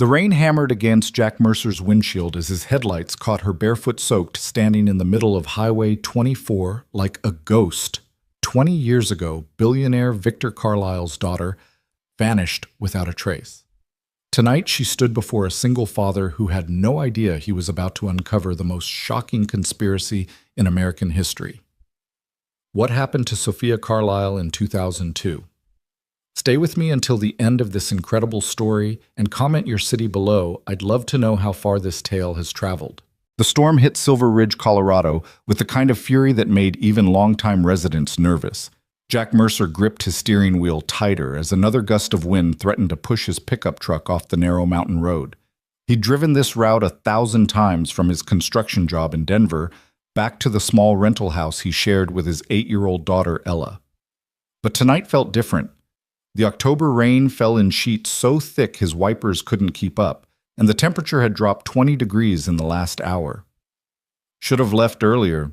The rain hammered against Jack Mercer's windshield as his headlights caught her barefoot soaked standing in the middle of Highway 24 like a ghost. 20 years ago, billionaire Victor Carlisle's daughter vanished without a trace. Tonight she stood before a single father who had no idea he was about to uncover the most shocking conspiracy in American history. What happened to Sophia Carlisle in 2002? Stay with me until the end of this incredible story and comment your city below. I'd love to know how far this tale has traveled. The storm hit Silver Ridge, Colorado, with the kind of fury that made even longtime residents nervous. Jack Mercer gripped his steering wheel tighter as another gust of wind threatened to push his pickup truck off the narrow mountain road. He'd driven this route 1,000 times from his construction job in Denver back to the small rental house he shared with his 8-year-old daughter, Ella. But tonight felt different. The October rain fell in sheets so thick his wipers couldn't keep up, and the temperature had dropped 20 degrees in the last hour. "Should have left earlier,"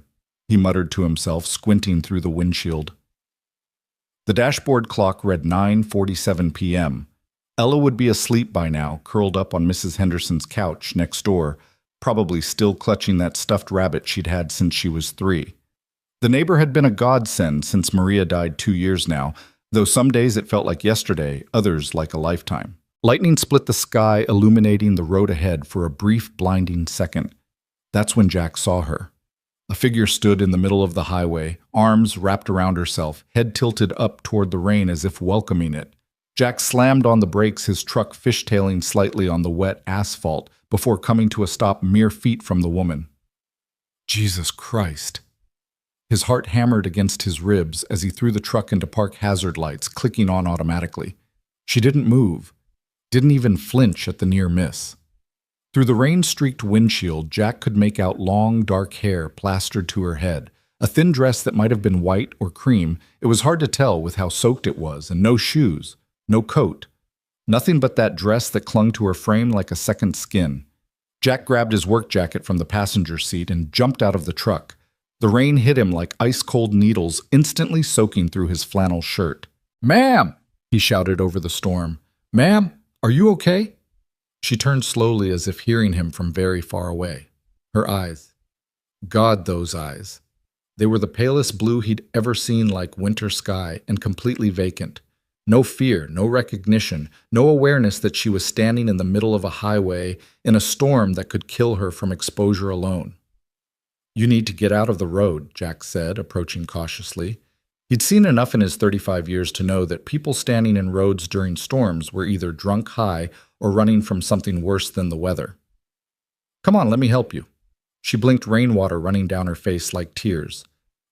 he muttered to himself, squinting through the windshield. The dashboard clock read 9:47 p.m. Ella would be asleep by now, curled up on Mrs. Henderson's couch next door, probably still clutching that stuffed rabbit she'd had since she was 3. The neighbor had been a godsend since Maria died 2 years now, though some days it felt like yesterday, others like a lifetime. Lightning split the sky, illuminating the road ahead for a brief, blinding second. That's when Jack saw her. A figure stood in the middle of the highway, arms wrapped around herself, head tilted up toward the rain as if welcoming it. Jack slammed on the brakes, his truck fishtailing slightly on the wet asphalt before coming to a stop mere feet from the woman. Jesus Christ! His heart hammered against his ribs as he threw the truck into park hazard lights, clicking on automatically. She didn't move, didn't even flinch at the near miss. Through the rain-streaked windshield, Jack could make out long, dark hair plastered to her head, a thin dress that might have been white or cream. It was hard to tell with how soaked it was, and no shoes, no coat. Nothing but that dress that clung to her frame like a second skin. Jack grabbed his work jacket from the passenger seat and jumped out of the truck. The rain hit him like ice-cold needles, instantly soaking through his flannel shirt. "Ma'am!" he shouted over the storm. "Ma'am, are you okay?" She turned slowly as if hearing him from very far away. Her eyes. God, those eyes. They were the palest blue he'd ever seen, like winter sky, and completely vacant. No fear, no recognition, no awareness that she was standing in the middle of a highway in a storm that could kill her from exposure alone. "You need to get out of the road," Jack said, approaching cautiously. He'd seen enough in his 35 years to know that people standing in roads during storms were either drunk high or running from something worse than the weather. "Come on, let me help you." She blinked, rainwater running down her face like tears.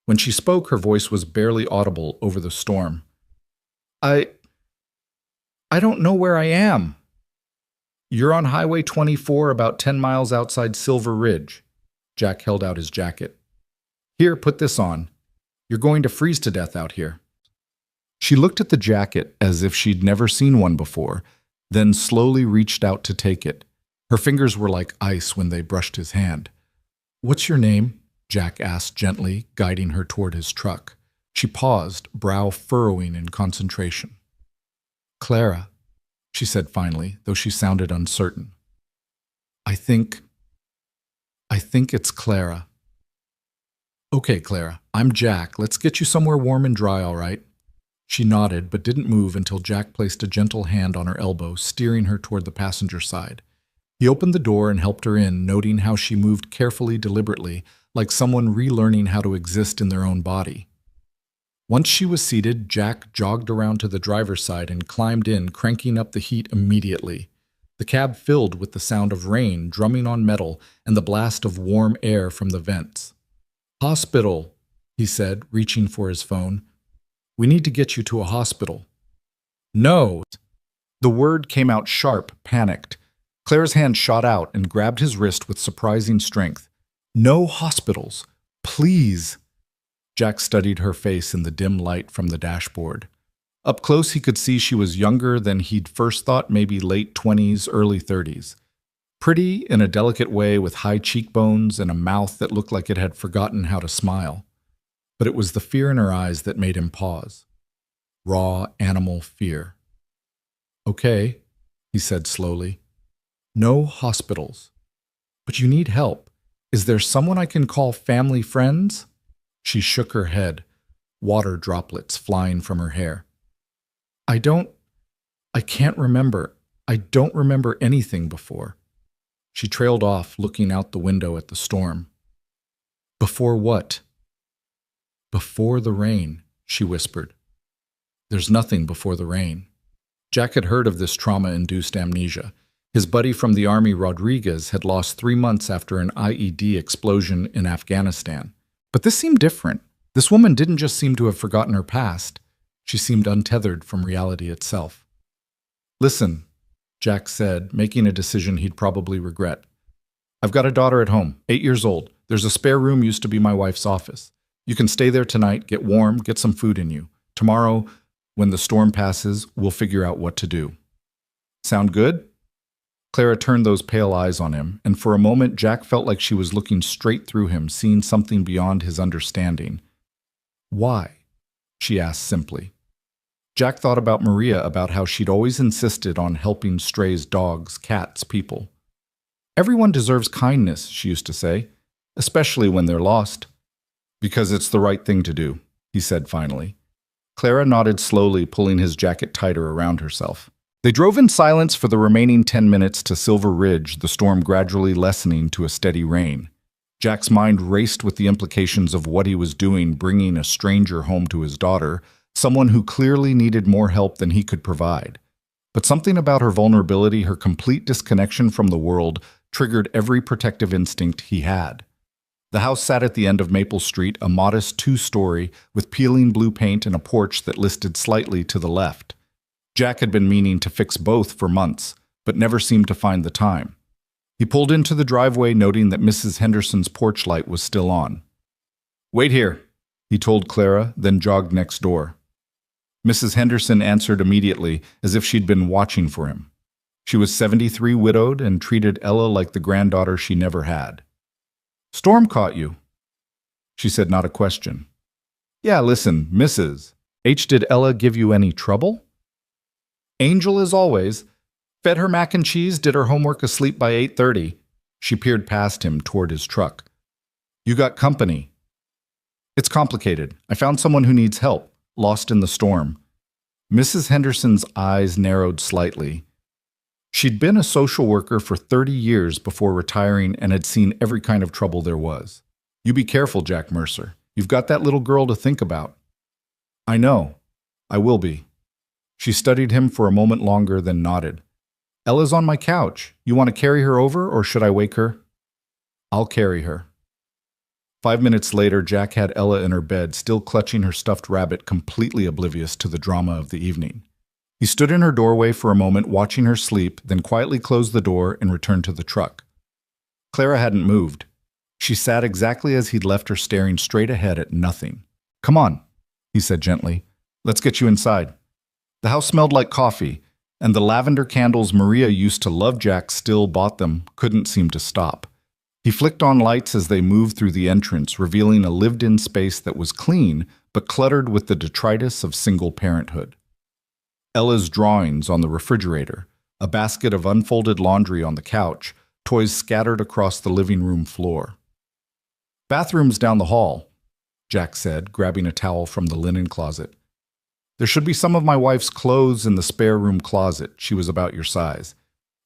When she spoke, her voice was barely audible over the storm. I don't know where I am." "You're on Highway 24, about 10 miles outside Silver Ridge." Jack held out his jacket. "Here, put this on. You're going to freeze to death out here." She looked at the jacket as if she'd never seen one before, then slowly reached out to take it. Her fingers were like ice when they brushed his hand. "What's your name?" Jack asked gently, guiding her toward his truck. She paused, brow furrowing in concentration. "Clara," she said finally, though she sounded uncertain. I think it's Clara." "Okay, Clara, I'm Jack. Let's get you somewhere warm and dry, all right?" She nodded, but didn't move until Jack placed a gentle hand on her elbow, steering her toward the passenger side. He opened the door and helped her in, noting how she moved carefully, deliberately, like someone relearning how to exist in their own body. Once she was seated, Jack jogged around to the driver's side and climbed in, cranking up the heat immediately. The cab filled with the sound of rain drumming on metal and the blast of warm air from the vents. "Hospital," he said, reaching for his phone. "We need to get you to a hospital." "No." The word came out sharp, panicked. Claire's hand shot out and grabbed his wrist with surprising strength. "No hospitals. Please." Jack studied her face in the dim light from the dashboard. Up close, he could see she was younger than he'd first thought, maybe late 20s, early 30s. Pretty in a delicate way, with high cheekbones and a mouth that looked like it had forgotten how to smile. But it was the fear in her eyes that made him pause. Raw, animal fear. "Okay," he said slowly. No hospitals. But you need help. Is there someone I can call family friends? She shook her head, water droplets flying from her hair. I can't remember. I don't remember anything before. She trailed off, looking out the window at the storm. Before what? Before the rain, she whispered. There's nothing before the rain. Jack had heard of this trauma-induced amnesia. His buddy from the army, Rodriguez, had lost 3 months after an IED explosion in Afghanistan. But this seemed different. This woman didn't just seem to have forgotten her past. She seemed untethered from reality itself. Listen, Jack said, making a decision he'd probably regret. I've got a daughter at home, 8 years old. There's a spare room used to be my wife's office. You can stay there tonight, get warm, get some food in you. Tomorrow, when the storm passes, we'll figure out what to do. Sound good? Clara turned those pale eyes on him, and for a moment Jack felt like she was looking straight through him, seeing something beyond his understanding. Why? She asked simply. Jack thought about Maria, about how she'd always insisted on helping strays, dogs, cats, people. Everyone deserves kindness, she used to say, especially when they're lost. Because it's the right thing to do, he said finally. Clara nodded slowly, pulling his jacket tighter around herself. They drove in silence for the remaining 10 minutes to Silver Ridge, the storm gradually lessening to a steady rain. Jack's mind raced with the implications of what he was doing, bringing a stranger home to his daughter, someone who clearly needed more help than he could provide. But something about her vulnerability, her complete disconnection from the world, triggered every protective instinct he had. The house sat at the end of Maple Street, a modest 2-story, with peeling blue paint and a porch that listed slightly to the left. Jack had been meaning to fix both for months, but never seemed to find the time. He pulled into the driveway, noting that Mrs. Henderson's porch light was still on. Wait here, he told Clara, then jogged next door. Mrs. Henderson answered immediately, as if she'd been watching for him. She was 73, widowed, and treated Ella like the granddaughter she never had. Storm caught you, she said, not a question. Yeah, listen, Mrs. H, did Ella give you any trouble? Angel as always. Fed her mac and cheese, did her homework asleep by 8:30. She peered past him toward his truck. You got company. It's complicated. I found someone who needs help, lost in the storm. Mrs. Henderson's eyes narrowed slightly. She'd been a social worker for 30 years before retiring and had seen every kind of trouble there was. You be careful, Jack Mercer. You've got that little girl to think about. I know. I will be. She studied him for a moment longer, then nodded. Ella's on my couch. You want to carry her over, or should I wake her? I'll carry her. 5 minutes later, Jack had Ella in her bed, still clutching her stuffed rabbit, completely oblivious to the drama of the evening. He stood in her doorway for a moment, watching her sleep, then quietly closed the door and returned to the truck. Clara hadn't moved. She sat exactly as he'd left her, staring straight ahead at nothing. Come on, he said gently. Let's get you inside. The house smelled like coffee, and the lavender candles Maria used to love Jack still bought them couldn't seem to stop. He flicked on lights as they moved through the entrance, revealing a lived-in space that was clean, but cluttered with the detritus of single parenthood. Ella's drawings on the refrigerator, a basket of unfolded laundry on the couch, toys scattered across the living room floor. Bathroom's down the hall, Jack said, grabbing a towel from the linen closet. There should be some of my wife's clothes in the spare room closet. She was about your size.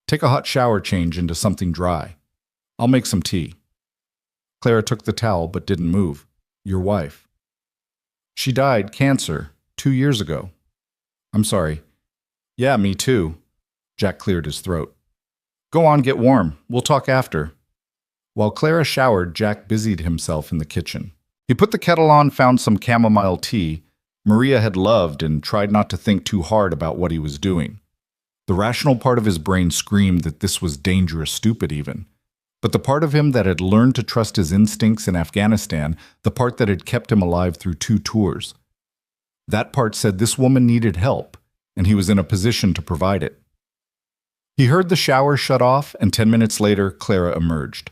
Take a hot shower change into something dry. I'll make some tea. Clara took the towel but didn't move. Your wife. She died, cancer, 2 years ago. I'm sorry. Yeah, me too. Jack cleared his throat. Go on, get warm. We'll talk after. While Clara showered, Jack busied himself in the kitchen. He put the kettle on, found some chamomile tea Maria had loved, and tried not to think too hard about what he was doing. The rational part of his brain screamed that this was dangerous, stupid even. But the part of him that had learned to trust his instincts in Afghanistan, the part that had kept him alive through 2 tours, that part said this woman needed help, and he was in a position to provide it. He heard the shower shut off, and 10 minutes later, Clara emerged.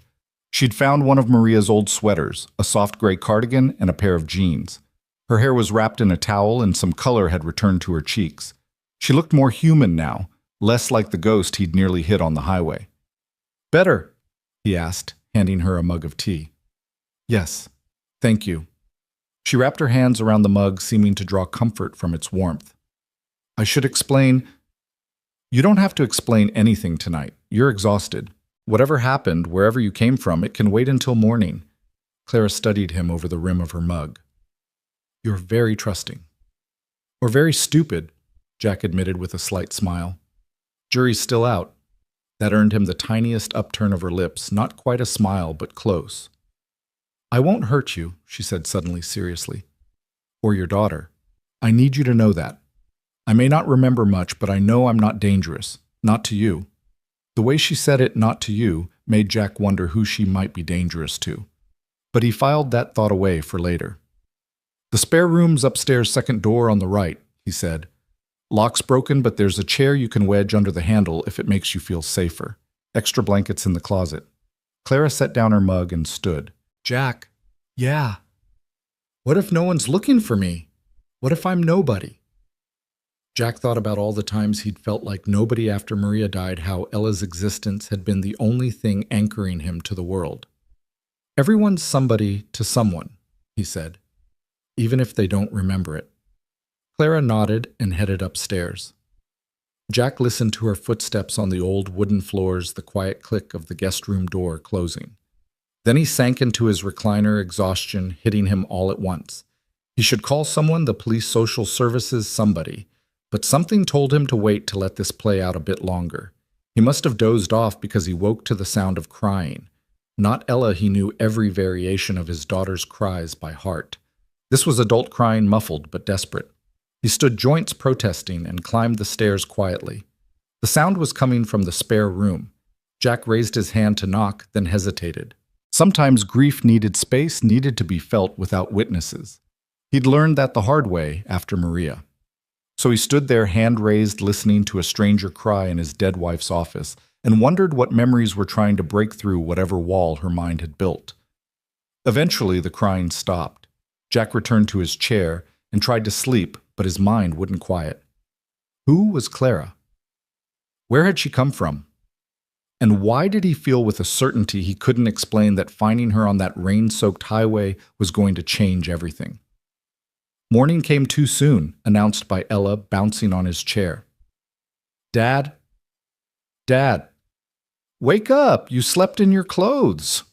She'd found one of Maria's old sweaters, a soft gray cardigan, and a pair of jeans. Her hair was wrapped in a towel, and some color had returned to her cheeks. She looked more human now, less like the ghost he'd nearly hit on the highway. Better? He asked, handing her a mug of tea. Yes, thank you. She wrapped her hands around the mug, seeming to draw comfort from its warmth. I should explain. You don't have to explain anything tonight. You're exhausted. Whatever happened, wherever you came from, it can wait until morning. Clara studied him over the rim of her mug. You're very trusting. Or very stupid, Jack admitted with a slight smile. Jury's still out. That earned him the tiniest upturn of her lips, not quite a smile, but close. I won't hurt you, she said suddenly seriously. Or your daughter. I need you to know that. I may not remember much, but I know I'm not dangerous. Not to you. The way she said it, not to you, made Jack wonder who she might be dangerous to. But he filed that thought away for later. The spare room's upstairs, second door on the right, he said. Lock's broken, but there's a chair you can wedge under the handle if it makes you feel safer. Extra blankets in the closet. Clara set down her mug and stood. Jack. Yeah. What if no one's looking for me? What if I'm nobody? Jack thought about all the times he'd felt like nobody after Maria died, how Ella's existence had been the only thing anchoring him to the world. Everyone's somebody to someone, he said, even if they don't remember it. Clara nodded and headed upstairs. Jack listened to her footsteps on the old wooden floors, the quiet click of the guest room door closing. Then he sank into his recliner, exhaustion hitting him all at once. He should call someone, the police, social services, somebody. But something told him to wait to let this play out a bit longer. He must have dozed off because he woke to the sound of crying. Not Ella, he knew every variation of his daughter's cries by heart. This was adult crying, muffled but desperate. He stood joints protesting and climbed the stairs quietly. The sound was coming from the spare room. Jack raised his hand to knock, then hesitated. Sometimes grief needed space, needed to be felt without witnesses. He'd learned that the hard way after Maria. So he stood there, hand raised, listening to a stranger cry in his dead wife's office, and wondered what memories were trying to break through whatever wall her mind had built. Eventually, the crying stopped. Jack returned to his chair and tried to sleep, but his mind wouldn't quiet. Who was Clara? Where had she come from? And why did he feel with a certainty he couldn't explain that finding her on that rain-soaked highway was going to change everything? Morning came too soon, announced by Ella, bouncing on his chair. Dad? Dad? Wake up! You slept in your clothes!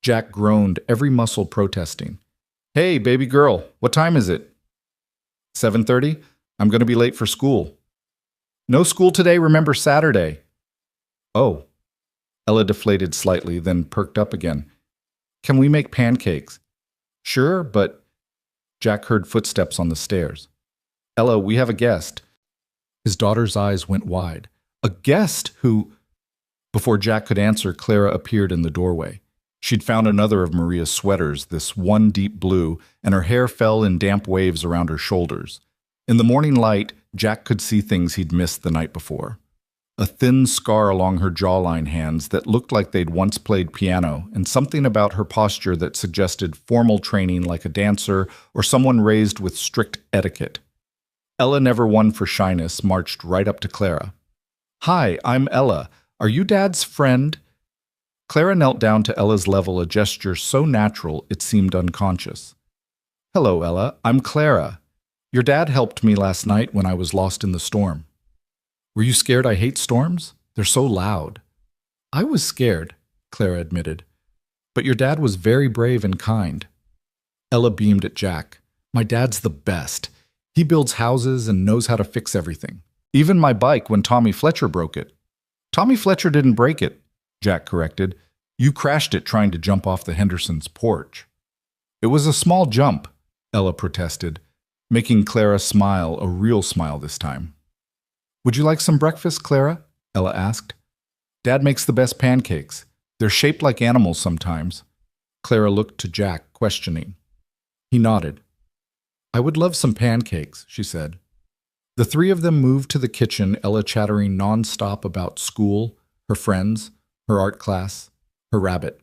Jack groaned, every muscle protesting. Hey, baby girl, what time is it? 7:30? I'm going to be late for school. No school today, remember Saturday. Oh. Ella deflated slightly, then perked up again. Can we make pancakes? Sure, but... Jack heard footsteps on the stairs. Ella, we have a guest. His daughter's eyes went wide. A guest who... Before Jack could answer, Clara appeared in the doorway. She'd found another of Maria's sweaters, this one deep blue, and her hair fell in damp waves around her shoulders. In the morning light, Jack could see things he'd missed the night before. A thin scar along her jawline hands that looked like they'd once played piano, and something about her posture that suggested formal training like a dancer or someone raised with strict etiquette. Ella, never one for shyness, marched right up to Clara. Hi, I'm Ella. Are you Dad's friend? Clara knelt down to Ella's level, a gesture so natural it seemed unconscious. Hello, Ella. I'm Clara. Your dad helped me last night when I was lost in the storm. Were you scared? I hate storms. They're so loud. I was scared, Clara admitted. But your dad was very brave and kind. Ella beamed at Jack. My dad's the best. He builds houses and knows how to fix everything. Even my bike when Tommy Fletcher broke it. Tommy Fletcher didn't break it, Jack corrected. You crashed it trying to jump off the Hendersons' porch. It was a small jump, Ella protested, making Clara smile, a real smile this time. Would you like some breakfast, Clara? Ella asked. Dad makes the best pancakes. They're shaped like animals sometimes. Clara looked to Jack, questioning. He nodded. I would love some pancakes, she said. The three of them moved to the kitchen, Ella chattering nonstop about school, her friends, her art class, her rabbit,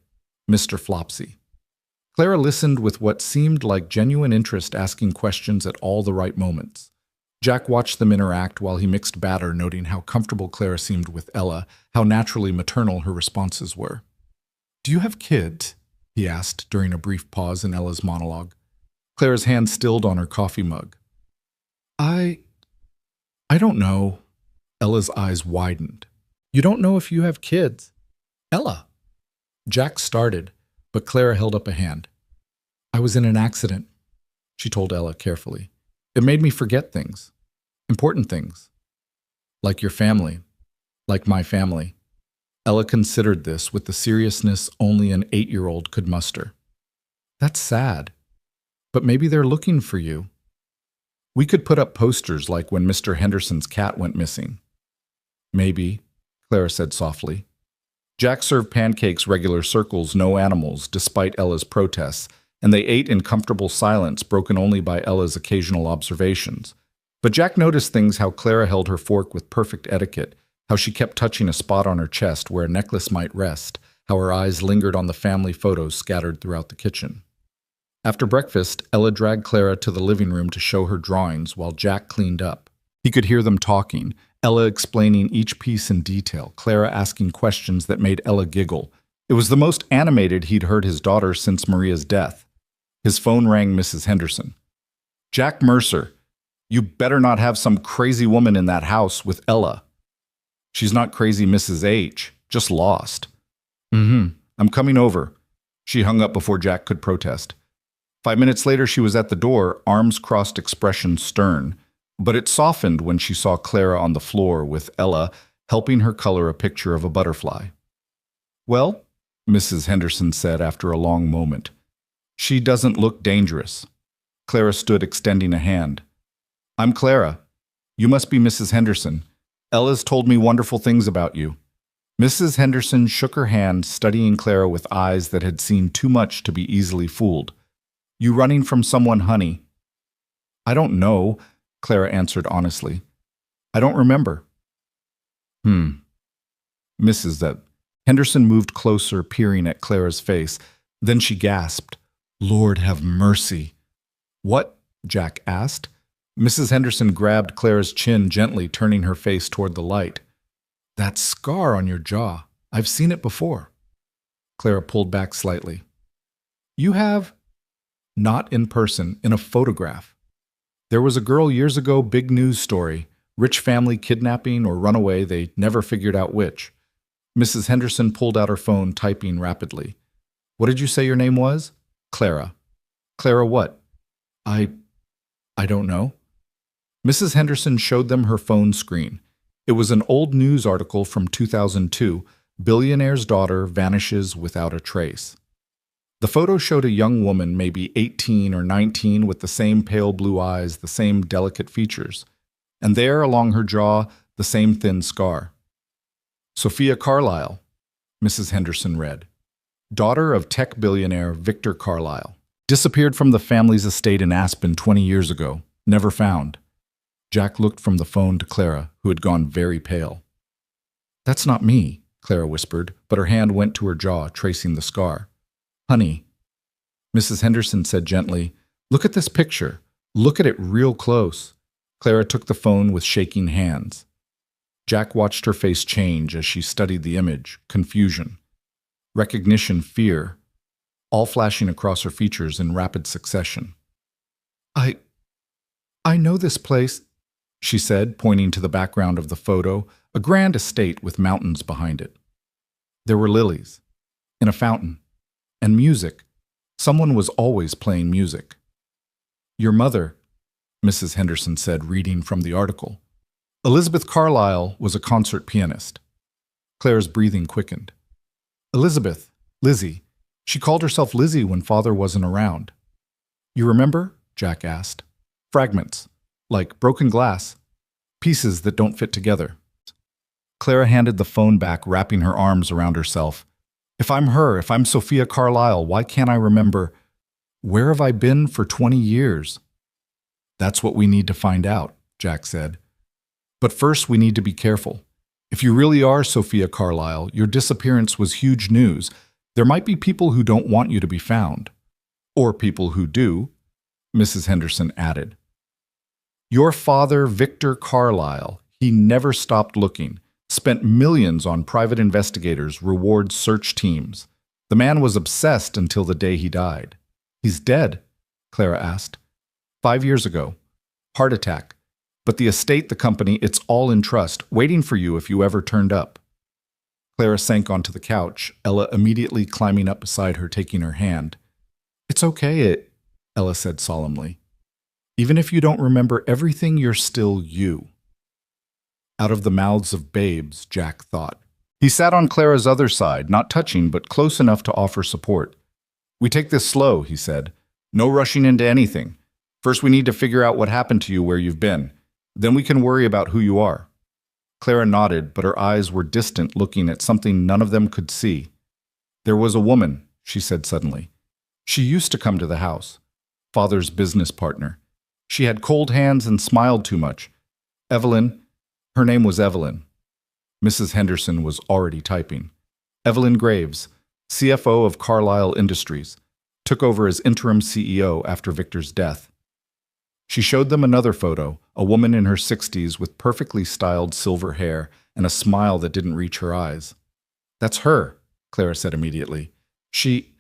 Mr. Flopsy. Clara listened with what seemed like genuine interest, asking questions at all the right moments. Jack watched them interact while he mixed batter, noting how comfortable Clara seemed with Ella, how naturally maternal her responses were. "Do you have kids?" he asked during a brief pause in Ella's monologue. Clara's hand stilled on her coffee mug. I don't know." Ella's eyes widened. "You don't know if you have kids?" "Ella." Jack started, but Clara held up a hand. "I was in an accident," she told Ella carefully. "It made me forget things. Important things. Like your family. Like my family." Ella considered this with the seriousness only an 8-year-old could muster. "That's sad. But maybe they're looking for you. We could put up posters like when Mr. Henderson's cat went missing." "Maybe," Clara said softly. Jack served pancakes regular circles, no animals, despite Ella's protests, and they ate in comfortable silence broken only by Ella's occasional observations. But Jack noticed things: how Clara held her fork with perfect etiquette, how she kept touching a spot on her chest where a necklace might rest, how her eyes lingered on the family photos scattered throughout the kitchen. After breakfast, Ella dragged Clara to the living room to show her drawings while Jack cleaned up. He could hear them talking, Ella explaining each piece in detail, Clara asking questions that made Ella giggle. It was the most animated he'd heard his daughter since Maria's death. His phone rang. Mrs. Henderson. "Jack Mercer, you better not have some crazy woman in that house with Ella." "She's not crazy, Mrs. H, just lost." I'm coming over." She hung up before Jack could protest. 5 minutes later, she was at the door, arms crossed, expression stern. But it softened when she saw Clara on the floor with Ella helping her color a picture of a butterfly. "Well," Mrs. Henderson said after a long moment, "she doesn't look dangerous." Clara stood, extending a hand. "I'm Clara. You must be Mrs. Henderson. Ella's told me wonderful things about you." Mrs. Henderson shook her hand, studying Clara with eyes that had seen too much to be easily fooled. "You running from someone, honey?" "I don't know," Clara answered honestly. "I don't remember." Mrs. Henderson moved closer, peering at Clara's face. Then she gasped, "Lord have mercy." "What?" Jack asked. Mrs. Henderson grabbed Clara's chin gently, turning her face toward the light. "That scar on your jaw. I've seen it before." Clara pulled back slightly. "You have?" "Not in person, in a photograph. There was a girl years ago, big news story, rich family kidnapping or runaway, they never figured out which." Mrs. Henderson pulled out her phone, typing rapidly. "What did you say your name was?" "Clara." "Clara what?" I don't know." Mrs. Henderson showed them her phone screen. It was an old news article from 2002, "Billionaire's daughter vanishes without a trace." The photo showed a young woman, maybe 18 or 19, with the same pale blue eyes, the same delicate features. And there, along her jaw, the same thin scar. "Sophia Carlyle," Mrs. Henderson read. "Daughter of tech billionaire Victor Carlyle. Disappeared from the family's estate in Aspen 20 years ago. Never found." Jack looked from the phone to Clara, who had gone very pale. "That's not me," Clara whispered, but her hand went to her jaw, tracing the scar. "Honey," Mrs. Henderson said gently, "look at this picture. Look at it real close." Clara took the phone with shaking hands. Jack watched her face change as she studied the image, confusion, recognition, fear, all flashing across her features in rapid succession. I know this place," she said, pointing to the background of the photo, a grand estate with mountains behind it. There were lilies, in a fountain, and music. Someone was always playing music. "Your mother," Mrs. Henderson said, reading from the article. "Elizabeth Carlyle was a concert pianist." Claire's breathing quickened. "Elizabeth, Lizzie. She called herself Lizzie when father wasn't around." "You remember?" Jack asked. "Fragments, like broken glass, pieces that don't fit together." Clara handed the phone back, wrapping her arms around herself. "If I'm her, if I'm Sophia Carlyle, why can't I remember? Where have I been for 20 years? "That's what we need to find out," Jack said. "But first we need to be careful. If you really are Sophia Carlyle, your disappearance was huge news. There might be people who don't want you to be found. Or people who do," Mrs. Henderson added. Your father, Victor Carlyle, he never stopped looking, spent millions on private investigators, reward search teams. The man was obsessed until the day he died. He's dead? Clara asked. 5 years ago. Heart attack. But the estate, the company, it's all in trust, waiting for you if you ever turned up. Clara sank onto the couch, Ella immediately climbing up beside her, taking her hand. It's okay, Ella said solemnly. Even if you don't remember everything, you're still you. Out of the mouths of babes, Jack thought. He sat on Clara's other side, not touching, but close enough to offer support. We take this slow, he said. No rushing into anything. First, we need to figure out what happened to you where you've been. Then we can worry about who you are. Clara nodded, but her eyes were distant, looking at something none of them could see. There was a woman, she said suddenly. She used to come to the house. Father's business partner. She had cold hands and smiled too much. Evelyn, her name was Evelyn. Mrs. Henderson was already typing. Evelyn Graves, CFO of Carlyle Industries, took over as interim CEO after Victor's death. She showed them another photo, a woman in her 60s with perfectly styled silver hair and a smile that didn't reach her eyes. That's her, Clara said immediately. She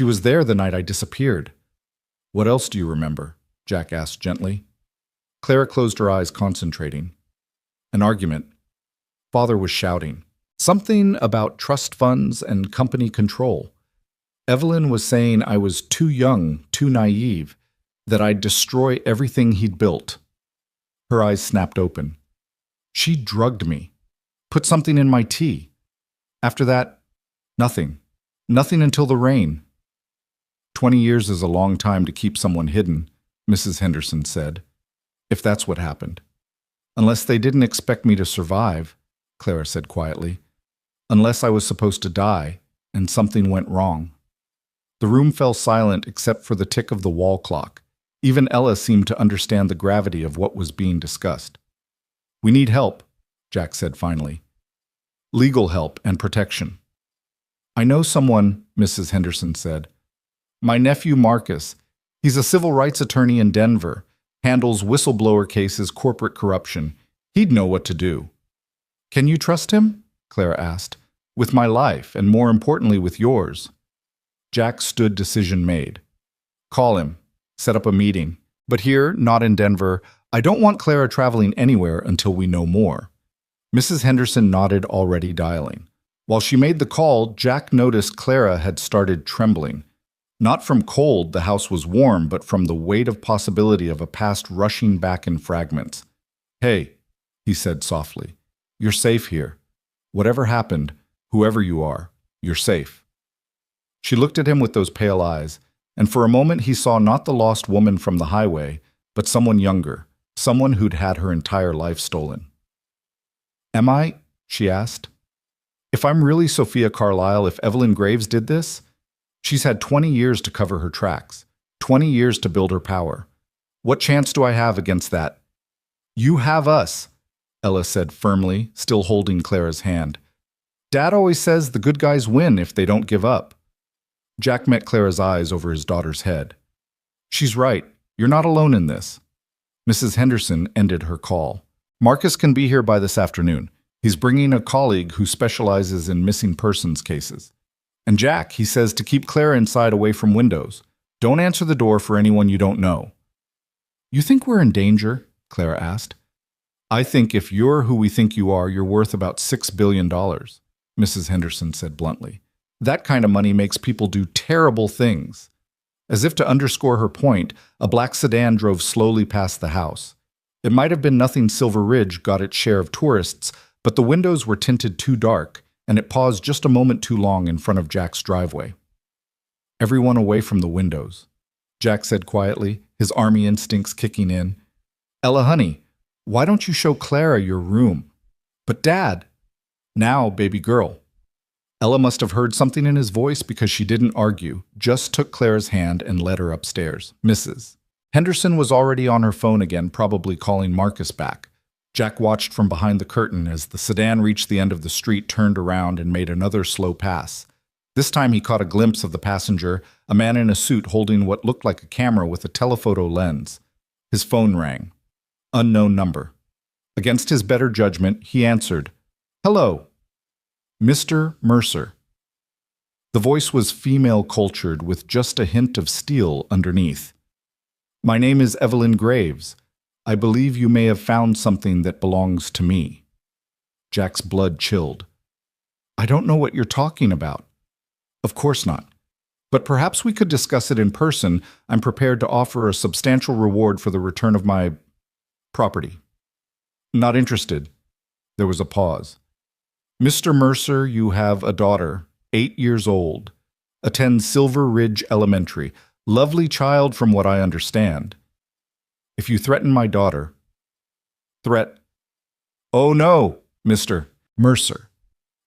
was there the night I disappeared. What else do you remember? Jack asked gently. Clara closed her eyes, concentrating. An argument. Father was shouting. Something about trust funds and company control. Evelyn was saying I was too young, too naive, that I'd destroy everything he'd built. Her eyes snapped open. She drugged me, put something in my tea. After that, nothing. Nothing until the rain. 20 years is a long time to keep someone hidden, Mrs. Henderson said, if that's what happened. Unless they didn't expect me to survive, Clara said quietly. Unless I was supposed to die, and something went wrong. The room fell silent except for the tick of the wall clock. Even Ella seemed to understand the gravity of what was being discussed. We need help, Jack said finally. Legal help and protection. I know someone, Mrs. Henderson said. My nephew Marcus. He's a civil rights attorney in Denver, handles whistleblower cases, corporate corruption. He'd know what to do. Can you trust him? Clara asked. With my life, and more importantly with yours. Jack stood, decision made. Call him. Set up a meeting. But here, not in Denver, I don't want Clara traveling anywhere until we know more. Mrs. Henderson nodded, already dialing. While she made the call, Jack noticed Clara had started trembling. Not from cold, the house was warm, but from the weight of possibility of a past rushing back in fragments. Hey, he said softly, you're safe here. Whatever happened, whoever you are, you're safe. She looked at him with those pale eyes, and for a moment he saw not the lost woman from the highway, but someone younger, someone who'd had her entire life stolen. Am I? She asked. If I'm really Sophia Carlyle, if Evelyn Graves did this? She's had 20 years to cover her tracks, 20 years to build her power. What chance do I have against that? You have us, Ella said firmly, still holding Clara's hand. Dad always says the good guys win if they don't give up. Jack met Clara's eyes over his daughter's head. She's right. You're not alone in this. Mrs. Henderson ended her call. Marcus can be here by this afternoon. He's bringing a colleague who specializes in missing persons cases. And Jack, he says to keep Clara inside away from windows. Don't answer the door for anyone you don't know. You think we're in danger? Clara asked. I think if you're who we think you are, you're worth about $6 billion, Mrs. Henderson said bluntly. That kind of money makes people do terrible things. As if to underscore her point, a black sedan drove slowly past the house. It might have been nothing Silver Ridge got its share of tourists, but the windows were tinted too dark, and it paused just a moment too long in front of Jack's driveway. Everyone away from the windows, Jack said quietly, his army instincts kicking in. Ella, honey, why don't you show Clara your room? But Dad! Now, baby girl. Ella must have heard something in his voice because she didn't argue, just took Clara's hand and led her upstairs. Mrs. Henderson was already on her phone again, probably calling Marcus back. Jack watched from behind the curtain as the sedan reached the end of the street, turned around, and made another slow pass. This time he caught a glimpse of the passenger, a man in a suit holding what looked like a camera with a telephoto lens. His phone rang. Unknown number. Against his better judgment, he answered, "Hello, Mr. Mercer." The voice was female-cultured with just a hint of steel underneath. "My name is Evelyn Graves. I believe you may have found something that belongs to me." Jack's blood chilled. "I don't know what you're talking about." "Of course not. But perhaps we could discuss it in person. I'm prepared to offer a substantial reward for the return of my property." "Not interested." There was a pause. "Mr. Mercer, you have a daughter, 8 years old, attends Silver Ridge Elementary. Lovely child from what I understand. If you threaten my daughter..." "Threat..." "Oh no, Mr. Mercer.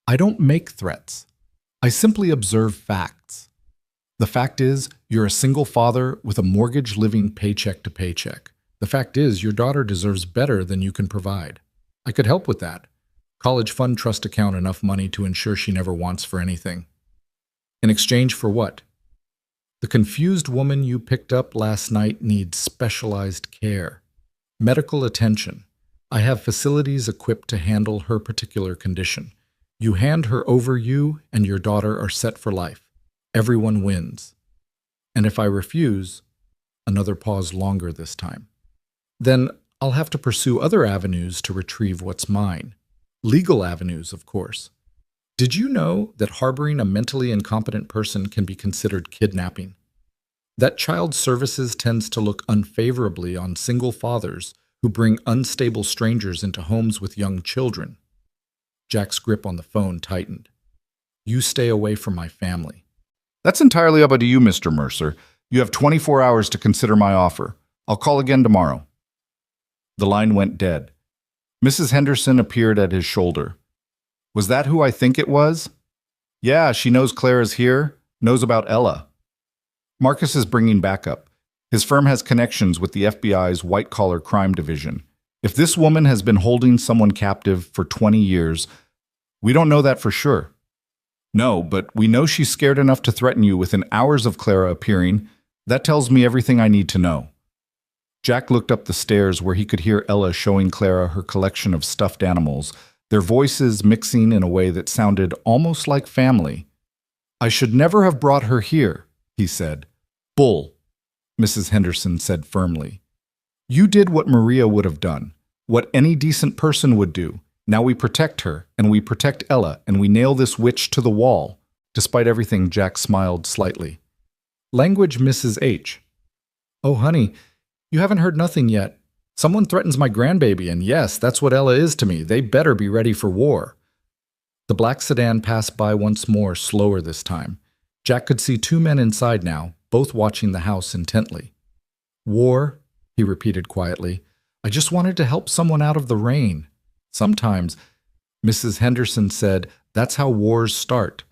I don't make threats. I simply observe facts. The fact is, you're a single father with a mortgage living paycheck to paycheck. The fact is, your daughter deserves better than you can provide. I could help with that. College fund trust account enough money to ensure she never wants for anything." "In exchange for what?" "The confused woman you picked up last night needs specialized care. Medical attention. I have facilities equipped to handle her particular condition. You hand her over, you and your daughter are set for life. Everyone wins. And if I refuse," another pause longer this time, "then I'll have to pursue other avenues to retrieve what's mine. Legal avenues, of course. Did you know that harboring a mentally incompetent person can be considered kidnapping? That child services tends to look unfavorably on single fathers who bring unstable strangers into homes with young children." Jack's grip on the phone tightened. "You stay away from my family." "That's entirely up to you, Mr. Mercer. You have 24 hours to consider my offer. I'll call again tomorrow." The line went dead. Mrs. Henderson appeared at his shoulder. "Was that who I think it was?" "Yeah, she knows Clara's here, knows about Ella. Marcus is bringing backup. His firm has connections with the FBI's white-collar crime division. If this woman has been holding someone captive for 20 years, we don't know that for sure." "No, but we know she's scared enough to threaten you within hours of Clara appearing. That tells me everything I need to know." Jack looked up the stairs where he could hear Ella showing Clara her collection of stuffed animals, their voices mixing in a way that sounded almost like family. "I should never have brought her here," he said. "Bull," Mrs. Henderson said firmly. "You did what Maria would have done, what any decent person would do. Now we protect her, and we protect Ella, and we nail this witch to the wall." Despite everything, Jack smiled slightly. "Language, Mrs. H." "Oh, honey, you haven't heard nothing yet. Someone threatens my grandbaby, and yes, that's what Ella is to me. They better be ready for war." The black sedan passed by once more, slower this time. Jack could see 2 men inside now, both watching the house intently. "War," he repeated quietly. "I just wanted to help someone out of the rain. Sometimes," Mrs. Henderson said, "that's how wars start.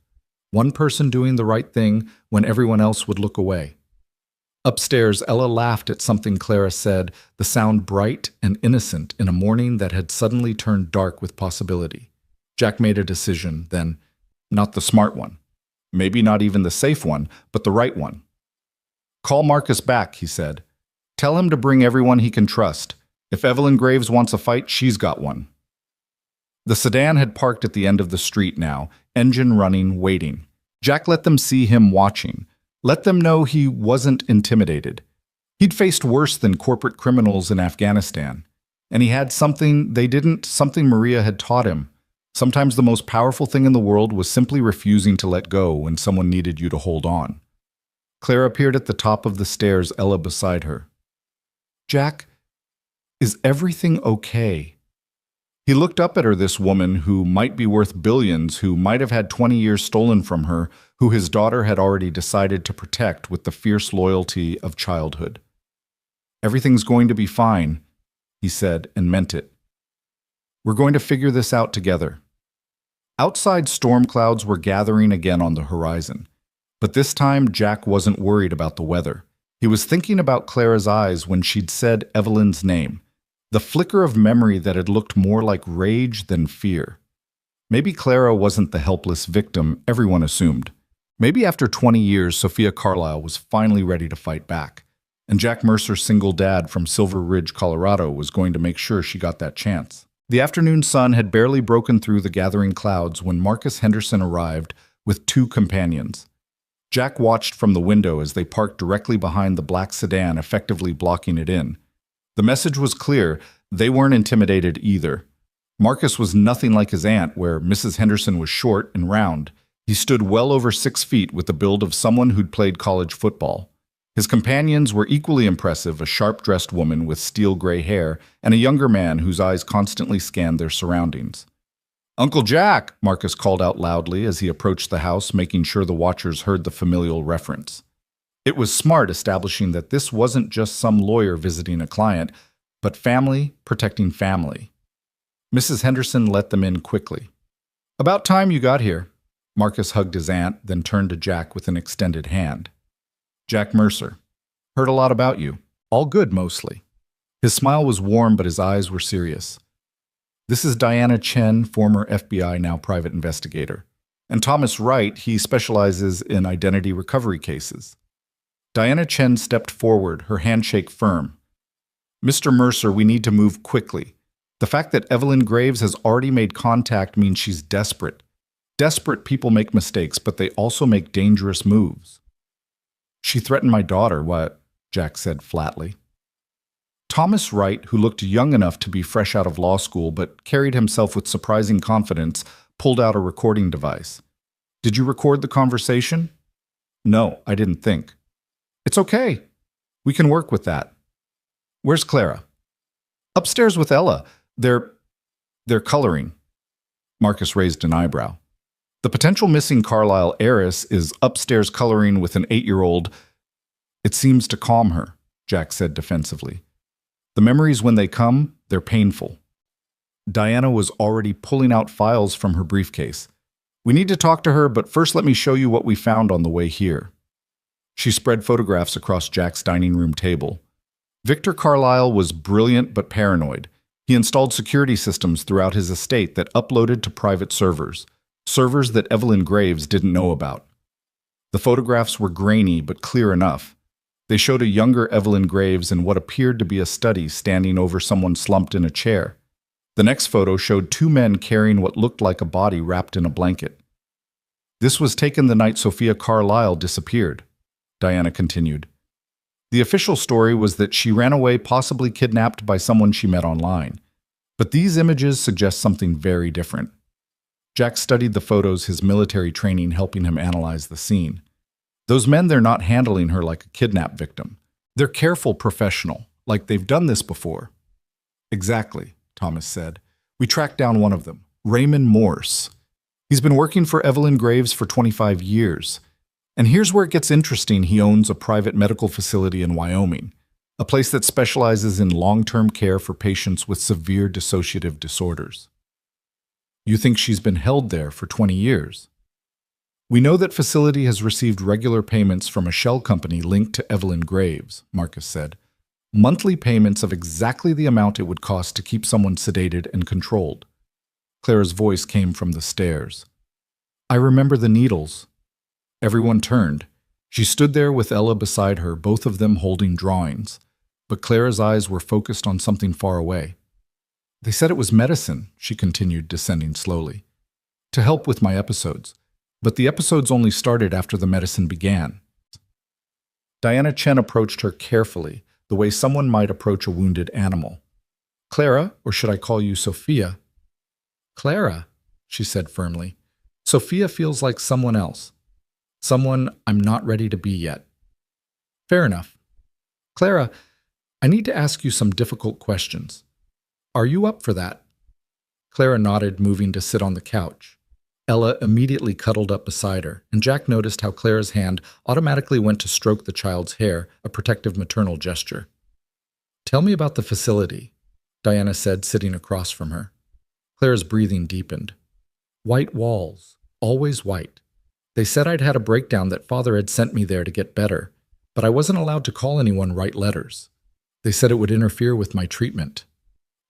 One person doing the right thing when everyone else would look away." Upstairs, Ella laughed at something Clara said, the sound bright and innocent in a morning that had suddenly turned dark with possibility. Jack made a decision, then, not the smart one. Maybe not even the safe one, but the right one. "Call Marcus back," he said. "Tell him to bring everyone he can trust. If Evelyn Graves wants a fight, she's got one." The sedan had parked at the end of the street now, engine running, waiting. Jack let them see him watching. Let them know he wasn't intimidated. He'd faced worse than corporate criminals in Afghanistan. And he had something they didn't, something Maria had taught him. Sometimes the most powerful thing in the world was simply refusing to let go when someone needed you to hold on. Clara appeared at the top of the stairs, Ella beside her. "Jack, is everything okay?" He looked up at her, this woman who might be worth billions, who might have had 20 years stolen from her, who his daughter had already decided to protect with the fierce loyalty of childhood. "Everything's going to be fine," he said, and meant it. "We're going to figure this out together." Outside, storm clouds were gathering again on the horizon. But this time, Jack wasn't worried about the weather. He was thinking about Clara's eyes when she'd said Evelyn's name. The flicker of memory that had looked more like rage than fear. Maybe Clara wasn't the helpless victim everyone assumed. Maybe after 20 years, Sophia Carlyle was finally ready to fight back. and Jack Mercer's single dad from Silver Ridge, Colorado, was going to make sure she got that chance. The afternoon sun had barely broken through the gathering clouds when Marcus Henderson arrived with two companions. Jack watched from the window as they parked directly behind the black sedan, effectively blocking it in. The message was clear: they weren't intimidated either. Marcus was nothing like his aunt, where Mrs. Henderson was short and round. He stood well over 6 feet with the build of someone who'd played college football. His companions were equally impressive, a sharp-dressed woman with steel-gray hair and a younger man whose eyes constantly scanned their surroundings. "Uncle Jack!" Marcus called out loudly as he approached the house, making sure the watchers heard the familial reference. It was smart, establishing that this wasn't just some lawyer visiting a client, but family protecting family. Mrs. Henderson let them in quickly. "About time you got here." Marcus hugged his aunt, then turned to Jack with an extended hand. "Jack Mercer. Heard a lot about you. All good, mostly." His smile was warm, but his eyes were serious. "This is Diana Chen, former FBI, now private investigator. And Thomas Wright, he specializes in identity recovery cases." Diana Chen stepped forward, her handshake firm. "Mr. Mercer, we need to move quickly. The fact that Evelyn Graves has already made contact means she's desperate. Desperate people make mistakes, but they also make dangerous moves." "She threatened my daughter, what?" Jack said flatly. Thomas Wright, who looked young enough to be fresh out of law school but carried himself with surprising confidence, pulled out a recording device. "Did you record the conversation?" "No, I didn't think." "It's okay. We can work with that." "Where's Clara?" "Upstairs with Ella. They're coloring." Marcus raised an eyebrow. "The potential missing Carlisle heiress is upstairs coloring with an 8-year-old. It seems to calm her," Jack said defensively. "The memories, when they come, they're painful." Diana was already pulling out files from her briefcase. "We need to talk to her, but first let me show you what we found on the way here." She spread photographs across Jack's dining room table. Victor Carlisle was brilliant but paranoid. He installed security systems throughout his estate that uploaded to private servers that Evelyn Graves didn't know about. The photographs were grainy but clear enough. They showed a younger Evelyn Graves in what appeared to be a study, standing over someone slumped in a chair. The next photo showed 2 men carrying what looked like a body wrapped in a blanket. "This was taken the night Sophia Carlisle disappeared," Diana continued. "The official story was that she ran away, possibly kidnapped by someone she met online. But these images suggest something very different." Jack studied the photos, his military training helping him analyze the scene. "Those men, they're not handling her like a kidnap victim. They're careful, professional, like they've done this before." "Exactly," Thomas said. "We tracked down one of them, Raymond Morse. He's been working for Evelyn Graves for 25 years. And here's where it gets interesting. He owns a private medical facility in Wyoming, a place that specializes in long-term care for patients with severe dissociative disorders." "You think she's been held there for 20 years? "We know that facility has received regular payments from a shell company linked to Evelyn Graves," Marcus said. "Monthly payments of exactly the amount it would cost to keep someone sedated and controlled." Clara's voice came from the stairs. "I remember the needles." Everyone turned. She stood there with Ella beside her, both of them holding drawings. But Clara's eyes were focused on something far away. "They said it was medicine," she continued, descending slowly, "to help with my episodes. But the episodes only started after the medicine began." Diana Chen approached her carefully, the way someone might approach a wounded animal. "Clara, or should I call you Sophia?" "Clara," she said firmly. "Sophia feels like someone else. Someone I'm not ready to be yet." "Fair enough. Clara, I need to ask you some difficult questions. Are you up for that?" Clara nodded, moving to sit on the couch. Ella immediately cuddled up beside her, and Jack noticed how Clara's hand automatically went to stroke the child's hair, a protective maternal gesture. "Tell me about the facility," Diana said, sitting across from her. Clara's breathing deepened. "White walls, always white. They said I'd had a breakdown, that Father had sent me there to get better, but I wasn't allowed to call anyone, write letters. They said it would interfere with my treatment.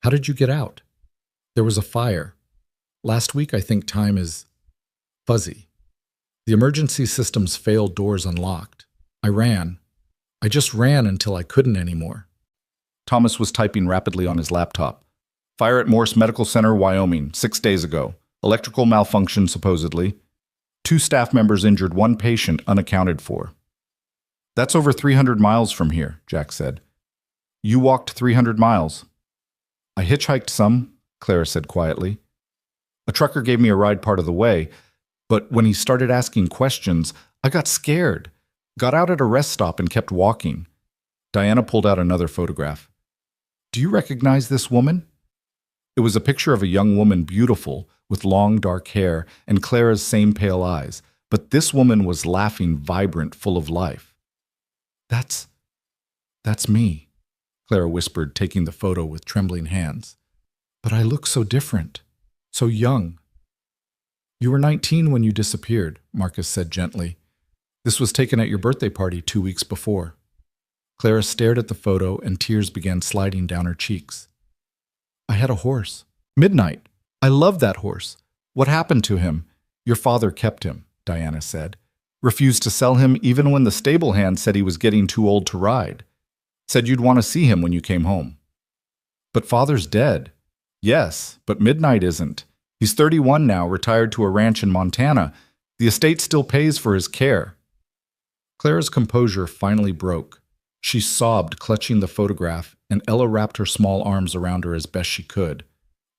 How did you get out?" "There was a fire. Last week, I think time is fuzzy. The emergency systems failed, doors unlocked. I ran. I just ran until I couldn't anymore. Thomas was typing rapidly on his laptop. Fire at Morse Medical Center, Wyoming, 6 days ago. Electrical malfunction, supposedly. 2 staff members injured, 1 patient unaccounted for. That's over 300 miles from here, Jack said. You walked 300 miles. I hitchhiked some, Clara said quietly. A trucker gave me a ride part of the way, but when he started asking questions, I got scared, got out at a rest stop and kept walking. Diana pulled out another photograph. Do you recognize this woman? It was a picture of a young woman, beautiful, with long dark hair and Clara's same pale eyes, but this woman was laughing, vibrant, full of life. That's me, Clara whispered, taking the photo with trembling hands. But I look so different, so young. You were 19 when you disappeared, Marcus said gently. This was taken at your birthday party 2 weeks before. Clara stared at the photo and tears began sliding down her cheeks. I had a horse. Midnight. I loved that horse. What happened to him? Your father kept him, Diana said. Refused to sell him even when the stable hand said he was getting too old to ride. Said you'd want to see him when you came home. But father's dead. Yes, but Midnight isn't. He's 31 now, retired to a ranch in Montana. The estate still pays for his care. Clara's composure finally broke. She sobbed, clutching the photograph, and Ella wrapped her small arms around her as best she could.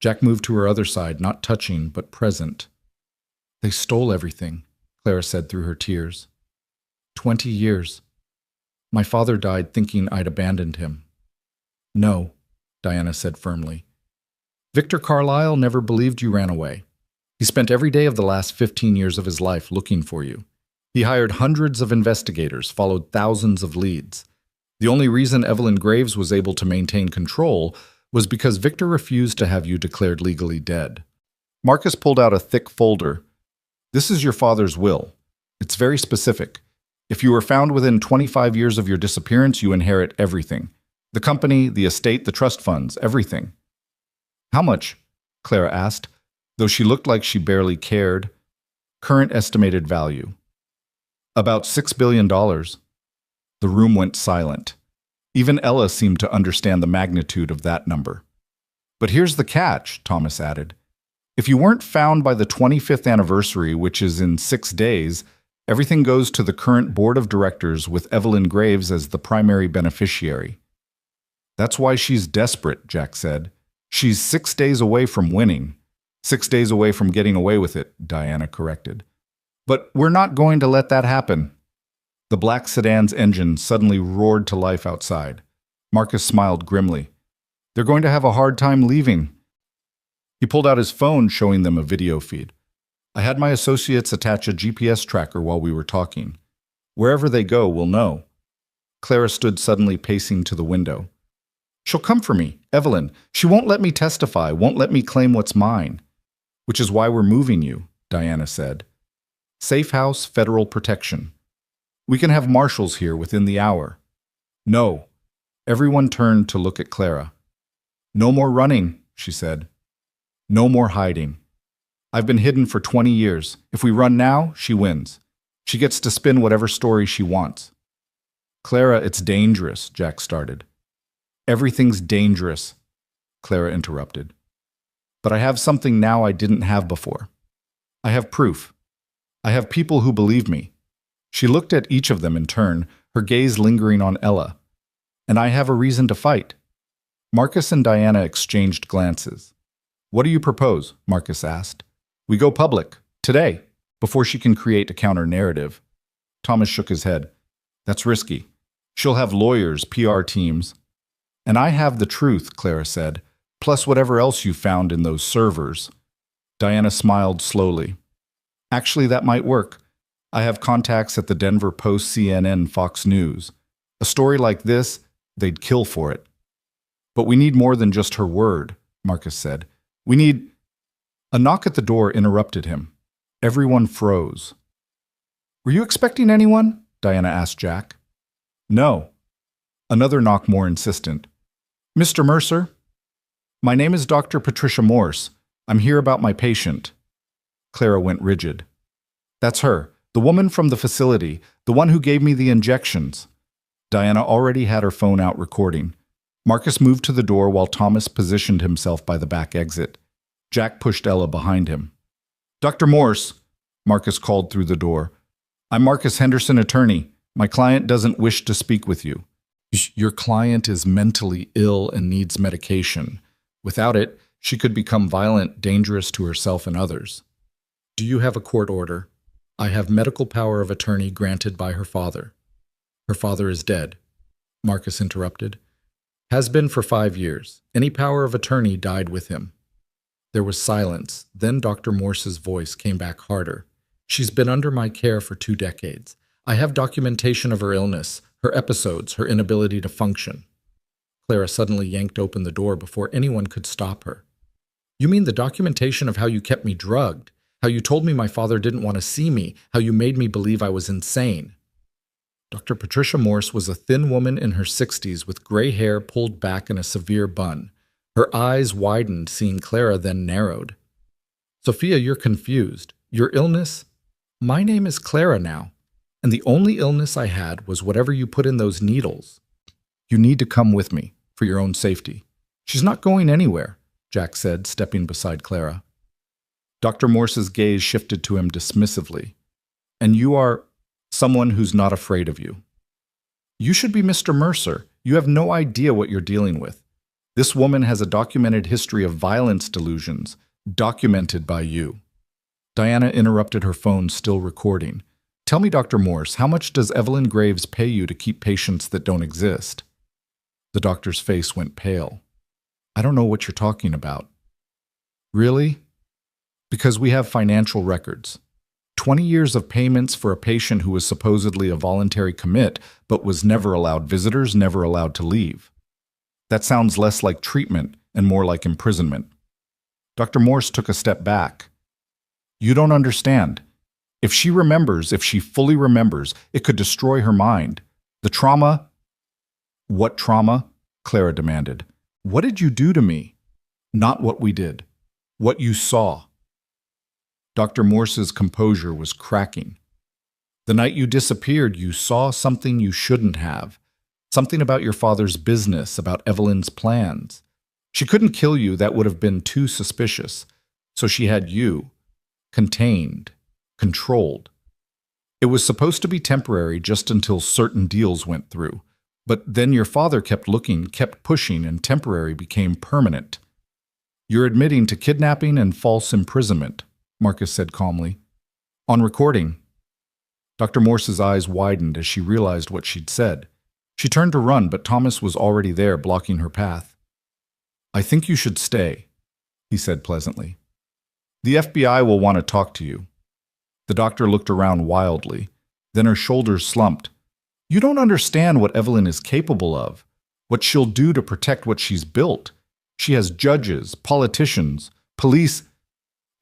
Jack moved to her other side, not touching, but present. They stole everything, Clara said through her tears. 20 years. My father died thinking I'd abandoned him. No, Diana said firmly. Victor Carlyle never believed you ran away. He spent every day of the last 15 years of his life looking for you. He hired hundreds of investigators, followed thousands of leads. The only reason Evelyn Graves was able to maintain control was because Victor refused to have you declared legally dead. Marcus pulled out a thick folder. This is your father's will. It's very specific. If you were found within 25 years of your disappearance, you inherit everything. The company, the estate, the trust funds, everything. How much? Clara asked, though she looked like she barely cared. Current estimated value. About $6 billion. The room went silent. Even Ella seemed to understand the magnitude of that number. But here's the catch, Thomas added. If you weren't found by the 25th anniversary, which is in 6 days, everything goes to the current board of directors with Evelyn Graves as the primary beneficiary. That's why she's desperate, Jack said. She's 6 days away from winning. 6 days away from getting away with it, Diana corrected. But we're not going to let that happen. The black sedan's engine suddenly roared to life outside. Marcus smiled grimly. They're going to have a hard time leaving. He pulled out his phone, showing them a video feed. I had my associates attach a GPS tracker while we were talking. Wherever they go, we'll know. Clara stood suddenly pacing to the window. She'll come for me, Evelyn. She won't let me testify, won't let me claim what's mine. Which is why we're moving you, Diana said. Safe house, federal protection. We can have marshals here within the hour. No. Everyone turned to look at Clara. No more running, she said. No more hiding. I've been hidden for 20 years. If we run now, she wins. She gets to spin whatever story she wants. Clara, it's dangerous, Jack started. Everything's dangerous, Clara interrupted. But I have something now I didn't have before. I have proof. I have people who believe me. She looked at each of them in turn, her gaze lingering on Ella. And I have a reason to fight. Marcus and Diana exchanged glances. What do you propose? Marcus asked. We go public, today, before she can create a counter-narrative. Thomas shook his head. That's risky. She'll have lawyers, PR teams. And I have the truth, Clara said, plus whatever else you found in those servers. Diana smiled slowly. Actually, that might work. I have contacts at the Denver Post, CNN, Fox News. A story like this, they'd kill for it. But we need more than just her word, Marcus said. We need... A knock at the door interrupted him. Everyone froze. Were you expecting anyone? Diana asked Jack. No. Another knock more insistent. Mr. Mercer? My name is Dr. Patricia Morse. I'm here about my patient. Clara went rigid. That's her. The woman from the facility, the one who gave me the injections. Diana already had her phone out recording. Marcus moved to the door while Thomas positioned himself by the back exit. Jack pushed Ella behind him. "Dr. Morse," Marcus called through the door. "I'm Marcus Henderson, attorney. My client doesn't wish to speak with you. Your client is mentally ill and needs medication. Without it, she could become violent, dangerous to herself and others. Do you have a court order? I have medical power of attorney granted by her father." "Her father is dead," Marcus interrupted. "Has been for 5 years. Any power of attorney died with him." There was silence. Then Dr. Morse's voice came back harder. "She's been under my care for 2 decades. I have documentation of her illness, her episodes, her inability to function." Clara suddenly yanked open the door before anyone could stop her. "You mean the documentation of how you kept me drugged, how you told me my father didn't want to see me, how you made me believe I was insane?" Dr. Patricia Morse was a thin woman in her 60s with gray hair pulled back in a severe bun. Her eyes widened, seeing Clara, then narrowed. "Sophia, you're confused. Your illness? My name is Clara now, and the only illness I had was whatever you put in those needles. You need to come with me, for your own safety." "She's not going anywhere," Jack said, stepping beside Clara. Dr. Morse's gaze shifted to him dismissively. "And you are someone who's not afraid of you. You should be Mr. Mercer. You have no idea what you're dealing with. This woman has a documented history of violence delusions, documented by you." Diana interrupted her phone, still recording. "Tell me, Dr. Morse, how much does Evelyn Graves pay you to keep patients that don't exist?" The doctor's face went pale. "I don't know what you're talking about." "Really?" "Because we have financial records. 20 years of payments for a patient who was supposedly a voluntary commit, but was never allowed visitors, never allowed to leave. That sounds less like treatment and more like imprisonment." Dr. Morse took a step back. "You don't understand. If she remembers, if she fully remembers, it could destroy her mind. The trauma—" "What trauma?" Clara demanded. "What did you do to me?" "Not what we did. What you saw." Dr. Morse's composure was cracking. "The night you disappeared, you saw something you shouldn't have. Something about your father's business, about Evelyn's plans. She couldn't kill you, that would have been too suspicious. So she had you, contained, controlled. It was supposed to be temporary just until certain deals went through. But then your father kept looking, kept pushing, and temporary became permanent. You're admitting to kidnapping and false imprisonment," Marcus said calmly. "On recording." Dr. Morse's eyes widened as she realized what she'd said. She turned to run, but Thomas was already there, blocking her path. "I think you should stay," he said pleasantly. "The FBI will want to talk to you." The doctor looked around wildly. Then her shoulders slumped. "You don't understand what Evelyn is capable of, what she'll do to protect what she's built. She has judges, politicians, police—"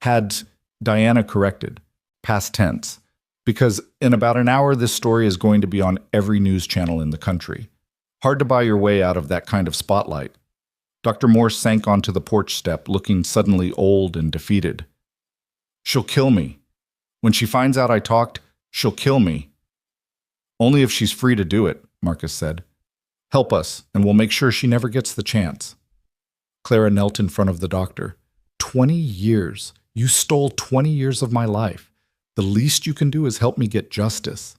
Had Diana corrected, past tense. "Because in about an hour, this story is going to be on every news channel in the country. Hard to buy your way out of that kind of spotlight." Dr. Morse sank onto the porch step, looking suddenly old and defeated. "She'll kill me. When she finds out I talked, she'll kill me." "Only if she's free to do it," Marcus said. "Help us, and we'll make sure she never gets the chance." Clara knelt in front of the doctor. 20 years. You stole 20 years of my life. The least you can do is help me get justice."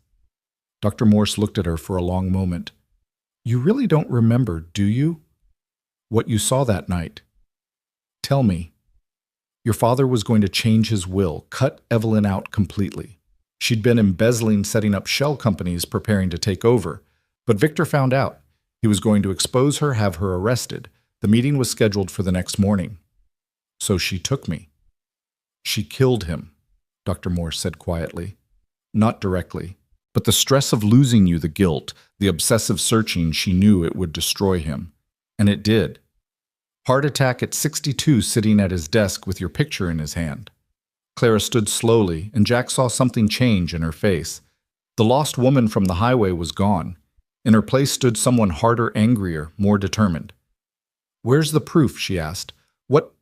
Dr. Morse looked at her for a long moment. "You really don't remember, do you? What you saw that night? Tell me." "Your father was going to change his will, cut Evelyn out completely. She'd been embezzling, setting up shell companies, preparing to take over. But Victor found out. He was going to expose her, have her arrested. The meeting was scheduled for the next morning. So she took me." "She killed him," Dr. Morse said quietly. "Not directly, but the stress of losing you, the guilt, the obsessive searching, she knew it would destroy him. And it did. Heart attack at 62, sitting at his desk with your picture in his hand." Clara stood slowly, and Jack saw something change in her face. The lost woman from the highway was gone. In her place stood someone harder, angrier, more determined. "Where's the proof?" she asked. "What—"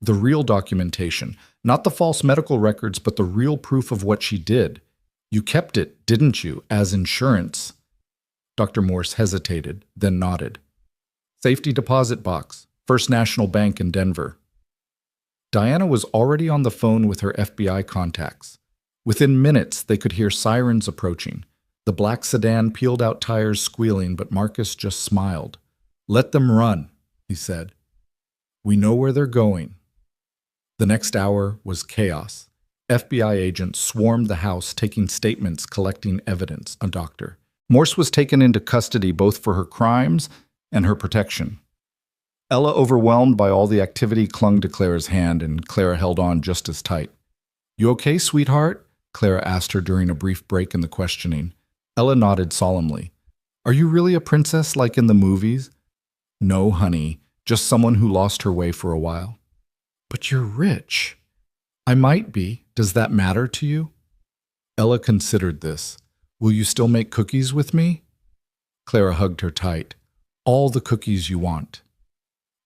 "The real documentation. Not the false medical records, but the real proof of what she did. You kept it, didn't you, as insurance?" Dr. Morse hesitated, then nodded. Safety deposit box, First National Bank in Denver. Diana was already on the phone with her FBI contacts. Within minutes, they could hear sirens approaching. The black sedan peeled out tires squealing, but Marcus just smiled. "Let them run," he said. "We know where they're going." The next hour was chaos. FBI agents swarmed the house, taking statements, collecting evidence. A doctor. Morse was taken into custody both for her crimes and her protection. Ella, overwhelmed by all the activity, clung to Clara's hand, and Clara held on just as tight. "You okay, sweetheart?" Clara asked her during a brief break in the questioning. Ella nodded solemnly. "Are you really a princess like in the movies?" "No, honey, just someone who lost her way for a while." "But you're rich." "I might be. Does that matter to you?" Ella considered this. "Will you still make cookies with me?" Clara hugged her tight. "All the cookies you want."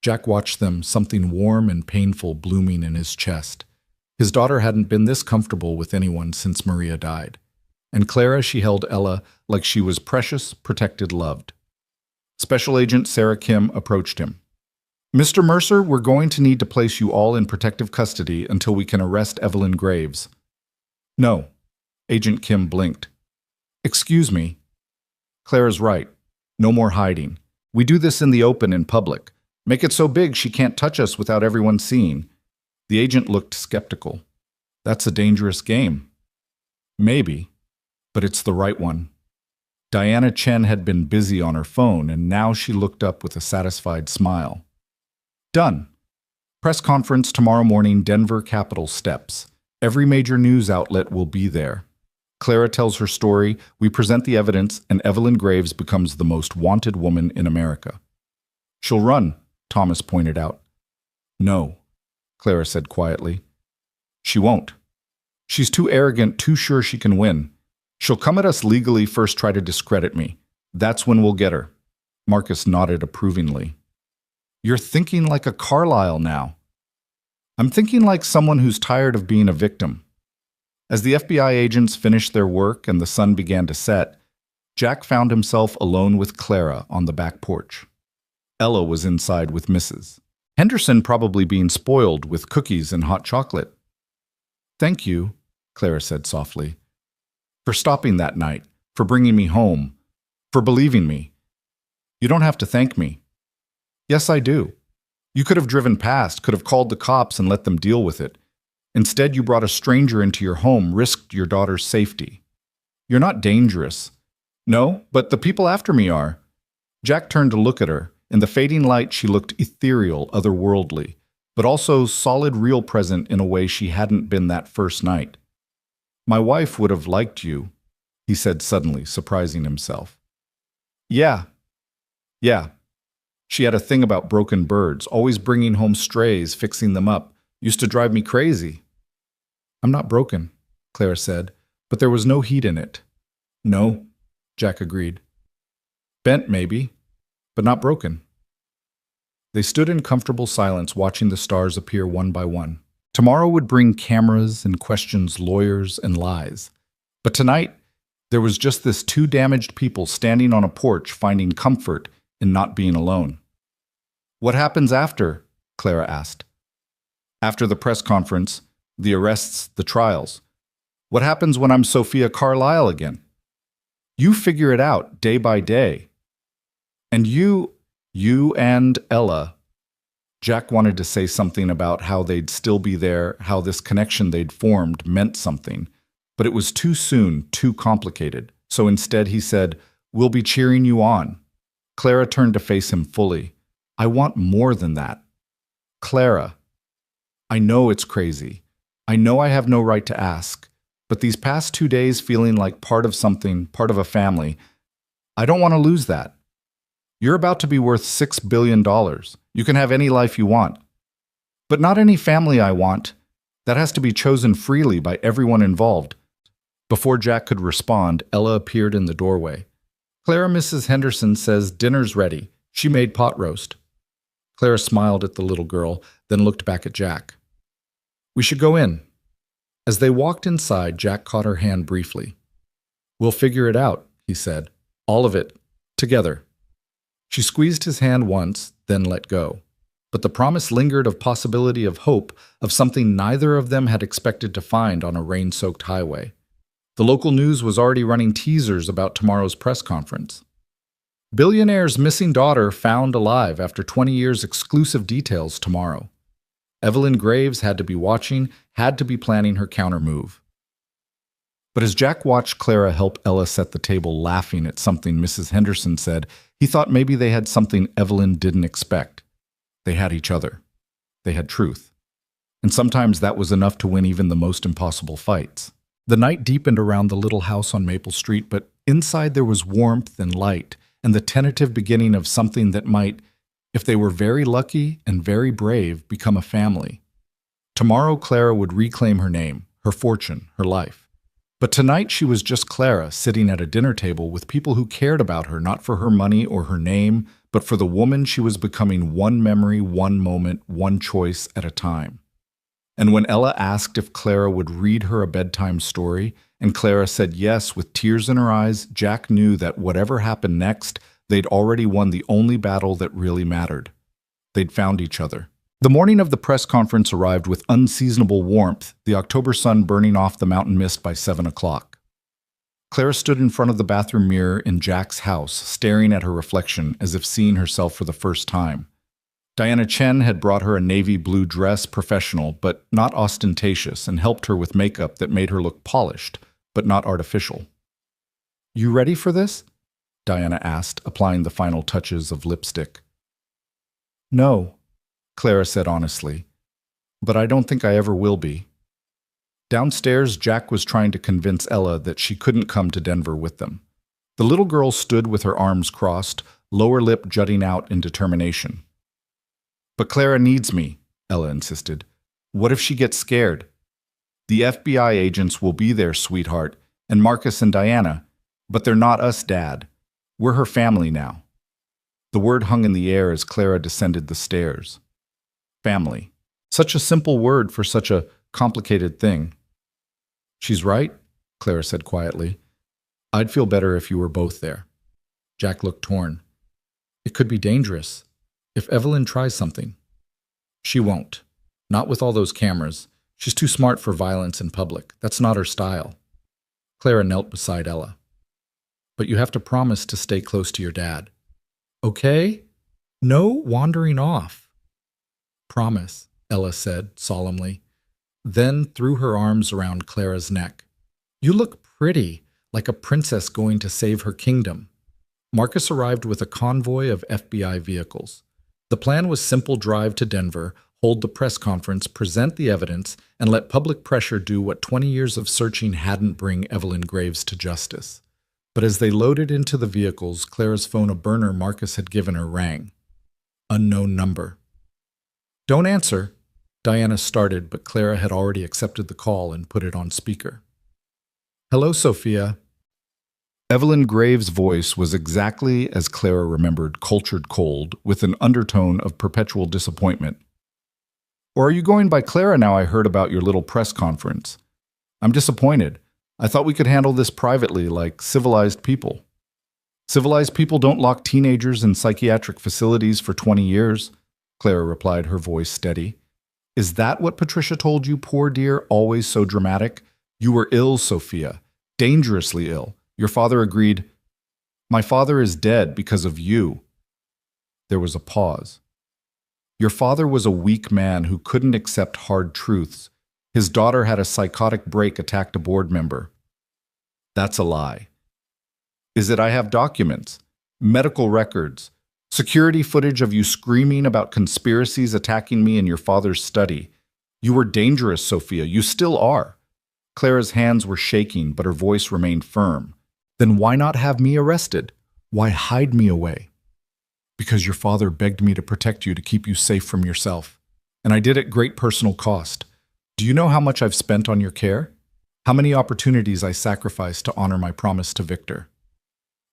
Jack watched them, something warm and painful blooming in his chest. His daughter hadn't been this comfortable with anyone since Maria died. And Clara, she held Ella like she was precious, protected, loved. Special Agent Sarah Kim approached him. "Mr. Mercer, we're going to need to place you all in protective custody until we can arrest Evelyn Graves." "No." Agent Kim blinked. "Excuse me." "Clara's right. No more hiding. We do this in the open, in public. Make it so big she can't touch us without everyone seeing." The agent looked skeptical. "That's a dangerous game." "Maybe, but it's the right one." Diana Chen had been busy on her phone, and now she looked up with a satisfied smile. "Done. Press conference tomorrow morning, Denver Capitol steps. Every major news outlet will be there. Clara tells her story, we present the evidence, and Evelyn Graves becomes the most wanted woman in America." "She'll run," Thomas pointed out. "No," Clara said quietly. "She won't. She's too arrogant, too sure she can win. She'll come at us legally, first try to discredit me. That's when we'll get her." Marcus nodded approvingly. "You're thinking like a Carlyle now." "I'm thinking like someone who's tired of being a victim." As the FBI agents finished their work and the sun began to set, Jack found himself alone with Clara on the back porch. Ella was inside with Mrs. Henderson, probably being spoiled with cookies and hot chocolate. "Thank you," Clara said softly, "for stopping that night, for bringing me home, for believing me. You don't have to thank me." "Yes, I do. You could have driven past, could have called the cops and let them deal with it. Instead, you brought a stranger into your home, risked your daughter's safety. You're not dangerous." "No, but the people after me are." Jack turned to look at her. In the fading light, she looked ethereal, otherworldly, but also solid, real, present in a way she hadn't been that first night. "My wife would have liked you," he said suddenly, surprising himself. Yeah. She had a thing about broken birds, always bringing home strays, fixing them up. Used to drive me crazy." "I'm not broken," Clara said, but there was no heat in it. "No," Jack agreed. "Bent, maybe, but not broken." They stood in comfortable silence, watching the stars appear one by one. Tomorrow would bring cameras and questions, lawyers and lies. But tonight, there was just this two damaged people standing on a porch, finding comfort in not being alone. "What happens after?" Clara asked. "After the press conference, the arrests, the trials. What happens when I'm Sophia Carlyle again? You figure it out day by day. And you and Ella." Jack wanted to say something about how they'd still be there, how this connection they'd formed meant something, but it was too soon, too complicated. So instead he said, "We'll be cheering you on." Clara turned to face him fully. "I want more than that. Clara, I know it's crazy. I know I have no right to ask, but these past 2 days feeling like part of something, part of a family, I don't want to lose that. You're about to be worth $6 billion. You can have any life you want. But not any family I want. That has to be chosen freely by everyone involved." Before Jack could respond, Ella appeared in the doorway. "Clara, Mrs. Henderson says dinner's ready. She made pot roast." Clara smiled at the little girl, then looked back at Jack. "We should go in." As they walked inside, Jack caught her hand briefly. "We'll figure it out," he said. "All of it. Together. She squeezed his hand once, then let go. But the promise lingered of possibility of hope, of something neither of them had expected to find on a rain-soaked highway. The local news was already running teasers about tomorrow's press conference. Billionaire's missing daughter found alive after 20 years. Exclusive details tomorrow. Evelyn Graves had to be watching, had to be planning her countermove. But as Jack watched Clara help Ella set the table laughing at something Mrs. Henderson said, he thought maybe they had something Evelyn didn't expect. They had each other. They had truth. And sometimes that was enough to win even the most impossible fights. The night deepened around the little house on Maple Street, but inside there was warmth and light, and the tentative beginning of something that might, if they were very lucky and very brave, become a family. Tomorrow Clara would reclaim her name, her fortune, her life. But tonight she was just Clara, sitting at a dinner table with people who cared about her, not for her money or her name, but for the woman she was becoming, one memory, one moment, one choice at a time. And when Ella asked if Clara would read her a bedtime story, and Clara said yes with tears in her eyes, Jack knew that whatever happened next, they'd already won the only battle that really mattered. They'd found each other. The morning of the press conference arrived with unseasonable warmth, the October sun burning off the mountain mist by 7 o'clock. Clara stood in front of the bathroom mirror in Jack's house, staring at her reflection as if seeing herself for the first time. Diana Chen had brought her a navy blue dress, professional but not ostentatious, and helped her with makeup that made her look polished, but not artificial. "You ready for this?" Diana asked, applying the final touches of lipstick. "No," Clara said honestly, "but I don't think I ever will be." Downstairs, Jack was trying to convince Ella that she couldn't come to Denver with them. The little girl stood with her arms crossed, lower lip jutting out in determination. "But Clara needs me," Ella insisted. "What if she gets scared?" "The FBI agents will be there, sweetheart, and Marcus and Diana, but they're not us, Dad. We're her family now." The word hung in the air as Clara descended the stairs. Family. Such a simple word for such a complicated thing. "She's right," Clara said quietly. "I'd feel better if you were both there." Jack looked torn. "It could be dangerous. If Evelyn tries something." "She won't. Not with all those cameras. She's too smart for violence in public. That's not her style." Clara knelt beside Ella. "But you have to promise to stay close to your dad. Okay? No wandering off." "Promise," Ella said solemnly, then threw her arms around Clara's neck. "You look pretty, like a princess going to save her kingdom." Marcus arrived with a convoy of FBI vehicles. The plan was simple: drive to Denver, hold the press conference, present the evidence, and let public pressure do what 20 years of searching hadn't bring Evelyn Graves to justice. But as they loaded into the vehicles, Clara's phone, a burner Marcus had given her, rang. Unknown number. "Don't answer," Diana started, but Clara had already accepted the call and put it on speaker. "Hello, Sophia." Evelyn Graves' voice was exactly as Clara remembered, cultured cold, with an undertone of perpetual disappointment. "Or are you going by Clara now I heard about your little press conference? I'm disappointed. I thought we could handle this privately, like civilized people." "Civilized people don't lock teenagers in psychiatric facilities for 20 years, Clara replied, her voice steady. "Is that what Patricia told you, poor dear, always so dramatic? You were ill, Sophia, dangerously ill. Your father agreed." "My father is dead because of you." There was a pause. "Your father was a weak man who couldn't accept hard truths. His daughter had a psychotic break, attacked a board member." "That's a lie." "Is it? I have documents, medical records, security footage of you screaming about conspiracies attacking me in your father's study. You were dangerous, Sophia. You still are." Clara's hands were shaking, but her voice remained firm. "Then why not have me arrested? Why hide me away?" "Because your father begged me to protect you, to keep you safe from yourself. And I did at great personal cost. Do you know how much I've spent on your care? How many opportunities I sacrificed to honor my promise to Victor?"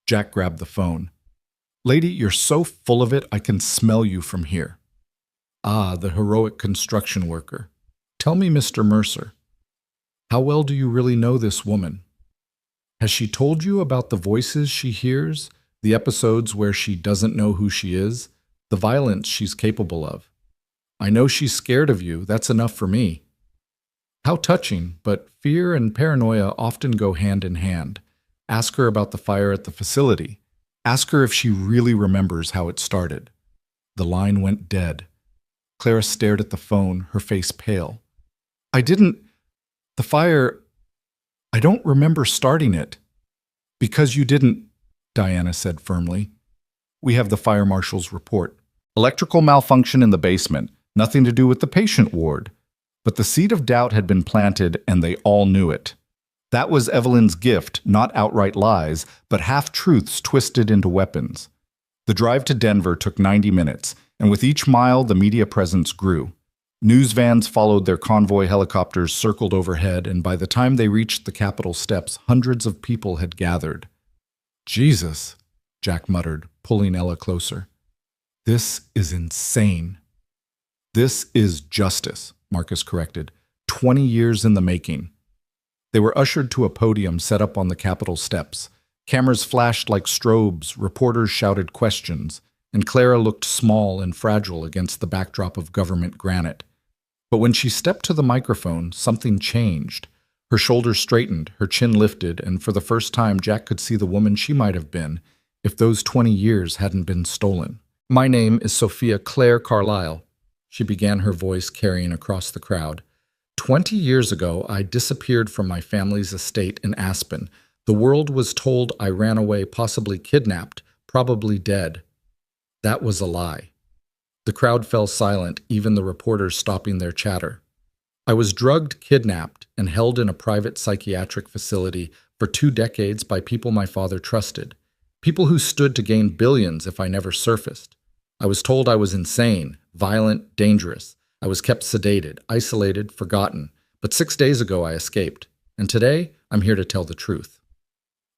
Jack grabbed the phone. "Lady, you're so full of it, I can smell you from here." "Ah, the heroic construction worker. Tell me, Mr. Mercer, how well do you really know this woman? Has she told you about the voices she hears, The episodes where she doesn't know who she is, the violence she's capable of. I know she's scared of you, that's enough for me. How touching, but fear and paranoia often go hand in hand. Ask her about the fire at the facility. Ask her if she really remembers how it started. The line went dead. Clara stared at the phone, her face pale. The fire, I don't remember starting it. Because you didn't, Diana said firmly. We have the fire marshal's report. Electrical malfunction in the basement, nothing to do with the patient ward. But the seed of doubt had been planted, and they all knew it. That was Evelyn's gift, not outright lies, but half-truths twisted into weapons. The drive to Denver took 90 minutes, and with each mile the media presence grew. News vans followed, their convoy helicopters circled overhead, and by the time they reached the Capitol steps, hundreds of people had gathered. Jesus, Jack muttered, pulling Ella closer. This is insane. This is justice, Marcus corrected. 20 years in the making. They were ushered to a podium set up on the Capitol steps. Cameras flashed like strobes, reporters shouted questions, and Clara looked small and fragile against the backdrop of government granite. But when she stepped to the microphone, something changed. Her shoulders straightened, her chin lifted, and for the first time Jack could see the woman she might have been if those 20 years hadn't been stolen. My name is Sophia Claire Carlyle, she began, her voice carrying across the crowd. 20 years ago, I disappeared from my family's estate in Aspen. The world was told I ran away, possibly kidnapped, probably dead. That was a lie. The crowd fell silent, even the reporters stopping their chatter. I was drugged, kidnapped, and held in a private psychiatric facility for 2 decades by people my father trusted. People who stood to gain billions if I never surfaced. I was told I was insane, violent, dangerous. I was kept sedated, isolated, forgotten. But 6 days ago I escaped. And today, I'm here to tell the truth.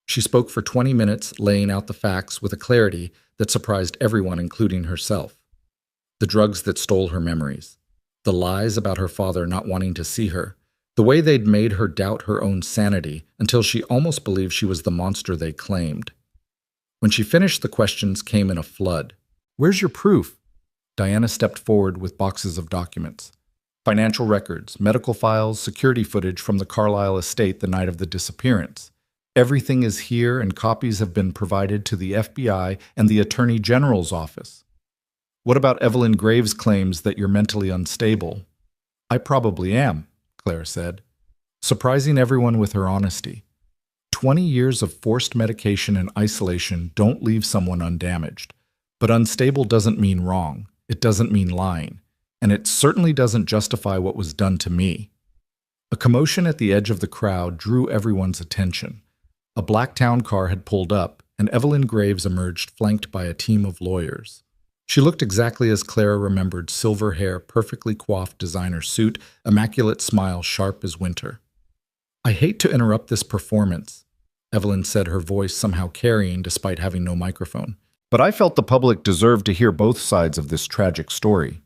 She spoke for 20 minutes, laying out the facts with a clarity that surprised everyone, including herself. The drugs that stole her memories. The lies about her father not wanting to see her. The way they'd made her doubt her own sanity until she almost believed she was the monster they claimed. When she finished, the questions came in a flood. Where's your proof? Diana stepped forward with boxes of documents. Financial records, medical files, security footage from the Carlyle estate the night of the disappearance. Everything is here, and copies have been provided to the FBI and the Attorney General's office. What about Evelyn Graves' claims that you're mentally unstable? I probably am, Clara said, surprising everyone with her honesty. 20 years of forced medication and isolation don't leave someone undamaged. But unstable doesn't mean wrong. It doesn't mean lying. And it certainly doesn't justify what was done to me. A commotion at the edge of the crowd drew everyone's attention. A black town car had pulled up, and Evelyn Graves emerged flanked by a team of lawyers. She looked exactly as Clara remembered: silver hair, perfectly coiffed designer suit, immaculate smile sharp as winter. I hate to interrupt this performance, Evelyn said, her voice somehow carrying despite having no microphone. But I felt the public deserved to hear both sides of this tragic story.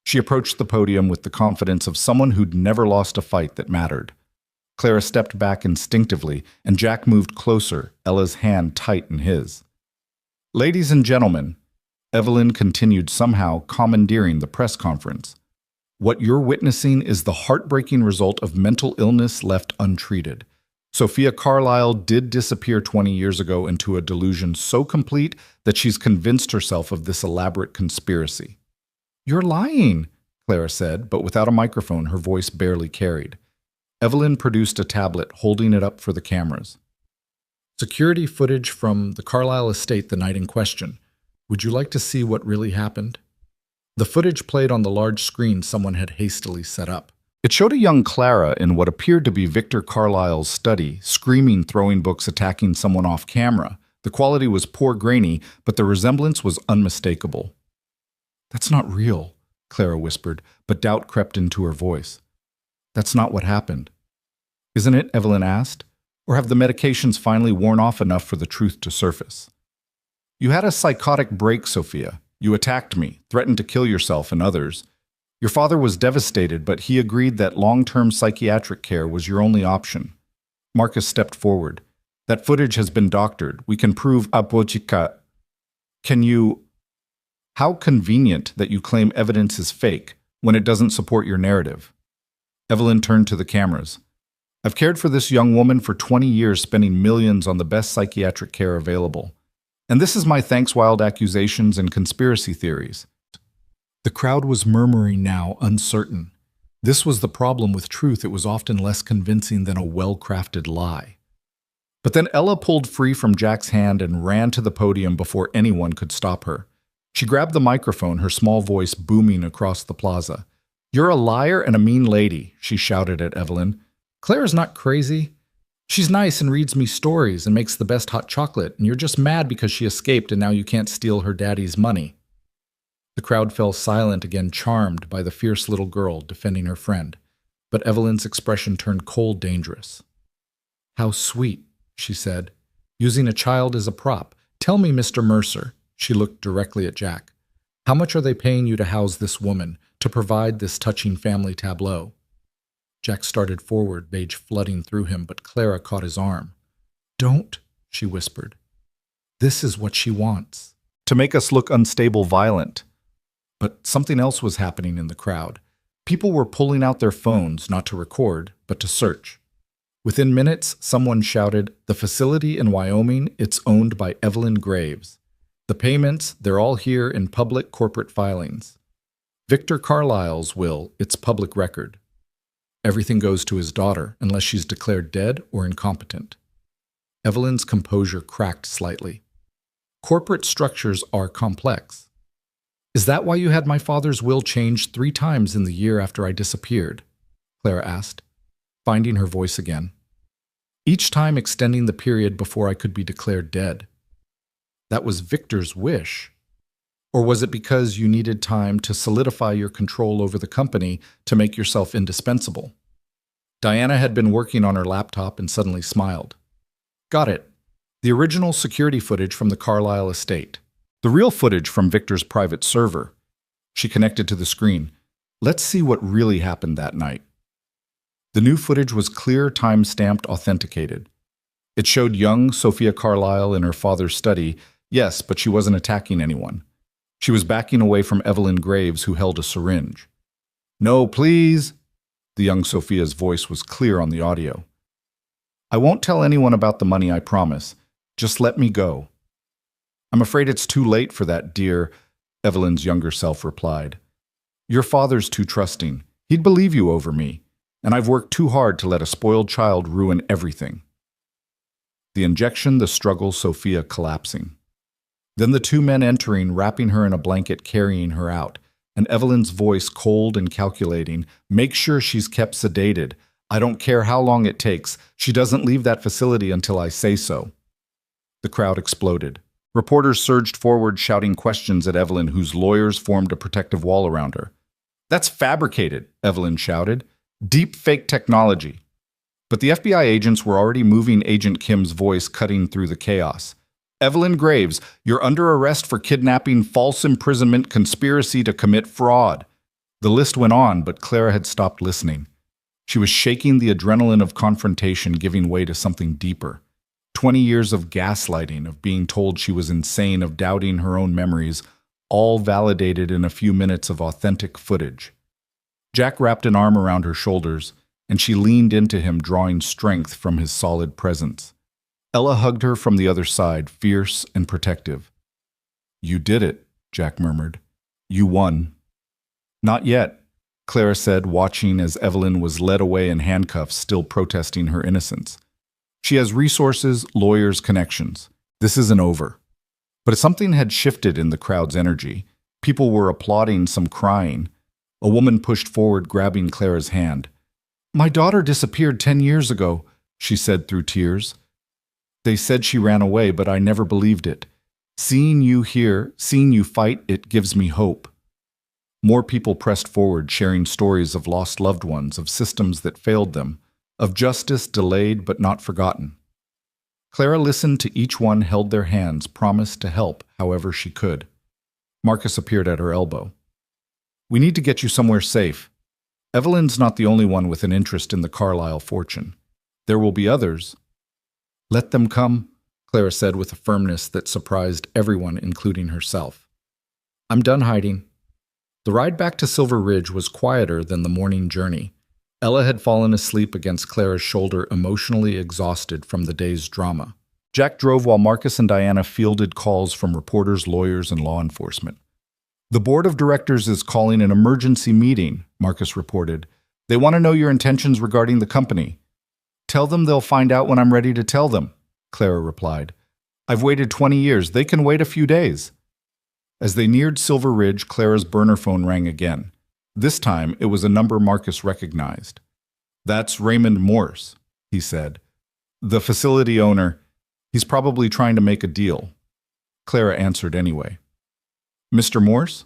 She approached the podium with the confidence of someone who'd never lost a fight that mattered. Clara stepped back instinctively, and Jack moved closer, Ella's hand tight in his. Ladies and gentlemen, Evelyn continued, somehow commandeering the press conference. What you're witnessing is the heartbreaking result of mental illness left untreated. Sophia Carlyle did disappear 20 years ago into a delusion so complete that she's convinced herself of this elaborate conspiracy. You're lying, Clara said, but without a microphone, her voice barely carried. Evelyn produced a tablet, holding it up for the cameras. Security footage from the Carlyle estate the night in question. Would you like to see what really happened? The footage played on the large screen someone had hastily set up. It showed a young Clara in what appeared to be Victor Carlyle's study, screaming, throwing books, attacking someone off camera. The quality was poor, grainy, but the resemblance was unmistakable. That's not real, Clara whispered, but doubt crept into her voice. That's not what happened. Isn't it? Evelyn asked. Or have the medications finally worn off enough for the truth to surface? You had a psychotic break, Sophia. You attacked me, threatened to kill yourself and others. Your father was devastated, but he agreed that long-term psychiatric care was your only option. Marcus stepped forward. That footage has been doctored. We can prove apochika. Can you... How convenient that you claim evidence is fake when it doesn't support your narrative. Evelyn turned to the cameras. I've cared for this young woman for 20 years, spending millions on the best psychiatric care available. And this is my thanks wild accusations and conspiracy theories. The crowd was murmuring now, uncertain. This was the problem with truth. It was often less convincing than a well-crafted lie. But then Ella pulled free from Jack's hand and ran to the podium before anyone could stop her. She grabbed the microphone, her small voice booming across the plaza. You're a liar and a mean lady, she shouted at Evelyn. Claire's not crazy. She's nice and reads me stories and makes the best hot chocolate, and you're just mad because she escaped and now you can't steal her daddy's money. The crowd fell silent again, charmed by the fierce little girl defending her friend. But Evelyn's expression turned cold, dangerous. How sweet, she said, using a child as a prop. Tell me, Mr. Mercer, she looked directly at Jack. How much are they paying you to house this woman, to provide this touching family tableau? Jack started forward, rage flooding through him, but Clara caught his arm. Don't, she whispered. This is what she wants. To make us look unstable, violent. But something else was happening in the crowd. People were pulling out their phones, not to record, but to search. Within minutes, someone shouted, the facility in Wyoming, it's owned by Evelyn Graves. The payments, they're all here in public corporate filings. Victor Carlisle's will, it's public record. Everything goes to his daughter, unless she's declared dead or incompetent. Evelyn's composure cracked slightly. Corporate structures are complex. Is that why you had my father's will changed 3 times in the year after I disappeared? Clara asked, finding her voice again. Each time extending the period before I could be declared dead. That was Victor's wish. Or was it because you needed time to solidify your control over the company to make yourself indispensable? Diana had been working on her laptop and suddenly smiled. Got it. The original security footage from the Carlisle estate. The real footage from Victor's private server. She connected to the screen. Let's see what really happened that night. The new footage was clear, time-stamped, authenticated. It showed young Sophia Carlisle in her father's study, yes, but she wasn't attacking anyone. She was backing away from Evelyn Graves, who held a syringe. No, please. The young Sophia's voice was clear on the audio. I won't tell anyone about the money, I promise. Just let me go. I'm afraid it's too late for that, dear, Evelyn's younger self replied. Your father's too trusting. He'd believe you over me, and I've worked too hard to let a spoiled child ruin everything. The injection, the struggle, Sophia collapsing. Then the 2 men entering, wrapping her in a blanket, carrying her out, and Evelyn's voice cold and calculating. Make sure she's kept sedated. I don't care how long it takes. She doesn't leave that facility until I say so. The crowd exploded. Reporters surged forward, shouting questions at Evelyn, whose lawyers formed a protective wall around her. That's fabricated, Evelyn shouted. Deep fake technology. But the FBI agents were already moving Agent Kim's voice, cutting through the chaos. Evelyn Graves, you're under arrest for kidnapping, false imprisonment, conspiracy to commit fraud. The list went on, but Clara had stopped listening. She was shaking, the adrenaline of confrontation giving way to something deeper. 20 years of gaslighting, of being told she was insane, of doubting her own memories, all validated in a few minutes of authentic footage. Jack wrapped an arm around her shoulders, and she leaned into him, drawing strength from his solid presence. Ella hugged her from the other side, fierce and protective. You did it, Jack murmured. You won. Not yet, Clara said, watching as Evelyn was led away in handcuffs, still protesting her innocence. She has resources, lawyers, connections. This isn't over. But something had shifted in the crowd's energy. People were applauding, some crying. A woman pushed forward, grabbing Clara's hand. My daughter disappeared 10 years ago, she said through tears. They said she ran away, but I never believed it. Seeing you here, seeing you fight, it gives me hope. More people pressed forward, sharing stories of lost loved ones, of systems that failed them, of justice delayed but not forgotten. Clara listened to each one, held their hands, promised to help however she could. Marcus appeared at her elbow. We need to get you somewhere safe. Evelyn's not the only one with an interest in the Carlisle fortune. There will be others. Let them come, Clara said with a firmness that surprised everyone, including herself. I'm done hiding. The ride back to Silver Ridge was quieter than the morning journey. Ella had fallen asleep against Clara's shoulder, emotionally exhausted from the day's drama. Jack drove while Marcus and Diana fielded calls from reporters, lawyers, and law enforcement. The board of directors is calling an emergency meeting, Marcus reported. They want to know your intentions regarding the company. Tell them they'll find out when I'm ready to tell them, Clara replied. I've waited 20 years. They can wait a few days. As they neared Silver Ridge, Clara's burner phone rang again. This time, it was a number Marcus recognized. That's Raymond Morse, he said. The facility owner. He's probably trying to make a deal. Clara answered anyway. Mr. Morse?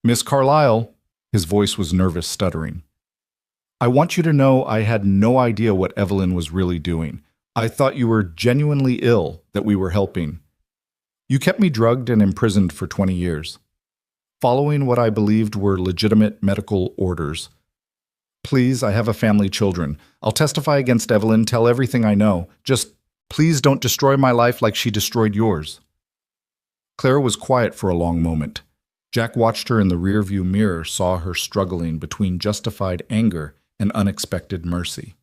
Miss Carlyle. His voice was nervous, stuttering. I want you to know I had no idea what Evelyn was really doing. I thought you were genuinely ill, that we were helping. You kept me drugged and imprisoned for 20 years, following what I believed were legitimate medical orders. Please, I have a family, children. I'll testify against Evelyn, tell everything I know. Just please don't destroy my life like she destroyed yours. Clara was quiet for a long moment. Jack watched her in the rearview mirror, saw her struggling between justified anger and unexpected mercy.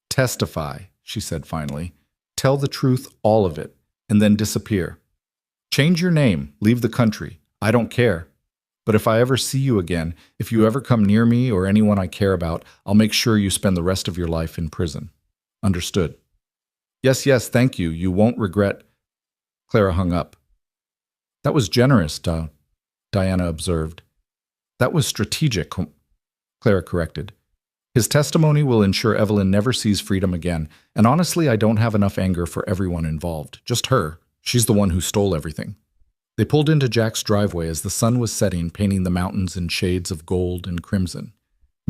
Testify, she said finally. Tell the truth, all of it, and then disappear. Change your name, leave the country. I don't care. But if I ever see you again, if you ever come near me or anyone I care about, I'll make sure you spend the rest of your life in prison. Understood? Yes, thank you. You won't regret. Clara hung up. That was generous, Diana observed. That was strategic, Clara corrected. His testimony will ensure Evelyn never sees freedom again, and honestly, I don't have enough anger for everyone involved. Just her. She's the one who stole everything. They pulled into Jack's driveway as the sun was setting, painting the mountains in shades of gold and crimson.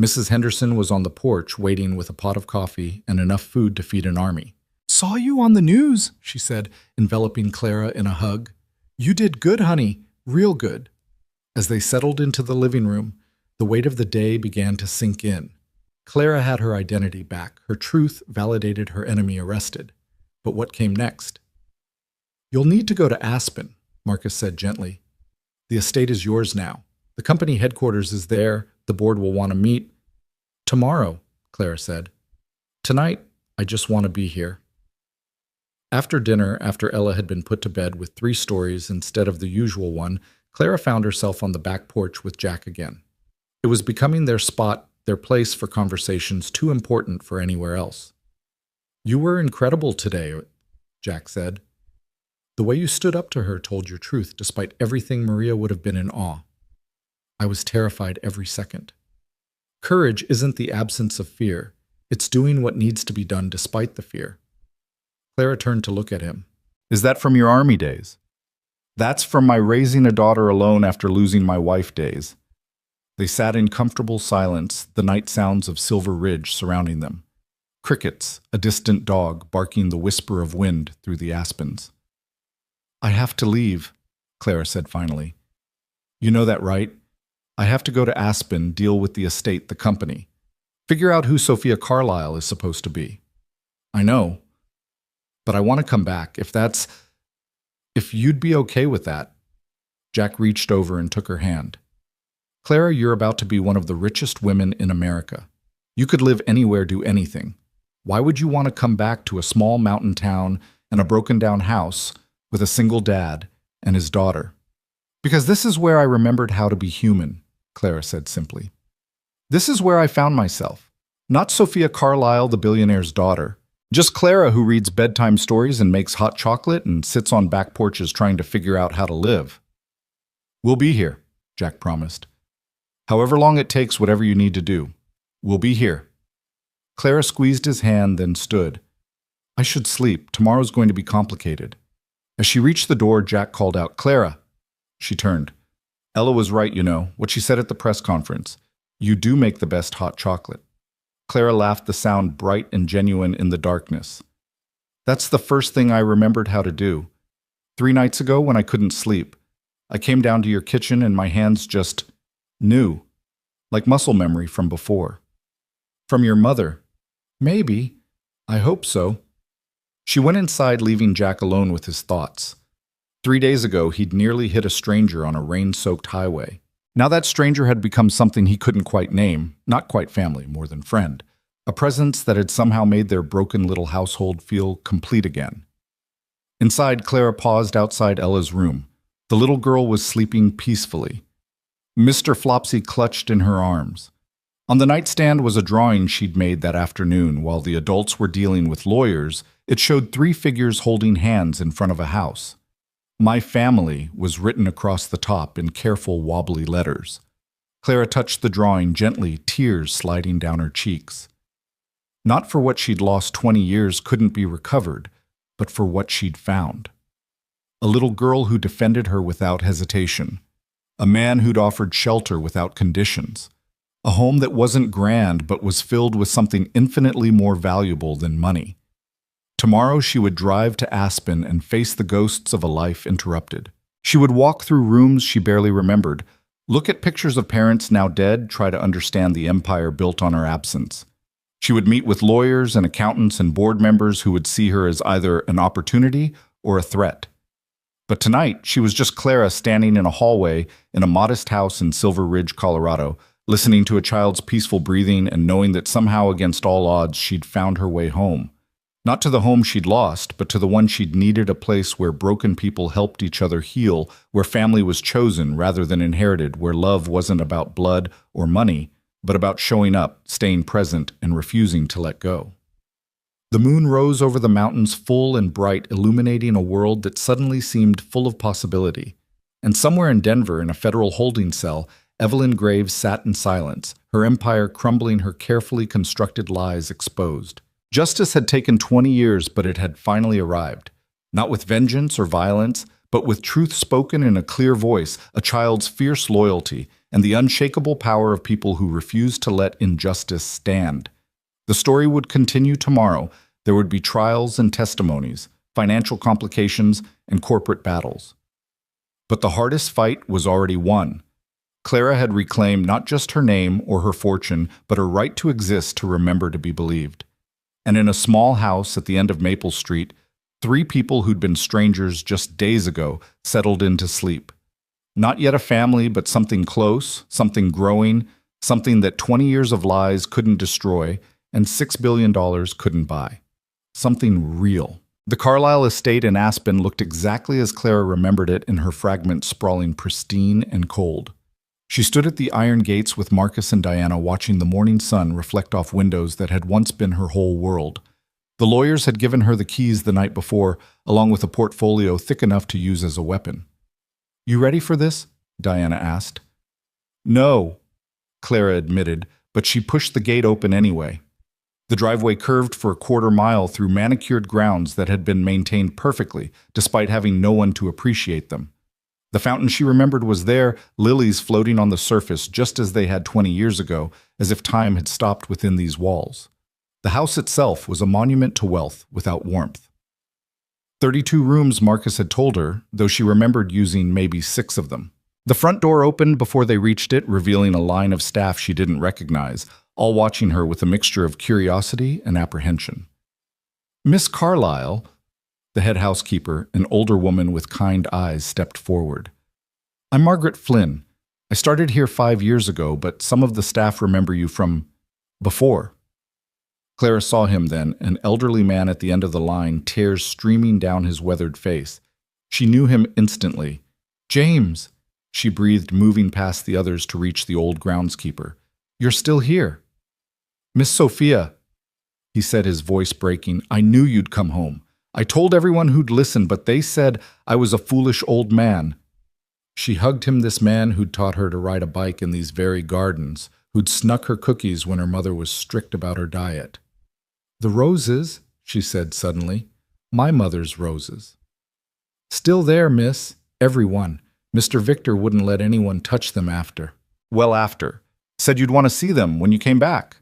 Mrs. Henderson was on the porch, waiting with a pot of coffee and enough food to feed an army. Saw you on the news, she said, enveloping Clara in a hug. You did good, honey. Real good. As they settled into the living room, the weight of the day began to sink in. Clara had her identity back. Her truth validated her enemy arrested. But what came next? You'll need to go to Aspen, Marcus said gently. The estate is yours now. The company headquarters is there. The board will want to meet. Tomorrow, Clara said. Tonight, I just want to be here. After dinner, after Ella had been put to bed with 3 stories instead of the usual one, Clara found herself on the back porch with Jack again. It was becoming their spot, their place for conversations too important for anywhere else. You were incredible today, Jack said. The way you stood up to her told your truth, despite everything. Maria would have been in awe. I was terrified every second. Courage isn't the absence of fear. It's doing what needs to be done despite the fear. Clara turned to look at him. Is that from your army days? That's from my raising a daughter alone after losing my wife days. They sat in comfortable silence, the night sounds of Silver Ridge surrounding them. Crickets, a distant dog barking the whisper of wind through the aspens. I have to leave, Clara said finally. You know that, right? I have to go to Aspen, deal with the estate, the company. Figure out who Sophia Carlyle is supposed to be. I know. But I want to come back, if you'd be okay with that. Jack reached over and took her hand. Clara, you're about to be one of the richest women in America. You could live anywhere, do anything. Why would you want to come back to a small mountain town and a broken-down house with a single dad and his daughter? Because this is where I remembered how to be human, Clara said simply. This is where I found myself. Not Sophia Carlyle, the billionaire's daughter. Just Clara, who reads bedtime stories and makes hot chocolate and sits on back porches trying to figure out how to live. We'll be here, Jack promised. However long it takes, whatever you need to do. We'll be here. Clara squeezed his hand, then stood. I should sleep. Tomorrow's going to be complicated. As she reached the door, Jack called out, Clara. She turned. Ella was right, you know, what she said at the press conference. You do make the best hot chocolate. Clara laughed, the sound bright and genuine in the darkness. That's the first thing I remembered how to do. 3 nights ago, when I couldn't sleep, I came down to your kitchen and my hands just knew, like muscle memory from before. From your mother. Maybe. I hope so. She went inside, leaving Jack alone with his thoughts. 3 days ago, he'd nearly hit a stranger on a rain-soaked highway. Now that stranger had become something he couldn't quite name, not quite family, more than friend, a presence that had somehow made their broken little household feel complete again. Inside, Clara paused outside Ella's room. The little girl was sleeping peacefully. Mr. Flopsy clutched in her arms. On the nightstand was a drawing she'd made that afternoon. While the adults were dealing with lawyers, it showed 3 figures holding hands in front of a house. "My family" was written across the top in careful, wobbly letters. Clara touched the drawing gently, tears sliding down her cheeks. Not for what she'd lost 20 years couldn't be recovered, but for what she'd found. A little girl who defended her without hesitation. A man who'd offered shelter without conditions. A home that wasn't grand but was filled with something infinitely more valuable than money. Tomorrow she would drive to Aspen and face the ghosts of a life interrupted. She would walk through rooms she barely remembered, look at pictures of parents now dead, try to understand the empire built on her absence. She would meet with lawyers and accountants and board members who would see her as either an opportunity or a threat. But tonight, she was just Clara standing in a hallway in a modest house in Silver Ridge, Colorado, listening to a child's peaceful breathing and knowing that somehow against all odds she'd found her way home. Not to the home she'd lost, but to the one she'd needed, a place where broken people helped each other heal, where family was chosen rather than inherited, where love wasn't about blood or money, but about showing up, staying present, and refusing to let go. The moon rose over the mountains full and bright, illuminating a world that suddenly seemed full of possibility. And somewhere in Denver, in a federal holding cell, Evelyn Graves sat in silence, her empire crumbling, her carefully constructed lies exposed. Justice had taken 20 years, but it had finally arrived. Not with vengeance or violence, but with truth spoken in a clear voice, a child's fierce loyalty, and the unshakable power of people who refused to let injustice stand. The story would continue tomorrow. There would be trials and testimonies, financial complications, and corporate battles. But the hardest fight was already won. Clara had reclaimed not just her name or her fortune, but her right to exist, to remember, to be believed. And in a small house at the end of Maple Street, 3 people who'd been strangers just days ago settled into sleep. Not yet a family, but something close, something growing, something that 20 years of lies couldn't destroy and $6 billion couldn't buy. Something real. The Carlisle estate in Aspen looked exactly as Clara remembered it, in her fragments sprawling pristine and cold. She stood at the iron gates with Marcus and Diana, watching the morning sun reflect off windows that had once been her whole world. The lawyers had given her the keys the night before, along with a portfolio thick enough to use as a weapon. "You ready for this?" Diana asked. "No," Clara admitted, but she pushed the gate open anyway. The driveway curved for a quarter-mile through manicured grounds that had been maintained perfectly, despite having no one to appreciate them. The fountain she remembered was there, lilies floating on the surface just as they had 20 years ago, as if time had stopped within these walls. The house itself was a monument to wealth without warmth. 32 rooms, Marcus had told her, though she remembered using maybe 6 of them. The front door opened before they reached it, revealing a line of staff she didn't recognize, all watching her with a mixture of curiosity and apprehension. "Miss Carlisle," the head housekeeper, an older woman with kind eyes, stepped forward. "I'm Margaret Flynn. I started here 5 years ago, but some of the staff remember you from before." Clara saw him then, an elderly man at the end of the line, tears streaming down his weathered face. She knew him instantly. "James," she breathed, moving past the others to reach the old groundskeeper. "You're still here." "Miss Sophia," he said, his voice breaking, "I knew you'd come home. I told everyone who'd listen, but they said I was a foolish old man." She hugged him, this man who'd taught her to ride a bike in these very gardens, who'd snuck her cookies when her mother was strict about her diet. "The roses," she said suddenly, "my mother's roses." "Still there, miss. Every one. Mr. Victor wouldn't let anyone touch them after." "Well, after. Said you'd want to see them when you came back."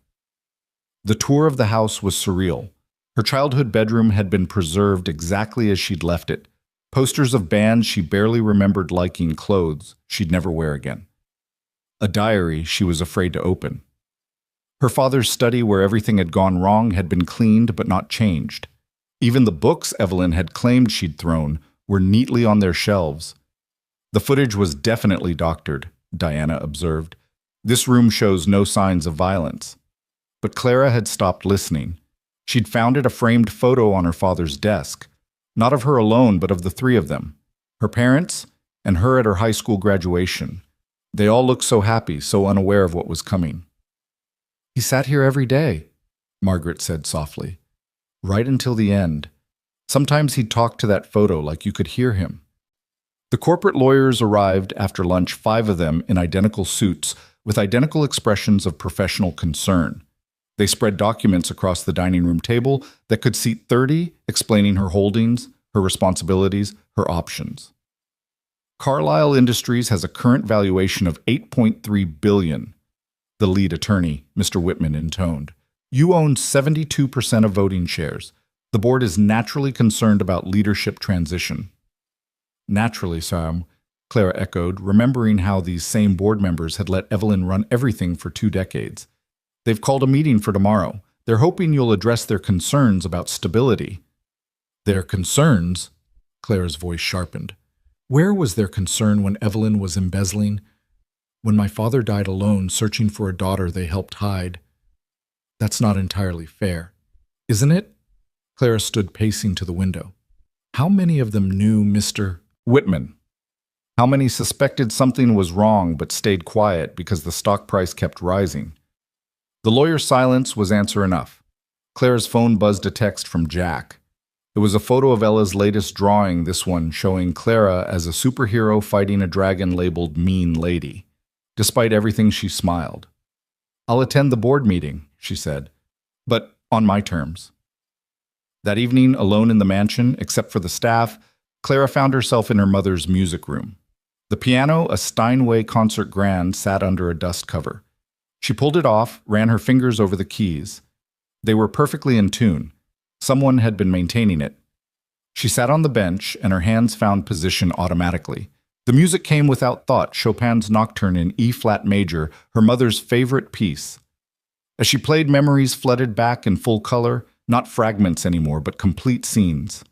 The tour of the house was surreal. Her childhood bedroom had been preserved exactly as she'd left it. Posters of bands she barely remembered liking, clothes she'd never wear again. A diary she was afraid to open. Her father's study, where everything had gone wrong, had been cleaned but not changed. Even the books Evelyn had claimed she'd thrown were neatly on their shelves. The footage was definitely doctored, Diana observed. This room shows no signs of violence. But Clara had stopped listening. She'd found a framed photo on her father's desk, not of her alone, but of the three of them, her parents and her at her high school graduation. They all looked so happy, so unaware of what was coming. "He sat here every day," Margaret said softly, "right until the end. Sometimes he'd talk to that photo like you could hear him." The corporate lawyers arrived after lunch, 5 of them in identical suits with identical expressions of professional concern. They spread documents across the dining room table that could seat 30, explaining her holdings, her responsibilities, her options. Carlyle Industries has a current valuation of $8.3 billion, the lead attorney, Mr. Whitman, intoned. "You own 72% of voting shares. The board is naturally concerned about leadership transition." "Naturally, Sam," Clara echoed, remembering how these same board members had let Evelyn run everything for 2 decades. "They've called a meeting for tomorrow. They're hoping you'll address their concerns about stability." "Their concerns?" Clara's voice sharpened. Where was their concern when Evelyn was embezzling? When my father died alone, searching for a daughter they helped hide. That's not entirely fair, isn't it? Clara stood pacing to the window. How many of them knew Mr. Whitman? How many suspected something was wrong but stayed quiet because the stock price kept rising? The lawyer's silence was answer enough. Clara's phone buzzed a text from Jack. It was a photo of Ella's latest drawing, this one showing Clara as a superhero fighting a dragon labeled Mean Lady. Despite everything, she smiled. "I'll attend the board meeting," she said, "but on my terms." That evening, alone in the mansion, except for the staff, Clara found herself in her mother's music room. The piano, a Steinway concert grand, sat under a dust cover. She pulled it off, ran her fingers over the keys. They were perfectly in tune. Someone had been maintaining it. She sat on the bench, and her hands found position automatically. The music came without thought, Chopin's Nocturne in E-flat major, her mother's favorite piece. As she played, memories flooded back in full color, not fragments anymore, but complete scenes.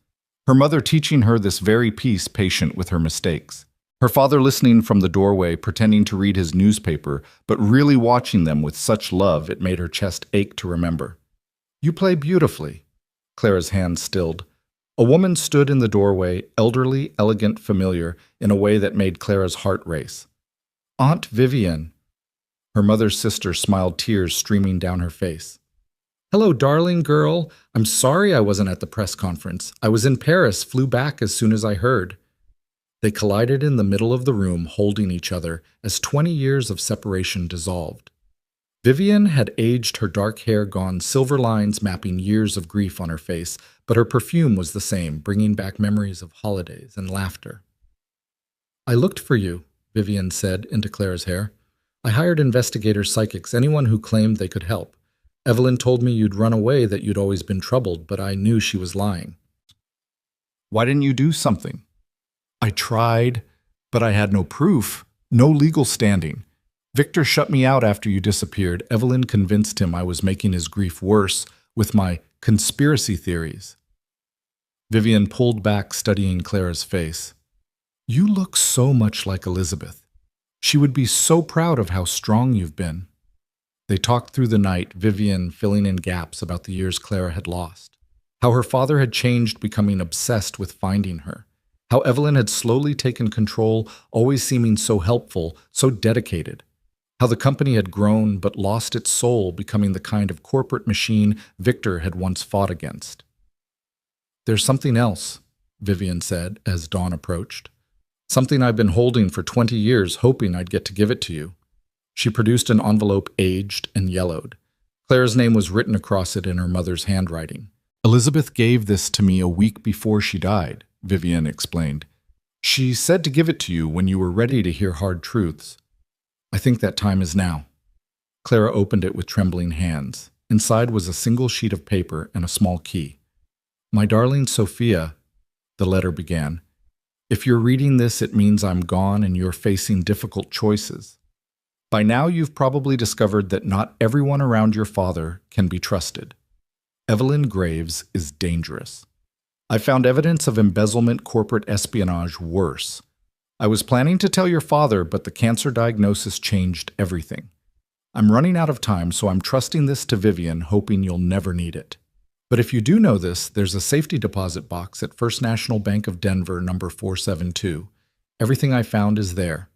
Her mother teaching her this very piece, patient with her mistakes. Her father listening from the doorway, pretending to read his newspaper, but really watching them with such love it made her chest ache to remember. "You play beautifully." Clara's hand stilled. A woman stood in the doorway, elderly, elegant, familiar, in a way that made Clara's heart race. "Aunt Vivian." Her mother's sister smiled, tears streaming down her face. "Hello, darling girl. I'm sorry I wasn't at the press conference. I was in Paris, flew back as soon as I heard." They collided in the middle of the room, holding each other, as 20 years of separation dissolved. Vivian had aged, her dark hair gone, silver lines mapping years of grief on her face, but her perfume was the same, bringing back memories of holidays and laughter. "I looked for you," Vivian said into Clara's hair. "I hired investigators, psychics, anyone who claimed they could help. Evelyn told me you'd run away, that you'd always been troubled, but I knew she was lying." "Why didn't you do something?" "I tried, but I had no proof, no legal standing. Victor shut me out after you disappeared. Evelyn convinced him I was making his grief worse with my conspiracy theories." Vivian pulled back, studying Clara's face. "You look so much like Elizabeth. She would be so proud of how strong you've been." They talked through the night, Vivian filling in gaps about the years Clara had lost. How her father had changed, becoming obsessed with finding her. How Evelyn had slowly taken control, always seeming so helpful, so dedicated. How the company had grown but lost its soul, becoming the kind of corporate machine Victor had once fought against. "There's something else," Vivian said as dawn approached. "Something I've been holding for 20 years, hoping I'd get to give it to you." She produced an envelope, aged and yellowed. Clara's name was written across it in her mother's handwriting. "Elizabeth gave this to me a week before she died," Vivian explained. "She said to give it to you when you were ready to hear hard truths. I think that time is now." Clara opened it with trembling hands. Inside was a single sheet of paper and a small key. "My darling Sophia," the letter began, "if you're reading this, it means I'm gone and you're facing difficult choices. By now you've probably discovered that not everyone around your father can be trusted. Evelyn Graves is dangerous. I found evidence of embezzlement, corporate espionage, worse. I was planning to tell your father, but the cancer diagnosis changed everything. I'm running out of time, so I'm trusting this to Vivian, hoping you'll never need it. But if you do know this, there's a safety deposit box at First National Bank of Denver, number 472. Everything I found is there.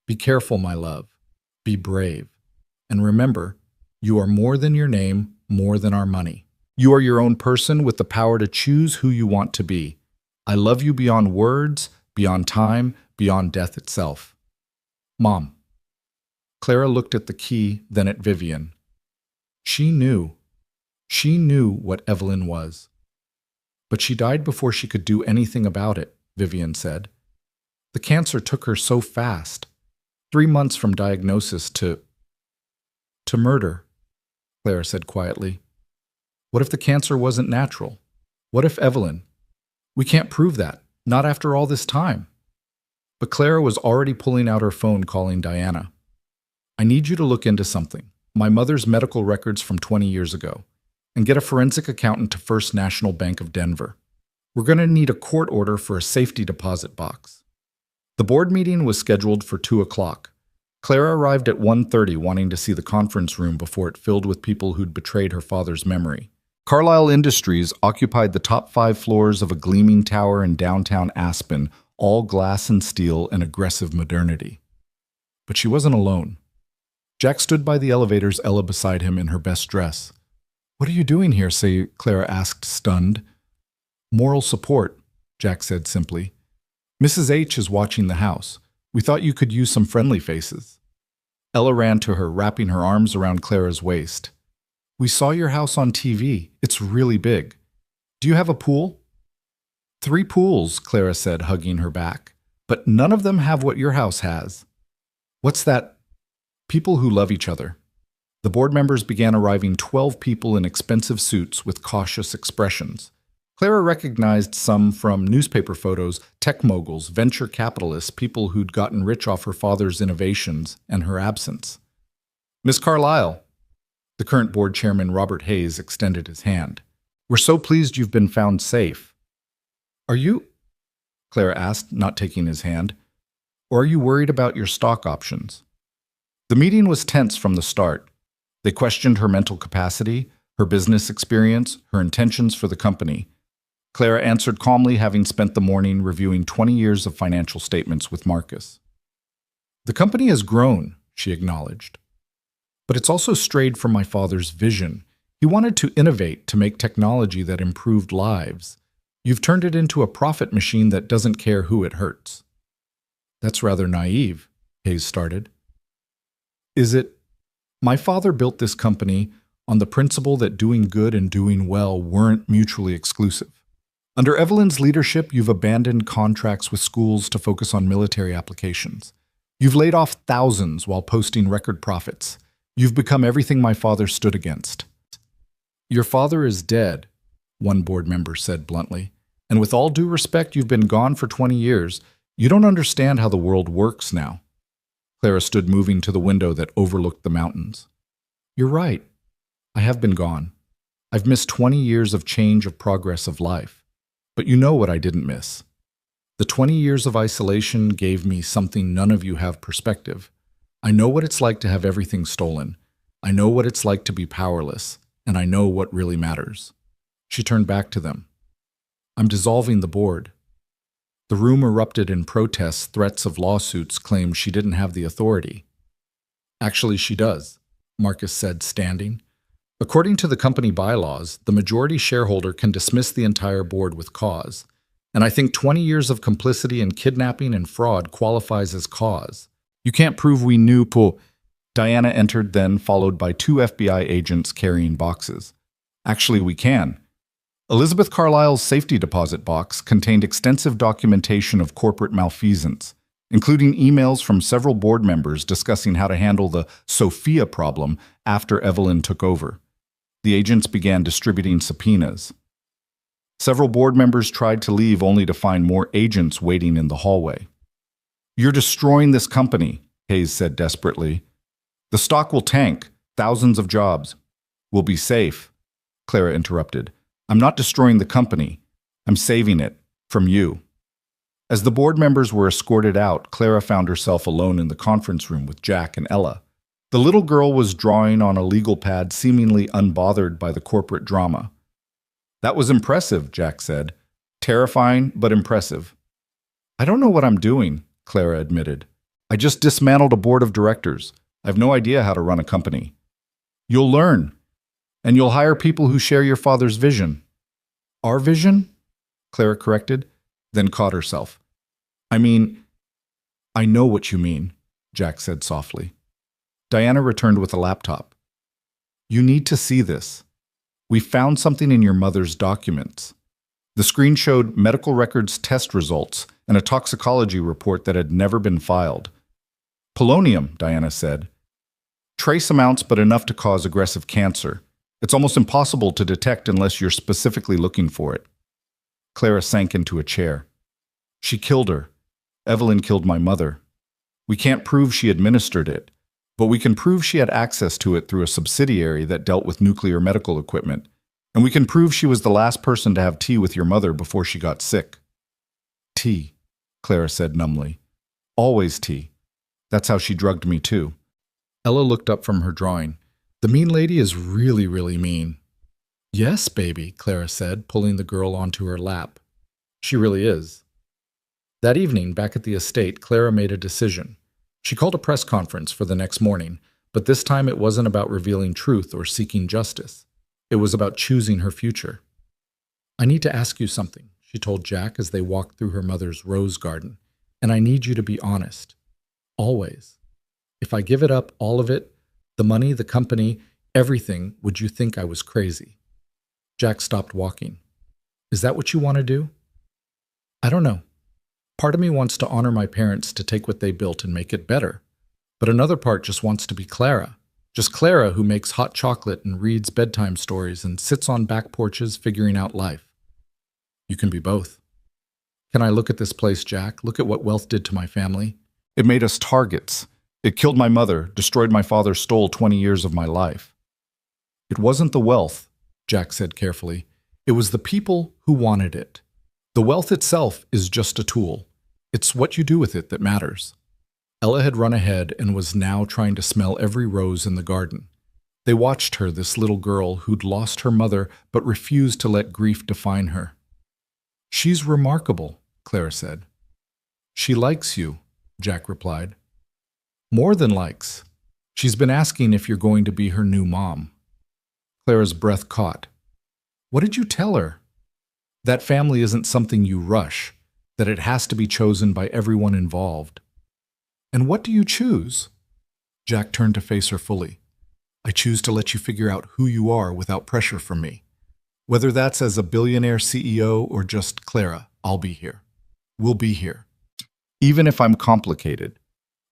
Be careful, my love. Be brave. And remember, you are more than your name, more than our money. You are your own person with the power to choose who you want to be. I love you beyond words, beyond time, beyond death itself. Mom. Clara looked at the key, then at Vivian. She knew what Evelyn was. But she died before she could do anything about it, Vivian said. The cancer took her so fast. 3 months from diagnosis to murder, Clara said quietly. What if the cancer wasn't natural? What if Evelyn? We can't prove that, not after all this time. But Clara was already pulling out her phone, calling Diana. I need you to look into something, my mother's medical records from 20 years ago, and get a forensic accountant to First National Bank of Denver. We're going to need a court order for a safety deposit box. The board meeting was scheduled for 2 o'clock. Clara arrived at 1:30, wanting to see the conference room before it filled with people who'd betrayed her father's memory. Carlisle Industries occupied the top 5 floors of a gleaming tower in downtown Aspen, all glass and steel and aggressive modernity. But she wasn't alone. Jack stood by the elevators, Ella beside him in her best dress. What are you doing here? Clara asked, stunned. Moral support, Jack said simply. Mrs. H is watching the house. We thought you could use some friendly faces. Ella ran to her, wrapping her arms around Clara's waist. We saw your house on TV. It's really big. Do you have a pool? 3 pools, Clara said, hugging her back. But none of them have what your house has. What's that? People who love each other. The board members began arriving, 12 people in expensive suits with cautious expressions. Clara recognized some from newspaper photos, tech moguls, venture capitalists, people who'd gotten rich off her father's innovations and her absence. Miss Carlisle. The current board chairman, Robert Hayes, extended his hand. We're so pleased you've been found safe. Are you? Clara asked, not taking his hand. Or are you worried about your stock options? The meeting was tense from the start. They questioned her mental capacity, her business experience, her intentions for the company. Clara answered calmly, having spent the morning reviewing 20 years of financial statements with Marcus. The company has grown, she acknowledged. But it's also strayed from my father's vision. He wanted to innovate, to make technology that improved lives. You've turned it into a profit machine that doesn't care who it hurts. That's rather naive, Hayes started. Is it? My father built this company on the principle that doing good and doing well weren't mutually exclusive. Under Evelyn's leadership, you've abandoned contracts with schools to focus on military applications. You've laid off thousands while posting record profits. You've become everything my father stood against. Your father is dead, one board member said bluntly. And with all due respect, you've been gone for 20 years. You don't understand how the world works now. Clara stood moving to the window that overlooked the mountains. You're right. I have been gone. I've missed 20 years of change, of progress, of life. But you know what I didn't miss. The 20 years of isolation gave me something none of you have: perspective. I know what it's like to have everything stolen. I know what it's like to be powerless, and I know what really matters. She turned back to them. I'm dissolving the board. The room erupted in protests, threats of lawsuits claimed she didn't have the authority. Actually, she does, Marcus said, standing. According to the company bylaws, the majority shareholder can dismiss the entire board with cause. And I think 20 years of complicity in kidnapping and fraud qualifies as cause. You can't prove we knew Diana entered then, followed by 2 FBI agents carrying boxes. Actually, we can. Elizabeth Carlisle's safety deposit box contained extensive documentation of corporate malfeasance, including emails from several board members discussing how to handle the Sophia problem after Evelyn took over. The agents began distributing subpoenas. Several board members tried to leave only to find more agents waiting in the hallway. You're destroying this company, Hayes said desperately. The stock will tank, thousands of jobs. We'll be safe, Clara interrupted. I'm not destroying the company. I'm saving it. From you. As the board members were escorted out, Clara found herself alone in the conference room with Jack and Ella. The little girl was drawing on a legal pad, seemingly unbothered by the corporate drama. That was impressive, Jack said. Terrifying, but impressive. I don't know what I'm doing, Clara admitted. I just dismantled a board of directors. I have no idea how to run a company. You'll learn, and you'll hire people who share your father's vision. Our vision? Clara corrected, then caught herself. I know what you mean, Jack said softly. Diana returned with a laptop. You need to see this. We found something in your mother's documents. The screen showed medical records test results and a toxicology report that had never been filed. Polonium, Diana said. Trace amounts, but enough to cause aggressive cancer. It's almost impossible to detect unless you're specifically looking for it. Clara sank into a chair. She killed her. Evelyn killed my mother. We can't prove she administered it, but we can prove she had access to it through a subsidiary that dealt with nuclear medical equipment, and we can prove she was the last person to have tea with your mother before she got sick. Tea, Clara said numbly. Always tea. That's how she drugged me too. Ella looked up from her drawing. The mean lady is really, really mean. Yes, baby, Clara said, pulling the girl onto her lap. She really is. That evening, back at the estate, Clara made a decision. She called a press conference for the next morning, but this time it wasn't about revealing truth or seeking justice. It was about choosing her future. I need to ask you something, she told Jack as they walked through her mother's rose garden, and I need you to be honest. Always. If I give it up, all of it, the money, the company, everything, would you think I was crazy? Jack stopped walking. Is that what you want to do? I don't know. Part of me wants to honor my parents to take what they built and make it better. But another part just wants to be Clara. Just Clara who makes hot chocolate and reads bedtime stories and sits on back porches figuring out life. You can be both. Can I look at this place, Jack? Look at what wealth did to my family. It made us targets. It killed my mother, destroyed my father, stole 20 years of my life. It wasn't the wealth, Jack said carefully. It was the people who wanted it. The wealth itself is just a tool. It's what you do with it that matters. Ella had run ahead and was now trying to smell every rose in the garden. They watched her, this little girl who'd lost her mother but refused to let grief define her. She's remarkable, Clara said. She likes you, Jack replied. More than likes. She's been asking if you're going to be her new mom. Clara's breath caught. What did you tell her? That family isn't something you rush, that it has to be chosen by everyone involved. And what do you choose? Jack turned to face her fully. I choose to let you figure out who you are without pressure from me. Whether that's as a billionaire CEO or just Clara, I'll be here. We'll be here. Even if I'm complicated,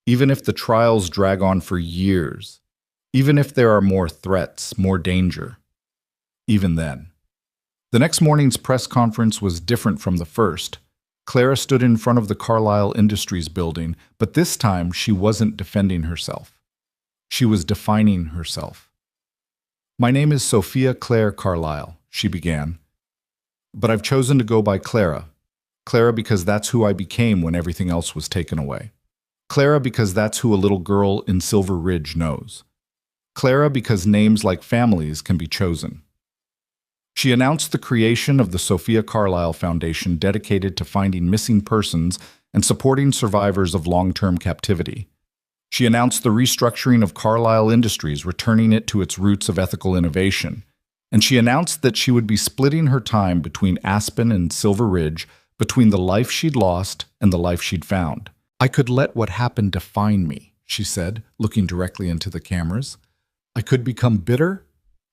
even if the trials drag on for years, even if there are more threats, more danger, even then. The next morning's press conference was different from the first. Clara stood in front of the Carlyle Industries building, but this time she wasn't defending herself. She was defining herself. My name is Sophia Claire Carlyle, she began. But I've chosen to go by Clara. Clara because that's who I became when everything else was taken away. Clara because that's who a little girl in Silver Ridge knows. Clara because names like families can be chosen. She announced the creation of the Sophia Carlyle Foundation dedicated to finding missing persons and supporting survivors of long-term captivity. She announced the restructuring of Carlyle Industries, returning it to its roots of ethical innovation. And she announced that she would be splitting her time between Aspen and Silver Ridge, between the life she'd lost and the life she'd found. I could let what happened define me, she said, looking directly into the cameras. I could become bitter,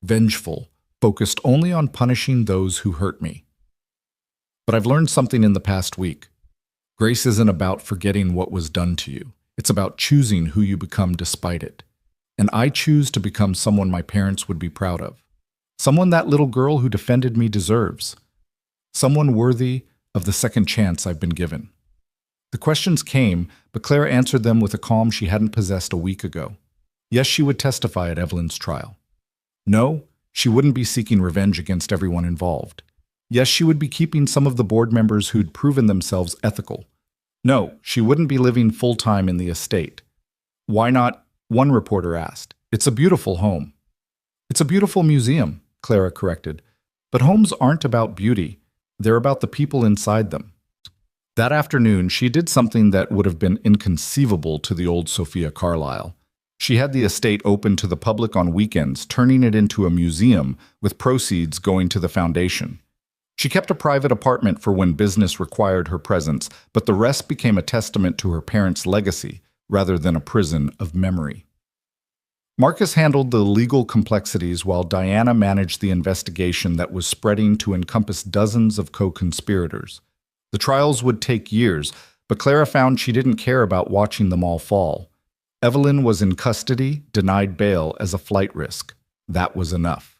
vengeful, focused only on punishing those who hurt me. But I've learned something in the past week. Grace isn't about forgetting what was done to you. It's about choosing who you become despite it. And I choose to become someone my parents would be proud of. Someone that little girl who defended me deserves. Someone worthy of the second chance I've been given. The questions came, but Clara answered them with a calm she hadn't possessed a week ago. Yes, she would testify at Evelyn's trial. No, she wouldn't be seeking revenge against everyone involved. Yes, she would be keeping some of the board members who'd proven themselves ethical. No, she wouldn't be living full-time in the estate. Why not? One reporter asked. It's a beautiful home. It's a beautiful museum, Clara corrected. But homes aren't about beauty. They're about the people inside them. That afternoon, she did something that would have been inconceivable to the old Sophia Carlyle. She had the estate open to the public on weekends, turning it into a museum with proceeds going to the foundation. She kept a private apartment for when business required her presence, but the rest became a testament to her parents' legacy rather than a prison of memory. Marcus handled the legal complexities while Diana managed the investigation that was spreading to encompass dozens of co-conspirators. The trials would take years, but Clara found she didn't care about watching them all fall. Evelyn was in custody, denied bail as a flight risk. That was enough.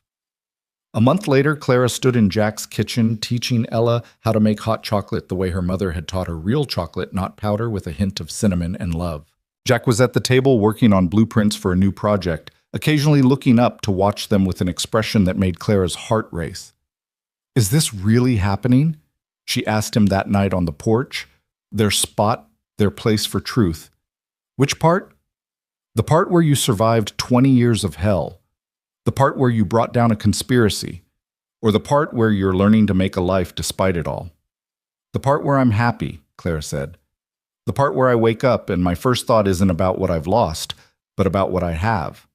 A month later, Clara stood in Jack's kitchen teaching Ella how to make hot chocolate the way her mother had taught her real chocolate, not powder with a hint of cinnamon and love. Jack was at the table working on blueprints for a new project, occasionally looking up to watch them with an expression that made Clara's heart race. "Is this really happening?" she asked him that night on the porch. Their spot, their place for truth. Which part? The part where you survived 20 years of hell. The part where you brought down a conspiracy. Or the part where you're learning to make a life despite it all. The part where I'm happy, Clara said. The part where I wake up and my first thought isn't about what I've lost, but about what I have.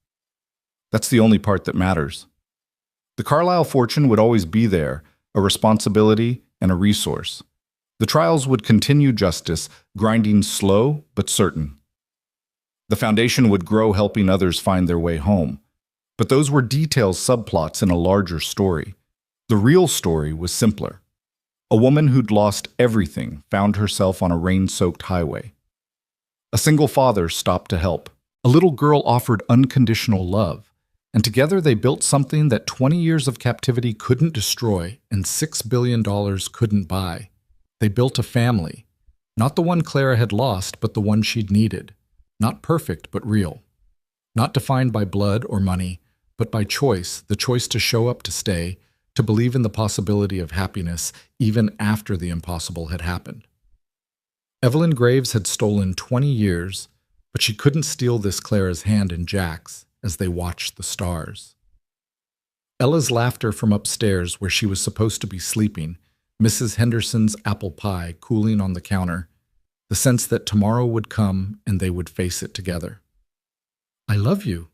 That's the only part that matters. The Carlyle fortune would always be there, a responsibility and a resource. The trials would continue justice, grinding slow but certain. The foundation would grow, helping others find their way home. But those were details, subplots in a larger story. The real story was simpler. A woman who'd lost everything found herself on a rain-soaked highway. A single father stopped to help. A little girl offered unconditional love. And together they built something that 20 years of captivity couldn't destroy and $6 billion couldn't buy. They built a family. Not the one Clara had lost, but the one she'd needed. Not perfect, but real. Not defined by blood or money, but by choice, the choice to show up, to stay, to believe in the possibility of happiness even after the impossible had happened. Evelyn Graves had stolen 20 years, but she couldn't steal this Clara's hand in Jack's as they watched the stars. Ella's laughter from upstairs, where she was supposed to be sleeping, Mrs. Henderson's apple pie cooling on the counter, the sense that tomorrow would come and they would face it together. "I love you,"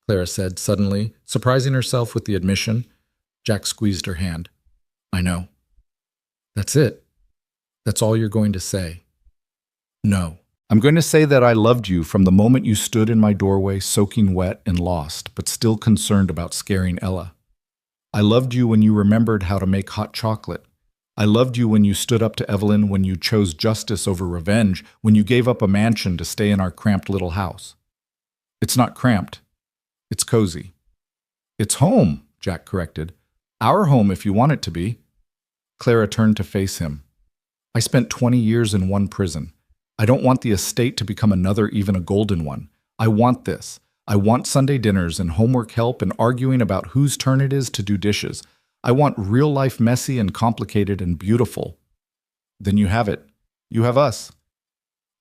Clara said suddenly, surprising herself with the admission. Jack squeezed her hand. "I know." "That's it? That's all you're going to say?" "No. I'm going to say that I loved you from the moment you stood in my doorway, soaking wet and lost, but still concerned about scaring Ella. I loved you when you remembered how to make hot chocolate. I loved you when you stood up to Evelyn, when you chose justice over revenge, when you gave up a mansion to stay in our cramped little house. It's not cramped. It's cozy." "It's home," Jack corrected. "Our home if you want it to be." Clara turned to face him. "I spent 20 years in one prison. I don't want the estate to become another, even a golden one. I want this. I want Sunday dinners and homework help and arguing about whose turn it is to do dishes. I want real life messy and complicated and beautiful." "Then you have it. You have us."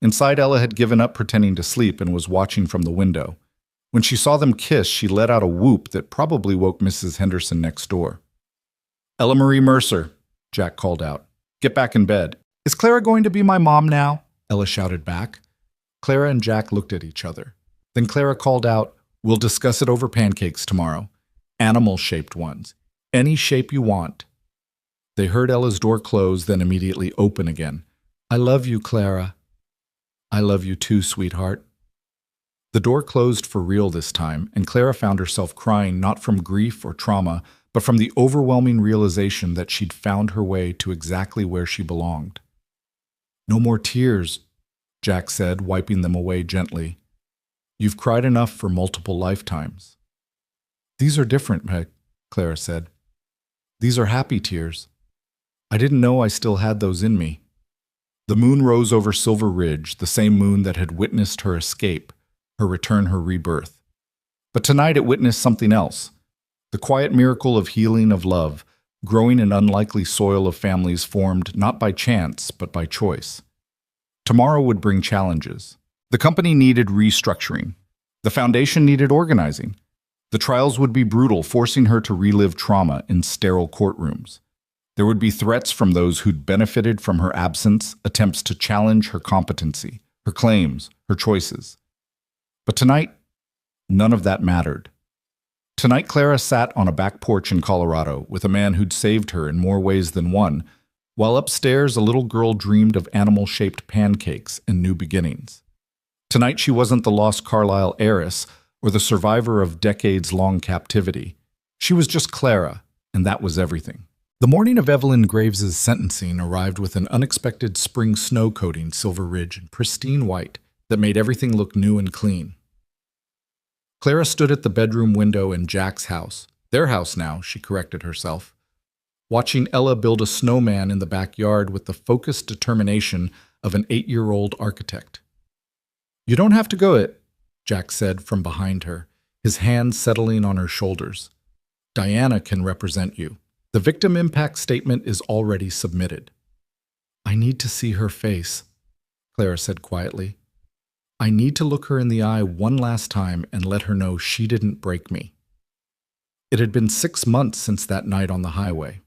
Inside, Ella had given up pretending to sleep and was watching from the window. When she saw them kiss, she let out a whoop that probably woke Mrs. Henderson next door. "Ella Marie Mercer," Jack called out. "Get back in bed." "Is Clara going to be my mom now?" Ella shouted back. Clara and Jack looked at each other. Then Clara called out, "We'll discuss it over pancakes tomorrow. Animal-shaped ones. Any shape you want." They heard Ella's door close, then immediately open again. "I love you, Clara." "I love you too, sweetheart." The door closed for real this time, and Clara found herself crying not from grief or trauma, but from the overwhelming realization that she'd found her way to exactly where she belonged. "No more tears," Jack said, wiping them away gently. "You've cried enough for multiple lifetimes." "These are different," Clara said. "These are happy tears. I didn't know I still had those in me." The moon rose over Silver Ridge, the same moon that had witnessed her escape, her return, her rebirth. But tonight it witnessed something else. The quiet miracle of healing, of love, growing in unlikely soil of families formed not by chance, but by choice. Tomorrow would bring challenges. The company needed restructuring. The foundation needed organizing. The trials would be brutal, forcing her to relive trauma in sterile courtrooms. There would be threats from those who'd benefited from her absence, attempts to challenge her competency, her claims, her choices. But tonight, none of that mattered. Tonight, Clara sat on a back porch in Colorado with a man who'd saved her in more ways than one, while upstairs a little girl dreamed of animal-shaped pancakes and new beginnings. Tonight, she wasn't the lost Carlisle heiress or the survivor of decades-long captivity. She was just Clara, and that was everything. The morning of Evelyn Graves' sentencing arrived with an unexpected spring snow coating Silver Ridge in pristine white that made everything look new and clean. Clara stood at the bedroom window in Jack's house, their house now, she corrected herself, watching Ella build a snowman in the backyard with the focused determination of an 8-year-old architect. "You don't have to go," Jack said from behind her, his hand settling on her shoulders. "Diana can represent you. The victim impact statement is already submitted." "I need to see her face," Clara said quietly. "I need to look her in the eye one last time and let her know she didn't break me." It had been 6 months since that night on the highway.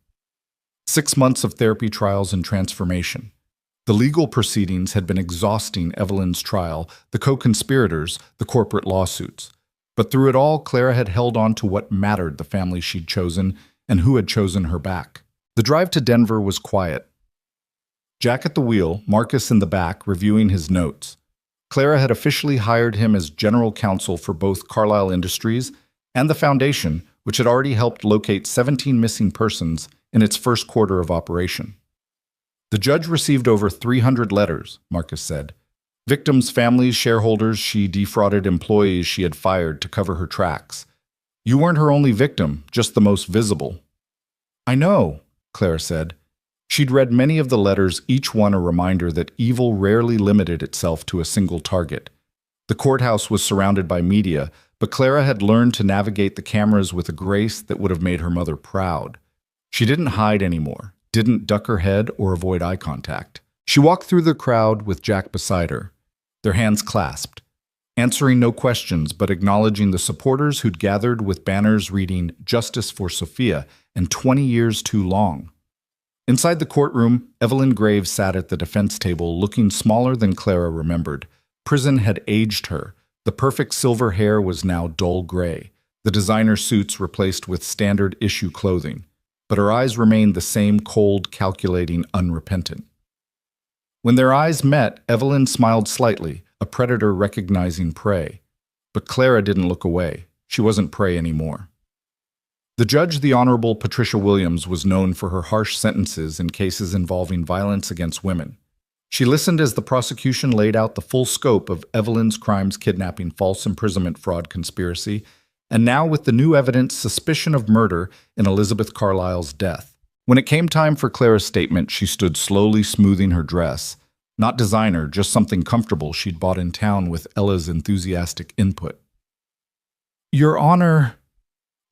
6 months of therapy trials and transformation. The legal proceedings had been exhausting Evelyn's trial, the co-conspirators, the corporate lawsuits. But through it all, Clara had held on to what mattered, the family she'd chosen and who had chosen her back. The drive to Denver was quiet. Jack at the wheel, Marcus in the back, reviewing his notes. Clara had officially hired him as general counsel for both Carlisle Industries and the foundation, which had already helped locate 17 missing persons in its first quarter of operation. The judge received over 300 letters, Marcus said. Victims' families, shareholders, she defrauded employees she had fired to cover her tracks. "You weren't her only victim, just the most visible." "I know," Clara said. She'd read many of the letters, each one a reminder that evil rarely limited itself to a single target. The courthouse was surrounded by media, but Clara had learned to navigate the cameras with a grace that would have made her mother proud. She didn't hide anymore, didn't duck her head or avoid eye contact. She walked through the crowd with Jack beside her, their hands clasped, answering no questions but acknowledging the supporters who'd gathered with banners reading "Justice for Sophia" and 20 years too long. Inside the courtroom, Evelyn Graves sat at the defense table, looking smaller than Clara remembered. Prison had aged her. The perfect silver hair was now dull gray, the designer suits replaced with standard issue clothing. But her eyes remained the same cold, calculating, unrepentant. When their eyes met, Evelyn smiled slightly, a predator recognizing prey. But Clara didn't look away. She wasn't prey anymore. The judge, the Honorable Patricia Williams, was known for her harsh sentences in cases involving violence against women. She listened as the prosecution laid out the full scope of Evelyn's crimes: kidnapping, false imprisonment, fraud, conspiracy, and now with the new evidence, suspicion of murder in Elizabeth Carlisle's death. When it came time for Clara's statement, she stood slowly smoothing her dress. Not designer, just something comfortable she'd bought in town with Ella's enthusiastic input. "Your Honor,"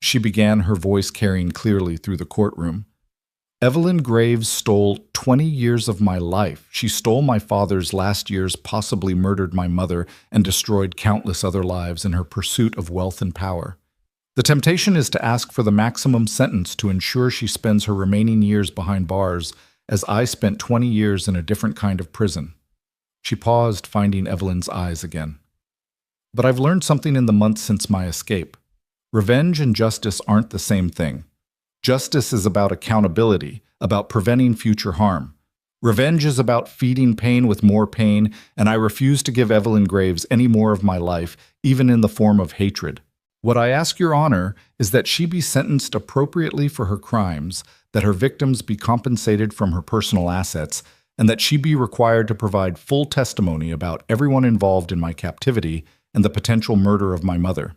she began, her voice carrying clearly through the courtroom. "Evelyn Graves stole 20 years of my life. She stole my father's last years, possibly murdered my mother, and destroyed countless other lives in her pursuit of wealth and power. The temptation is to ask for the maximum sentence to ensure she spends her remaining years behind bars, as I spent 20 years in a different kind of prison." She paused, finding Evelyn's eyes again. "But I've learned something in the months since my escape. Revenge and justice aren't the same thing. Justice is about accountability, about preventing future harm. Revenge is about feeding pain with more pain, and I refuse to give Evelyn Graves any more of my life, even in the form of hatred. What I ask Your Honor is that she be sentenced appropriately for her crimes, that her victims be compensated from her personal assets, and that she be required to provide full testimony about everyone involved in my captivity and the potential murder of my mother.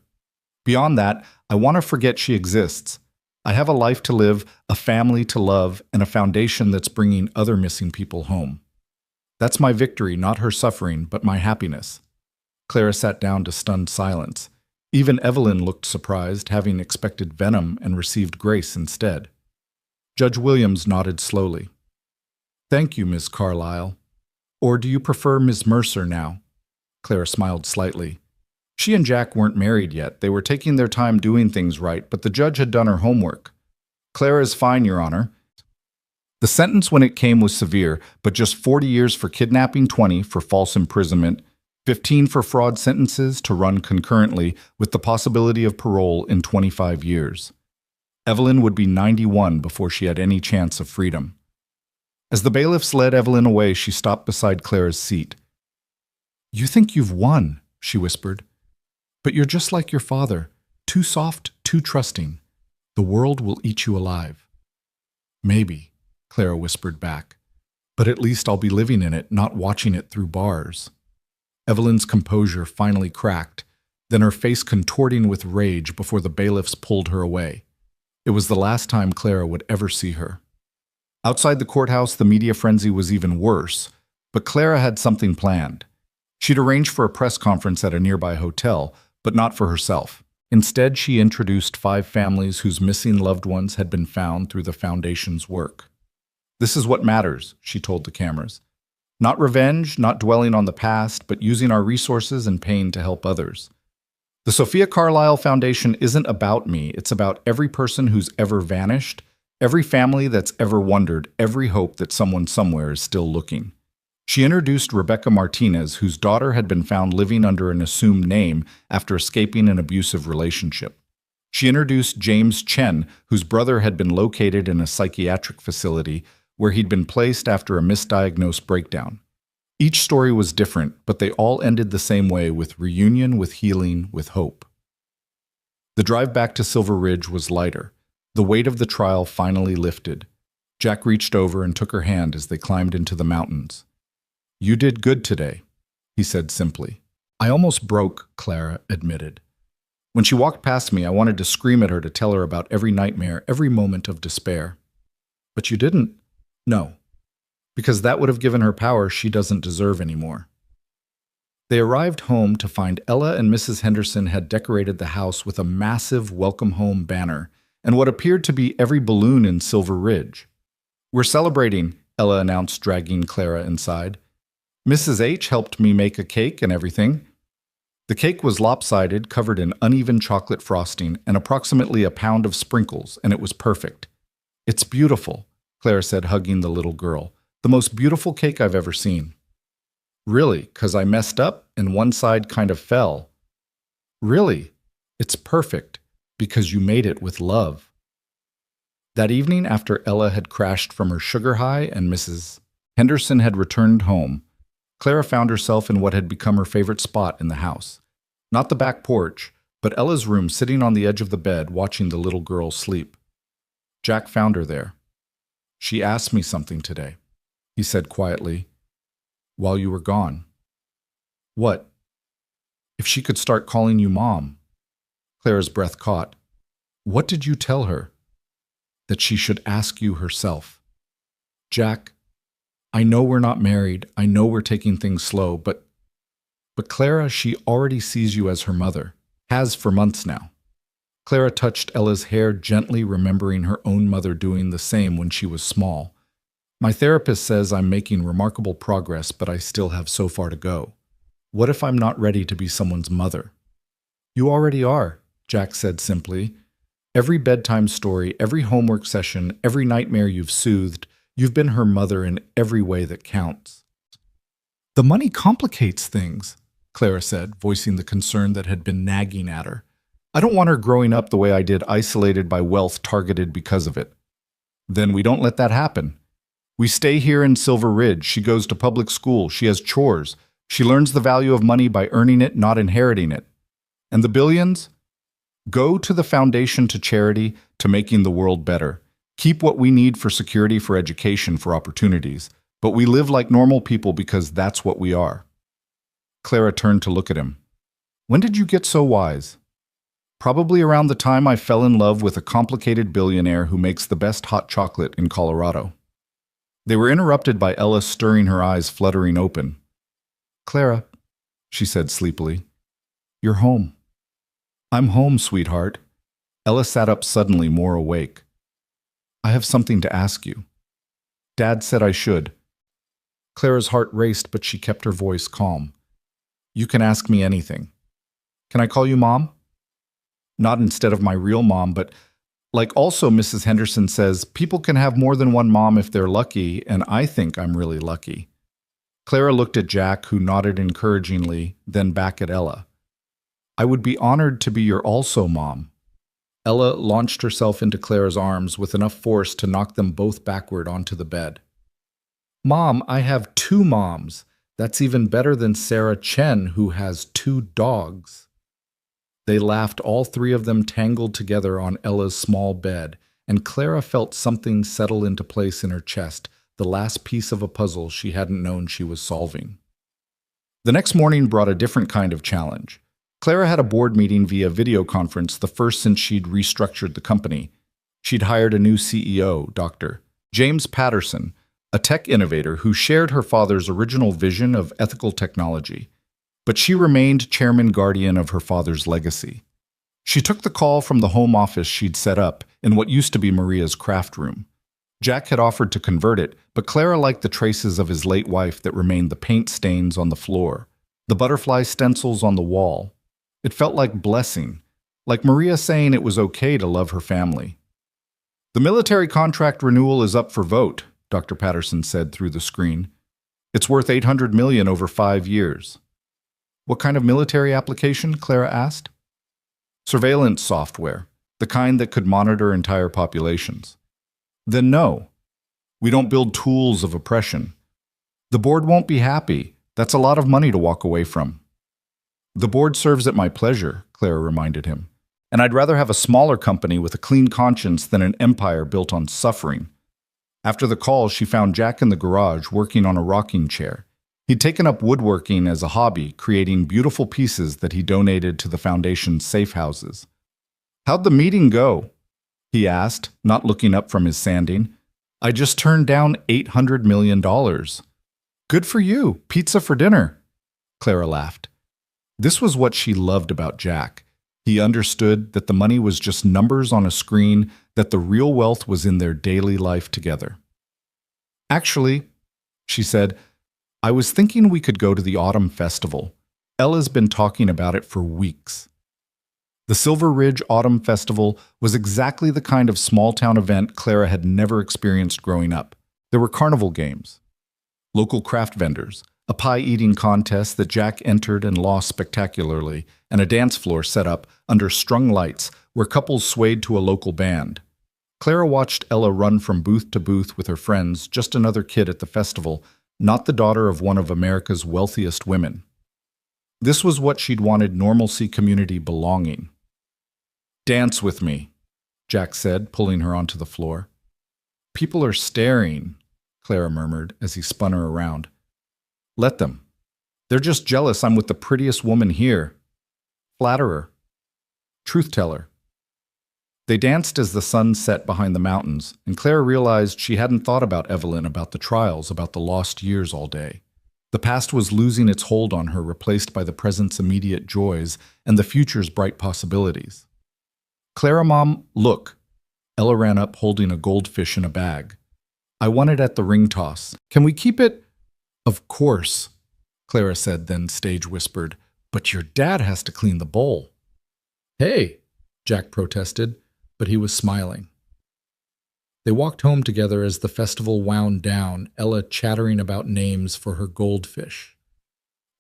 Beyond that, I want to forget she exists. I have a life to live, a family to love, and a foundation that's bringing other missing people home. That's my victory, not her suffering, but my happiness." Clara sat down to stunned silence. Even Evelyn looked surprised, having expected venom and received grace instead. Judge Williams nodded slowly. Thank you, Miss Carlyle. Or do you prefer Miss Mercer now? Clara smiled slightly. She and Jack weren't married yet. They were taking their time doing things right, but the judge had done her homework. Clara is fine, Your Honor. The sentence when it came was severe, but just 40 years for kidnapping, 20 for false imprisonment, 15 for fraud sentences to run concurrently with the possibility of parole in 25 years. Evelyn would be 91 before she had any chance of freedom. As the bailiffs led Evelyn away, she stopped beside Clara's seat. You think you've won, she whispered. But you're just like your father, too soft, too trusting. The world will eat you alive. Maybe, Clara whispered back, but at least I'll be living in it, not watching it through bars. Evelyn's composure finally cracked, then her face contorting with rage before the bailiffs pulled her away. It was the last time Clara would ever see her. Outside the courthouse, the media frenzy was even worse, but Clara had something planned. She'd arranged for a press conference at a nearby hotel, but not for herself. Instead, she introduced 5 families whose missing loved ones had been found through the foundation's work. This is what matters, she told the cameras. Not revenge, not dwelling on the past, but using our resources and pain to help others. The Sophia Carlyle Foundation isn't about me, it's about every person who's ever vanished, every family that's ever wondered, every hope that someone somewhere is still looking. She introduced Rebecca Martinez, whose daughter had been found living under an assumed name after escaping an abusive relationship. She introduced James Chen, whose brother had been located in a psychiatric facility where he'd been placed after a misdiagnosed breakdown. Each story was different, but they all ended the same way, with reunion, with healing, with hope. The drive back to Silver Ridge was lighter. The weight of the trial finally lifted. Jack reached over and took her hand as they climbed into the mountains. You did good today, he said simply. I almost broke, Clara admitted. When she walked past me, I wanted to scream at her to tell her about every nightmare, every moment of despair. But you didn't. No, because that would have given her power she doesn't deserve anymore. They arrived home to find Ella and Mrs. Henderson had decorated the house with a massive welcome home banner and what appeared to be every balloon in Silver Ridge. We're celebrating, Ella announced, dragging Clara inside. Mrs. H helped me make a cake and everything. The cake was lopsided, covered in uneven chocolate frosting, and approximately a pound of sprinkles, and it was perfect. It's beautiful, Clara said, hugging the little girl. The most beautiful cake I've ever seen. Really, 'cause I messed up and one side kind of fell. Really, it's perfect, because you made it with love. That evening, after Ella had crashed from her sugar high and Mrs. Henderson had returned home, Clara found herself in what had become her favorite spot in the house. Not the back porch, but Ella's room, sitting on the edge of the bed, watching the little girl sleep. Jack found her there. She asked me something today, he said quietly, while you were gone. What? If she could start calling you Mom. Clara's breath caught. What did you tell her? That she should ask you herself. Jack, I know we're not married, I know we're taking things slow, but Clara, she already sees you as her mother, has for months now. Clara touched Ella's hair gently, remembering her own mother doing the same when she was small. My therapist says I'm making remarkable progress, but I still have so far to go. What if I'm not ready to be someone's mother? You already are, Jack said simply. Every bedtime story, every homework session, every nightmare you've soothed, you've been her mother in every way that counts. The money complicates things, Clara said, voicing the concern that had been nagging at her. I don't want her growing up the way I did, isolated by wealth, targeted because of it. Then we don't let that happen. We stay here in Silver Ridge. She goes to public school. She has chores. She learns the value of money by earning it, not inheriting it. And the billions? Go to the foundation, to charity, to making the world better. Keep what we need for security, for education, for opportunities. But we live like normal people because that's what we are. Clara turned to look at him. When did you get so wise? Probably around the time I fell in love with a complicated billionaire who makes the best hot chocolate in Colorado. They were interrupted by Ella stirring, her eyes fluttering open. Clara, she said sleepily, you're home. I'm home, sweetheart. Ella sat up suddenly, more awake. I have something to ask you. Dad said I should. Clara's heart raced, but she kept her voice calm. You can ask me anything. Can I call you Mom? Not instead of my real mom, but like also Mrs. Henderson says, people can have more than one mom if they're lucky, and I think I'm really lucky. Clara looked at Jack, who nodded encouragingly, then back at Ella. I would be honored to be your also mom. Ella launched herself into Clara's arms with enough force to knock them both backward onto the bed. Mom, I have 2 moms. That's even better than Sarah Chen, who has 2 dogs. They laughed, all 3 of them tangled together on Ella's small bed, and Clara felt something settle into place in her chest, the last piece of a puzzle she hadn't known she was solving. The next morning brought a different kind of challenge. Clara had a board meeting via video conference, the first since she'd restructured the company. She'd hired a new CEO, Dr. James Patterson, a tech innovator who shared her father's original vision of ethical technology. But she remained chairman guardian of her father's legacy. She took the call from the home office she'd set up in what used to be Maria's craft room. Jack had offered to convert it, but Clara liked the traces of his late wife that remained: the paint stains on the floor, the butterfly stencils on the wall. It felt like blessing, like Maria saying it was okay to love her family. The military contract renewal is up for vote, Dr. Patterson said through the screen. It's worth $800 million over 5 years. What kind of military application? Clara asked. Surveillance software, the kind that could monitor entire populations. Then no. We don't build tools of oppression. The board won't be happy. That's a lot of money to walk away from. The board serves at my pleasure, Clara reminded him. And I'd rather have a smaller company with a clean conscience than an empire built on suffering. After the call, she found Jack in the garage working on a rocking chair. He'd taken up woodworking as a hobby, creating beautiful pieces that he donated to the foundation's safe houses. How'd the meeting go? He asked, not looking up from his sanding. I just turned down $800 million. Good for you. Pizza for dinner. Clara laughed. This was what she loved about Jack. He understood that the money was just numbers on a screen, that the real wealth was in their daily life together. Actually, she said, I was thinking we could go to the autumn festival. Ella's been talking about it for weeks. The Silver Ridge Autumn Festival was exactly the kind of small-town event Clara had never experienced growing up. There were carnival games, local craft vendors, a pie-eating contest that Jack entered and lost spectacularly, and a dance floor set up under strung lights where couples swayed to a local band. Clara watched Ella run from booth to booth with her friends, just another kid at the festival, not the daughter of one of America's wealthiest women. This was what she'd wanted: normalcy, community, belonging. Dance with me, Jack said, pulling her onto the floor. People are staring, Clara murmured as he spun her around. Let them. They're just jealous I'm with the prettiest woman here. Flatterer. Truth-teller. They danced as the sun set behind the mountains, and Clara realized she hadn't thought about Evelyn, about the trials, about the lost years all day. The past was losing its hold on her, replaced by the present's immediate joys and the future's bright possibilities. Clara, Mom, look. Ella ran up holding a goldfish in a bag. I won it at the ring toss. Can we keep it? Of course, Clara said, then stage whispered, but your dad has to clean the bowl. Hey, Jack protested, but he was smiling. They walked home together as the festival wound down, Ella chattering about names for her goldfish.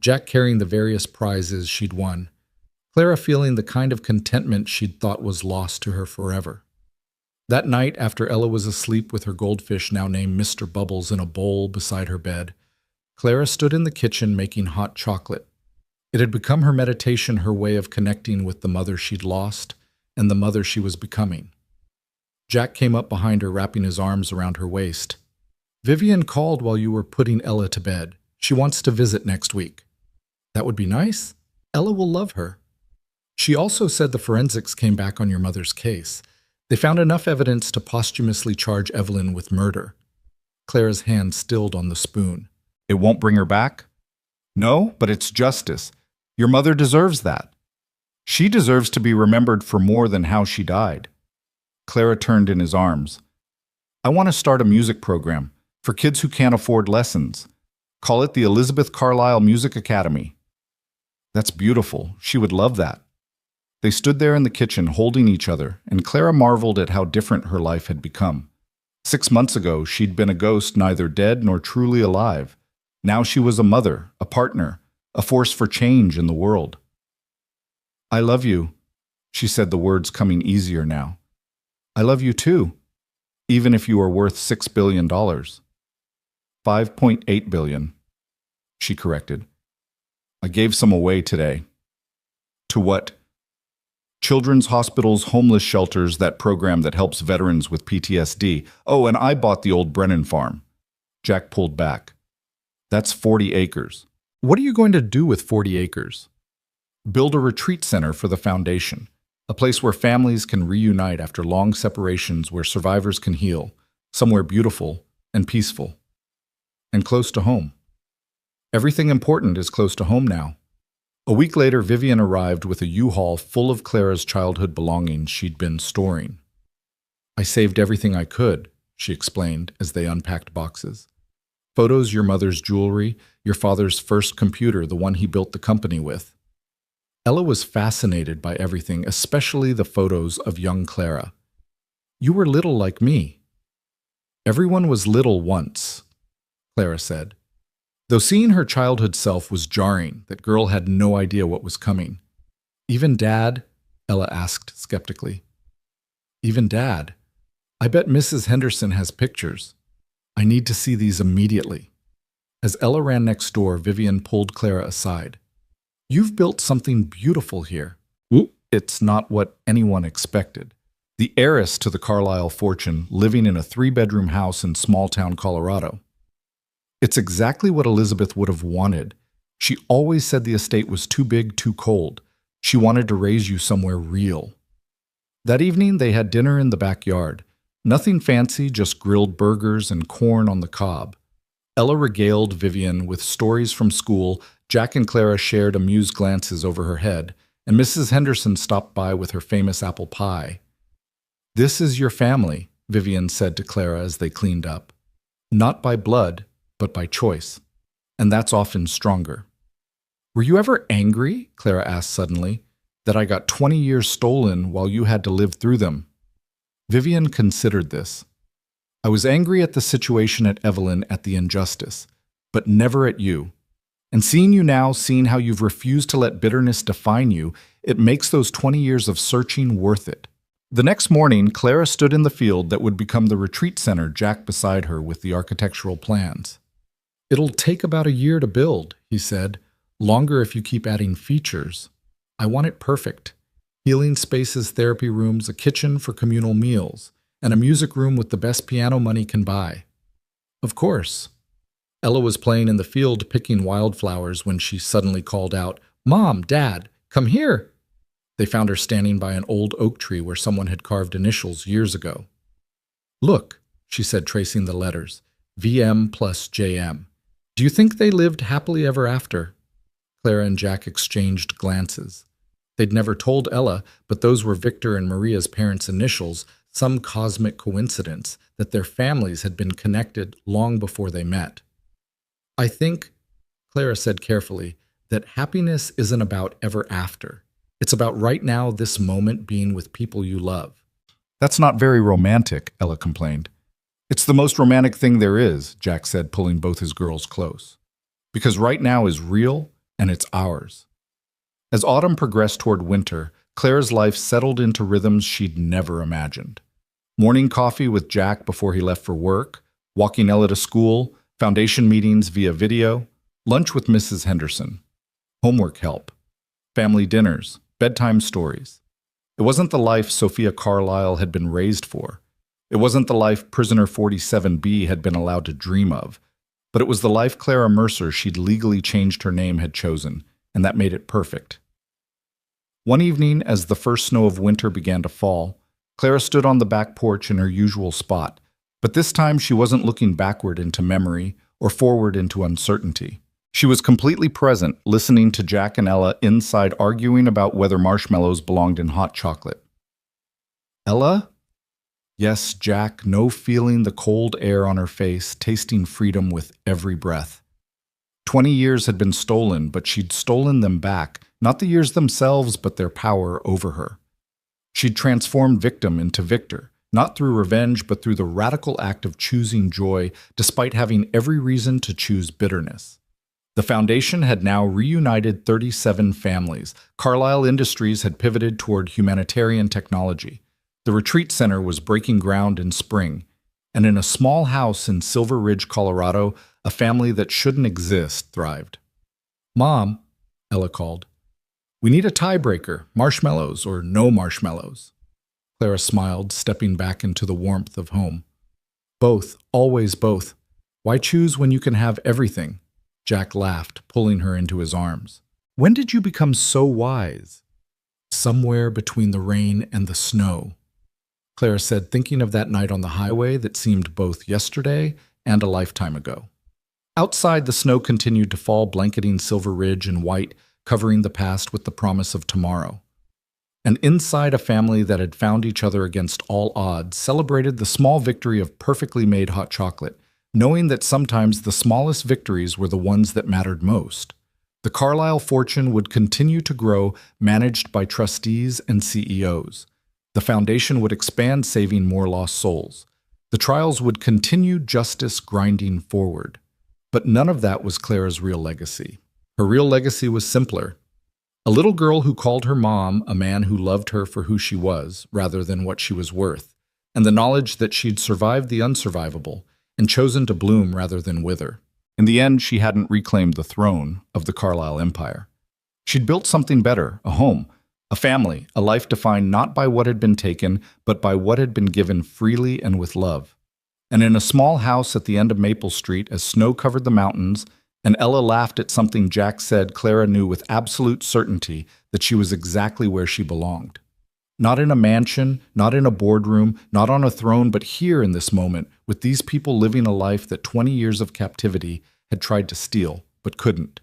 Jack carrying the various prizes she'd won, Clara feeling the kind of contentment she'd thought was lost to her forever. That night, after Ella was asleep with her goldfish now named Mr. Bubbles in a bowl beside her bed, Clara stood in the kitchen making hot chocolate. It had become her meditation, her way of connecting with the mother she'd lost and the mother she was becoming. Jack came up behind her, wrapping his arms around her waist. Vivian called while you were putting Ella to bed. She wants to visit next week. That would be nice. Ella will love her. She also said the forensics came back on your mother's case. They found enough evidence to posthumously charge Evelyn with murder. Clara's hand stilled on the spoon. It won't bring her back? No, but it's justice. Your mother deserves that. She deserves to be remembered for more than how she died. Clara turned in his arms. I want to start a music program for kids who can't afford lessons. Call it the Elizabeth Carlisle Music Academy. That's beautiful. She would love that. They stood there in the kitchen holding each other, and Clara marveled at how different her life had become. 6 months ago, she'd been a ghost, neither dead nor truly alive. Now she was a mother, a partner, a force for change in the world. I love you, she said, the words coming easier now. I love you too, even if you are worth $6 billion. 5.8 billion, she corrected. I gave some away today. To what? Children's hospitals, homeless shelters, that program that helps veterans with PTSD. Oh, and I bought the old Brennan farm. Jack pulled back. That's 40 acres. What are you going to do with 40 acres? Build a retreat center for the foundation, a place where families can reunite after long separations, where survivors can heal, somewhere beautiful and peaceful, and close to home. Everything important is close to home now. A week later, Vivian arrived with a U-Haul full of Clara's childhood belongings she'd been storing. I saved everything I could, she explained as they unpacked boxes. Photos, your mother's jewelry, your father's first computer, the one he built the company with. Ella was fascinated by everything, especially the photos of young Clara. You were little like me. Everyone was little once, Clara said. Though seeing her childhood self was jarring, that girl had no idea what was coming. Even Dad? Ella asked skeptically. Even Dad? I bet Mrs. Henderson has pictures. I need to see these immediately. As Ella ran next door, Vivian pulled Clara aside. You've built something beautiful here. It's not what anyone expected. The heiress to the Carlisle fortune, living in a 3-bedroom house in small-town Colorado. It's exactly what Elizabeth would have wanted. She always said the estate was too big, too cold. She wanted to raise you somewhere real. That evening, they had dinner in the backyard. Nothing fancy, just grilled burgers and corn on the cob. Ella regaled Vivian with stories from school. Jack and Clara shared amused glances over her head, and Mrs. Henderson stopped by with her famous apple pie. This is your family, Vivian said to Clara as they cleaned up. Not by blood, but by choice. And that's often stronger. Were you ever angry, Clara asked suddenly, that I got 20 years stolen while you had to live through them? Vivian considered this. I was angry at the situation at Evelyn, at the injustice, but never at you. And seeing you now, seeing how you've refused to let bitterness define you, it makes those 20 years of searching worth it. The next morning, Clara stood in the field that would become the retreat center, Jack beside her with the architectural plans. It'll take about a year to build, he said. Longer if you keep adding features. I want it perfect. Healing spaces, therapy rooms, a kitchen for communal meals, and a music room with the best piano money can buy. Of course. Ella was playing in the field picking wildflowers when she suddenly called out, Mom, Dad, come here. They found her standing by an old oak tree where someone had carved initials years ago. Look, she said, tracing the letters, VM plus JM. Do you think they lived happily ever after? Clara and Jack exchanged glances. They'd never told Ella, but those were Victor and Maria's parents' initials, some cosmic coincidence that their families had been connected long before they met. I think, Clara said carefully, that happiness isn't about ever after. It's about right now, this moment, being with people you love. That's not very romantic, Ella complained. It's the most romantic thing there is, Jack said, pulling both his girls close. Because right now is real, and it's ours. As autumn progressed toward winter, Clara's life settled into rhythms she'd never imagined. Morning coffee with Jack before he left for work, walking Ella to school, foundation meetings via video, lunch with Mrs. Henderson, homework help, family dinners, bedtime stories. It wasn't the life Sophia Carlisle had been raised for. It wasn't the life Prisoner 47B had been allowed to dream of, but it was the life Clara Mercer, she'd legally changed her name, had chosen, and that made it perfect. One evening, as the first snow of winter began to fall, Clara stood on the back porch in her usual spot, but this time she wasn't looking backward into memory or forward into uncertainty. She was completely present, listening to Jack and Ella inside arguing about whether marshmallows belonged in hot chocolate. Ella? Yes, Jack, no feeling the cold air on her face, tasting freedom with every breath. 20 years had been stolen, but she'd stolen them back, not the years themselves, but their power over her. She'd transformed victim into victor, not through revenge, but through the radical act of choosing joy, despite having every reason to choose bitterness. The foundation had now reunited 37 families. Carlisle Industries had pivoted toward humanitarian technology. The retreat center was breaking ground in spring, and in a small house in Silver Ridge, Colorado, a family that shouldn't exist thrived. "Mom," Ella called, "we need a tiebreaker, marshmallows or no marshmallows." Clara smiled, stepping back into the warmth of home. "Both, always both. Why choose when you can have everything?" Jack laughed, pulling her into his arms. "When did you become so wise?" "Somewhere between the rain and the snow," Clara said, thinking of that night on the highway that seemed both yesterday and a lifetime ago. Outside, the snow continued to fall, blanketing Silver Ridge in white, covering the past with the promise of tomorrow. And inside, a family that had found each other against all odds celebrated the small victory of perfectly made hot chocolate, knowing that sometimes the smallest victories were the ones that mattered most. The Carlisle fortune would continue to grow, managed by trustees and CEOs. The foundation would expand, saving more lost souls. The trials would continue, justice grinding forward. But none of that was Clara's real legacy. Her real legacy was simpler. A little girl who called her mom a man who loved her for who she was, rather than what she was worth, and the knowledge that she'd survived the unsurvivable and chosen to bloom rather than wither. In the end, she hadn't reclaimed the throne of the Carlisle Empire. She'd built something better, a home, a family, a life defined not by what had been taken, but by what had been given freely and with love. And in a small house at the end of Maple Street, as snow covered the mountains, and Ella laughed at something Jack said, Clara knew with absolute certainty that she was exactly where she belonged. Not in a mansion, not in a boardroom, not on a throne, but here in this moment, with these people living a life that 20 years of captivity had tried to steal, but couldn't.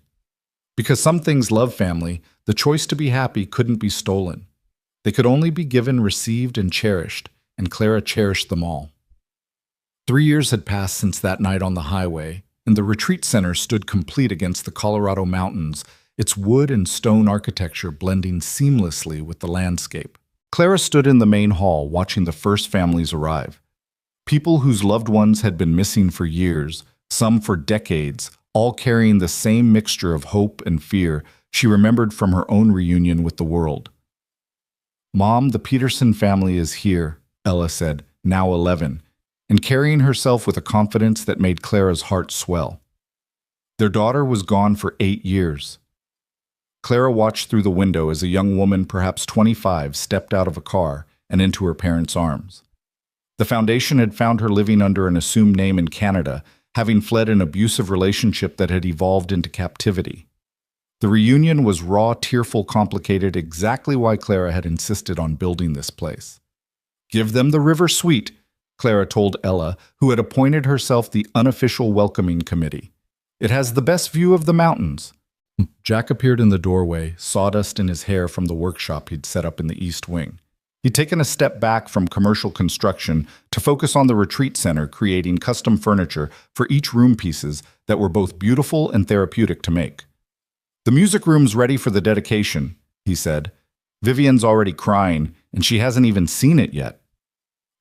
Because some things love family, the choice to be happy couldn't be stolen. They could only be given, received, and cherished, and Clara cherished them all. 3 years had passed since that night on the highway, and the retreat center stood complete against the Colorado mountains, its wood and stone architecture blending seamlessly with the landscape. Clara stood in the main hall watching the first families arrive. People whose loved ones had been missing for years, some for decades, all carrying the same mixture of hope and fear she remembered from her own reunion with the world. "Mom, the Peterson family is here," Ella said, now 11, and carrying herself with a confidence that made Clara's heart swell. Their daughter was gone for 8 years. Clara watched through the window as a young woman, perhaps 25, stepped out of a car and into her parents' arms. The foundation had found her living under an assumed name in Canada, having fled an abusive relationship that had evolved into captivity. The reunion was raw, tearful, complicated, exactly why Clara had insisted on building this place. "Give them the river suite," Clara told Ella, who had appointed herself the unofficial welcoming committee. "It has the best view of the mountains." Jack appeared in the doorway, sawdust in his hair from the workshop he'd set up in the East Wing. He'd taken a step back from commercial construction to focus on the retreat center, creating custom furniture for each room pieces that were both beautiful and therapeutic to make. "The music room's ready for the dedication," he said. "Vivian's already crying, and she hasn't even seen it yet."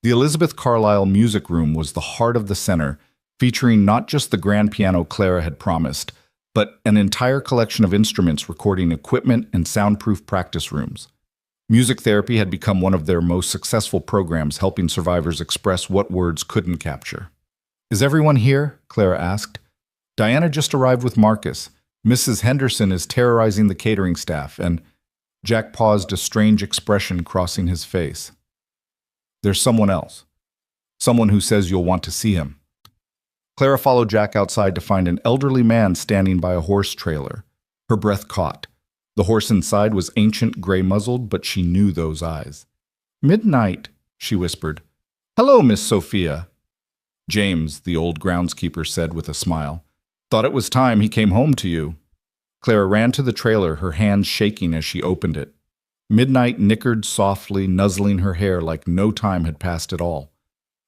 The Elizabeth Carlisle Music Room was the heart of the center, featuring not just the grand piano Clara had promised, but an entire collection of instruments, recording equipment, and soundproof practice rooms. Music therapy had become one of their most successful programs, helping survivors express what words couldn't capture. "Is everyone here?" Clara asked. "Diana just arrived with Marcus. Mrs. Henderson is terrorizing the catering staff," and Jack paused, a strange expression crossing his face. "There's someone else. Someone who says you'll want to see him." Clara followed Jack outside to find an elderly man standing by a horse trailer. Her breath caught. The horse inside was ancient, gray-muzzled, but she knew those eyes. "Midnight," she whispered. "Hello, Miss Sophia." "James," the old groundskeeper said with a smile. "Thought it was time he came home to you." Clara ran to the trailer, her hands shaking as she opened it. Midnight nickered softly, nuzzling her hair like no time had passed at all.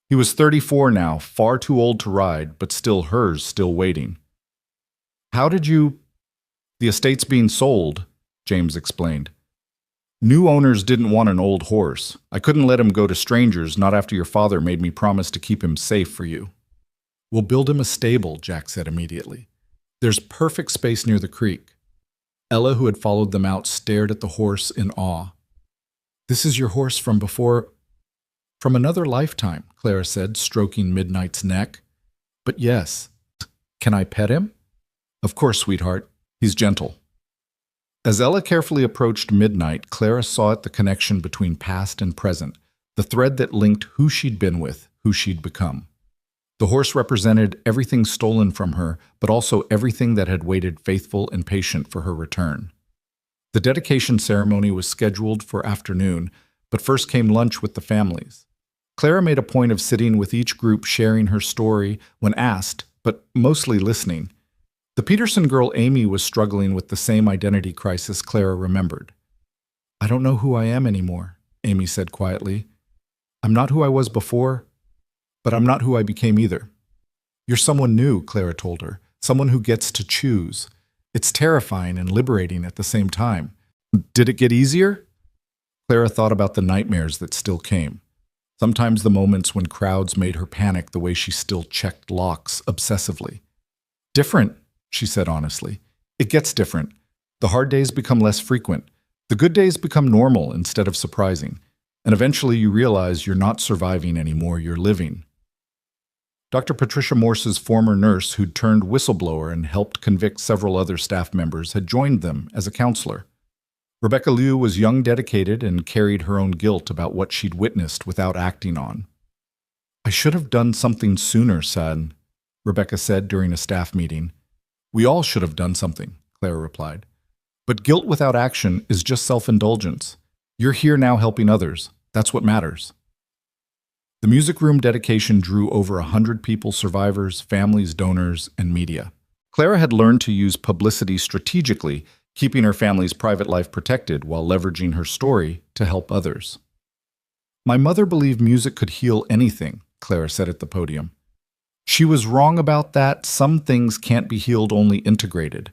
He was 34 now, far too old to ride, but still hers, still waiting. How did you... The estate's being sold, James explained. New owners didn't want an old horse. I couldn't let him go to strangers, not after your father made me promise to keep him safe for you. We'll build him a stable, Jack said immediately. There's perfect space near the creek. Ella, who had followed them out, stared at the horse in awe. This is your horse from before... From another lifetime, Clara said, stroking Midnight's neck. But yes, can I pet him? Of course, sweetheart. He's gentle. As Ella carefully approached Midnight, Clara saw the connection between past and present, the thread that linked who she'd been with, who she'd become. The horse represented everything stolen from her, but also everything that had waited faithful and patient for her return. The dedication ceremony was scheduled for afternoon, but first came lunch with the families. Clara made a point of sitting with each group sharing her story when asked, but mostly listening. The Peterson girl Amy was struggling with the same identity crisis Clara remembered. I don't know who I am anymore, Amy said quietly. I'm not who I was before, but I'm not who I became either. You're someone new, Clara told her, someone who gets to choose. It's terrifying and liberating at the same time. Did it get easier? Clara thought about the nightmares that still came. Sometimes the moments when crowds made her panic the way she still checked locks obsessively. Different, she said honestly. It gets different. The hard days become less frequent. The good days become normal instead of surprising. And eventually you realize you're not surviving anymore, you're living. Dr. Patricia Morse's former nurse, who'd turned whistleblower and helped convict several other staff members, had joined them as a counselor. Rebecca Liu was young, dedicated, and carried her own guilt about what she'd witnessed without acting on. I should have done something sooner, son, Rebecca said during a staff meeting. We all should have done something, Clara replied. But guilt without action is just self-indulgence. You're here now helping others. That's what matters. The music room dedication drew over 100 people, survivors, families, donors, and media. Clara had learned to use publicity strategically, keeping her family's private life protected while leveraging her story to help others. My mother believed music could heal anything, Clara said at the podium. She was wrong about that. Some things can't be healed, only integrated.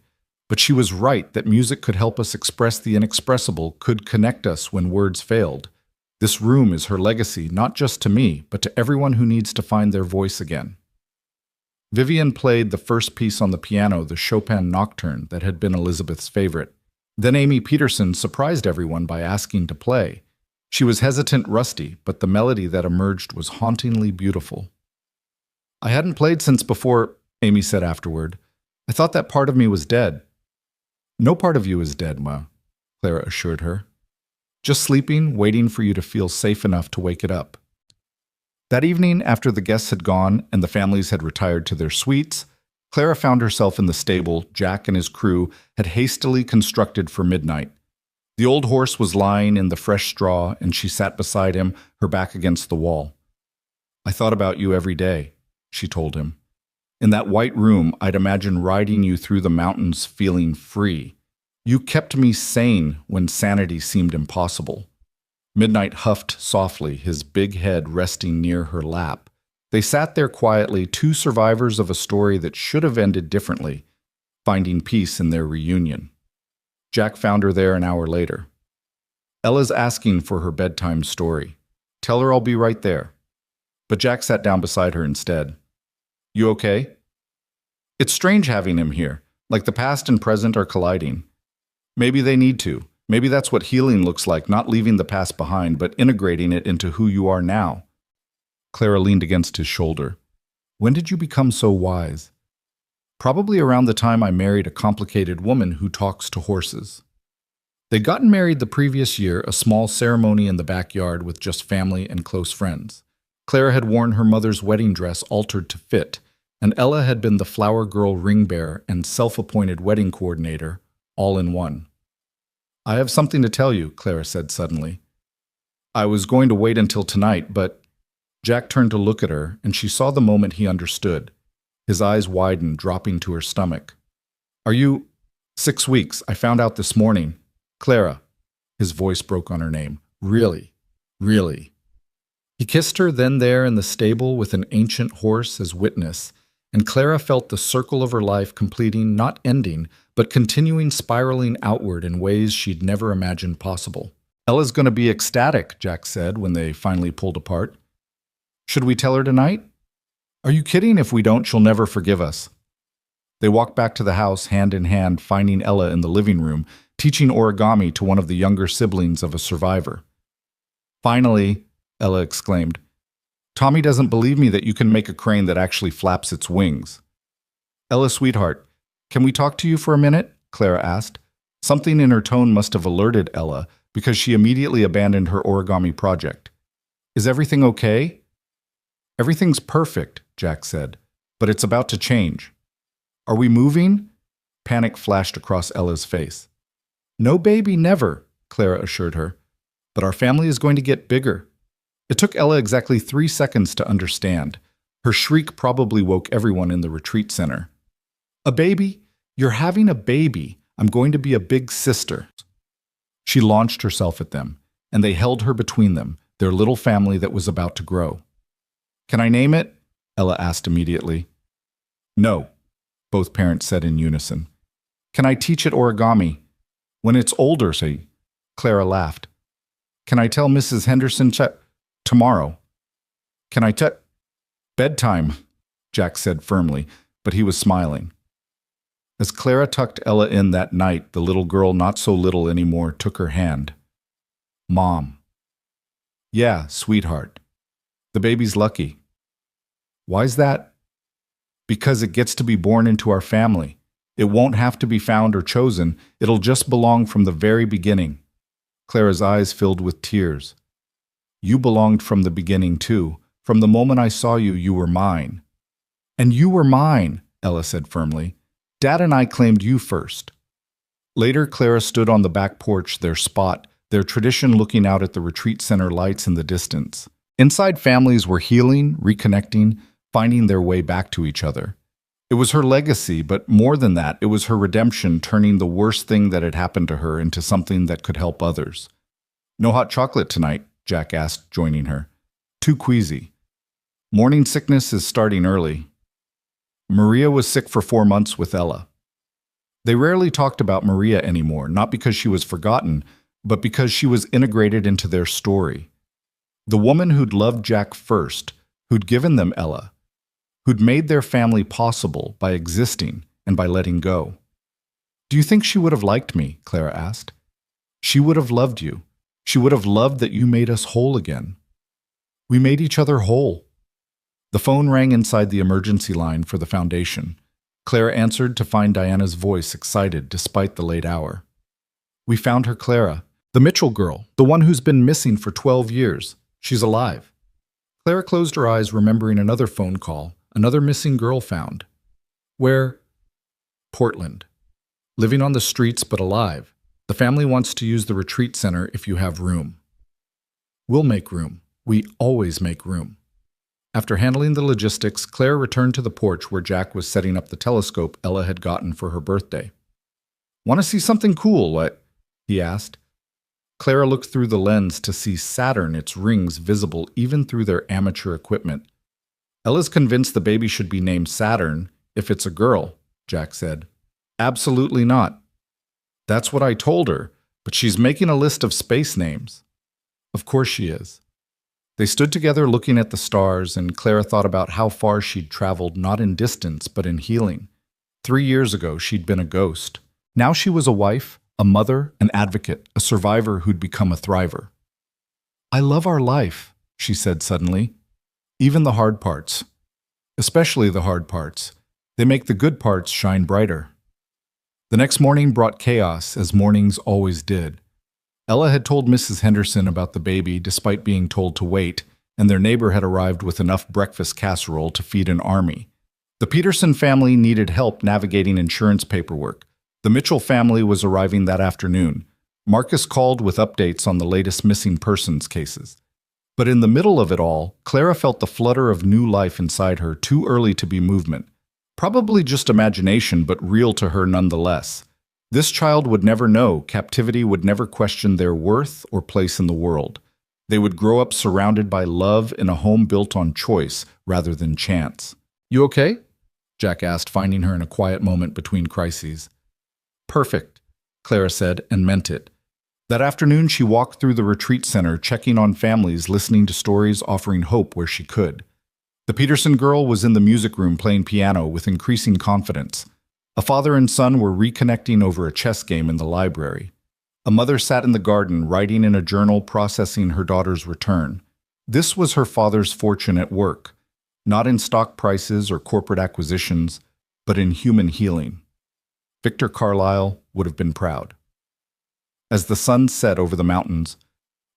But she was right that music could help us express the inexpressible, could connect us when words failed. This room is her legacy, not just to me, but to everyone who needs to find their voice again. Vivian played the first piece on the piano, the Chopin Nocturne that had been Elizabeth's favorite. Then Amy Peterson surprised everyone by asking to play. She was hesitant, rusty, but the melody that emerged was hauntingly beautiful. I hadn't played since before, Amy said afterward. I thought that part of me was dead. No part of you is dead, Ma, Clara assured her. Just sleeping, waiting for you to feel safe enough to wake it up. That evening, after the guests had gone and the families had retired to their suites, Clara found herself in the stable Jack and his crew had hastily constructed for midnight. The old horse was lying in the fresh straw, and she sat beside him, her back against the wall. I thought about you every day, she told him. In that white room, I'd imagine riding you through the mountains feeling free. You kept me sane when sanity seemed impossible. Midnight huffed softly, his big head resting near her lap. They sat there quietly, two survivors of a story that should have ended differently, finding peace in their reunion. Jack found her there an hour later. Ella's asking for her bedtime story. Tell her I'll be right there. But Jack sat down beside her instead. You okay? It's strange having him here, like the past and present are colliding. Maybe they need to. Maybe that's what healing looks like, not leaving the past behind, but integrating it into who you are now. Clara leaned against his shoulder. When did you become so wise? Probably around the time I married a complicated woman who talks to horses. They'd gotten married the previous year, a small ceremony in the backyard with just family and close friends. Clara had worn her mother's wedding dress altered to fit, and Ella had been the flower girl ring bearer and self-appointed wedding coordinator, all in one. I have something to tell you, Clara said suddenly. I was going to wait until tonight, but... Jack turned to look at her, and she saw the moment he understood. His eyes widened, dropping to her stomach. Are you... 6 weeks, I found out this morning. Clara. His voice broke on her name. Really? Really? He kissed her then there in the stable with an ancient horse as witness, and Clara felt the circle of her life completing, not ending, but continuing spiraling outward in ways she'd never imagined possible. Ella's going to be ecstatic, Jack said when they finally pulled apart. Should we tell her tonight? Are you kidding? If we don't, she'll never forgive us. They walked back to the house hand in hand, finding Ella in the living room, teaching origami to one of the younger siblings of a survivor. Finally, Ella exclaimed, Tommy doesn't believe me that you can make a crane that actually flaps its wings. Ella, sweetheart, can we talk to you for a minute? Clara asked. Something in her tone must have alerted Ella, because she immediately abandoned her origami project. Is everything okay? Everything's perfect, Jack said, but it's about to change. Are we moving? Panic flashed across Ella's face. No, baby, never, Clara assured her. But our family is going to get bigger. It took Ella exactly 3 seconds to understand. Her shriek probably woke everyone in the retreat center. A baby? You're having a baby. I'm going to be a big sister. She launched herself at them, and they held her between them, their little family that was about to grow. Can I name it? Ella asked immediately. No, both parents said in unison. Can I teach it origami? When it's older, say. Clara laughed. Can I tell Mrs. Henderson tomorrow? Can I bedtime, Jack said firmly, but he was smiling. As Clara tucked Ella in that night, the little girl, not so little anymore, took her hand. Mom. Yeah, sweetheart. The baby's lucky. Why's that? Because it gets to be born into our family. It won't have to be found or chosen. It'll just belong from the very beginning. Clara's eyes filled with tears. You belonged from the beginning, too. From the moment I saw you, you were mine. And you were mine, Ella said firmly. Dad and I claimed you first. Later, Clara stood on the back porch, their spot, their tradition, looking out at the retreat center lights in the distance. Inside, families were healing, reconnecting, finding their way back to each other. It was her legacy, but more than that, it was her redemption, turning the worst thing that had happened to her into something that could help others. No hot chocolate tonight, Jack asked, joining her. Too queasy. Morning sickness is starting early. Maria was sick for 4 months with Ella. They rarely talked about Maria anymore, not because she was forgotten, but because she was integrated into their story. The woman who'd loved Jack first, who'd given them Ella, who'd made their family possible by existing and by letting go. Do you think she would have liked me? Clara asked. She would have loved you. She would have loved that you made us whole again. We made each other whole. The phone rang inside the emergency line for the foundation. Clara answered to find Diana's voice, excited despite the late hour. We found her, Clara. The Mitchell girl, the one who's been missing for 12 years. She's alive. Clara closed her eyes, remembering another phone call, another missing girl found. Where? Portland. Living on the streets but alive. The family wants to use the retreat center if you have room. We'll make room. We always make room. After handling the logistics, Claire returned to the porch where Jack was setting up the telescope Ella had gotten for her birthday. Want to see something cool, what? He asked. Clara looked through the lens to see Saturn, its rings visible even through their amateur equipment. Ella's convinced the baby should be named Saturn if it's a girl, Jack said. Absolutely not. That's what I told her, but she's making a list of space names. Of course she is. They stood together looking at the stars, and Clara thought about how far she'd traveled, not in distance, but in healing. 3 years ago, she'd been a ghost. Now she was a wife, a mother, an advocate, a survivor who'd become a thriver. I love our life, she said suddenly. Even the hard parts. Especially the hard parts. They make the good parts shine brighter. The next morning brought chaos, as mornings always did. Ella had told Mrs. Henderson about the baby despite being told to wait, and their neighbor had arrived with enough breakfast casserole to feed an army. The Peterson family needed help navigating insurance paperwork. The Mitchell family was arriving that afternoon. Marcus called with updates on the latest missing persons cases. But in the middle of it all, Clara felt the flutter of new life inside her, too early to be movement. Probably just imagination, but real to her nonetheless. This child would never know, captivity would never question their worth or place in the world. They would grow up surrounded by love in a home built on choice rather than chance. "You okay?" Jack asked, finding her in a quiet moment between crises. "Perfect," Clara said, and meant it. That afternoon, she walked through the retreat center, checking on families, listening to stories, offering hope where she could. The Peterson girl was in the music room playing piano with increasing confidence. A father and son were reconnecting over a chess game in the library. A mother sat in the garden, writing in a journal, processing her daughter's return. This was her father's fortune at work, not in stock prices or corporate acquisitions, but in human healing. Victor Carlyle would have been proud. As the sun set over the mountains,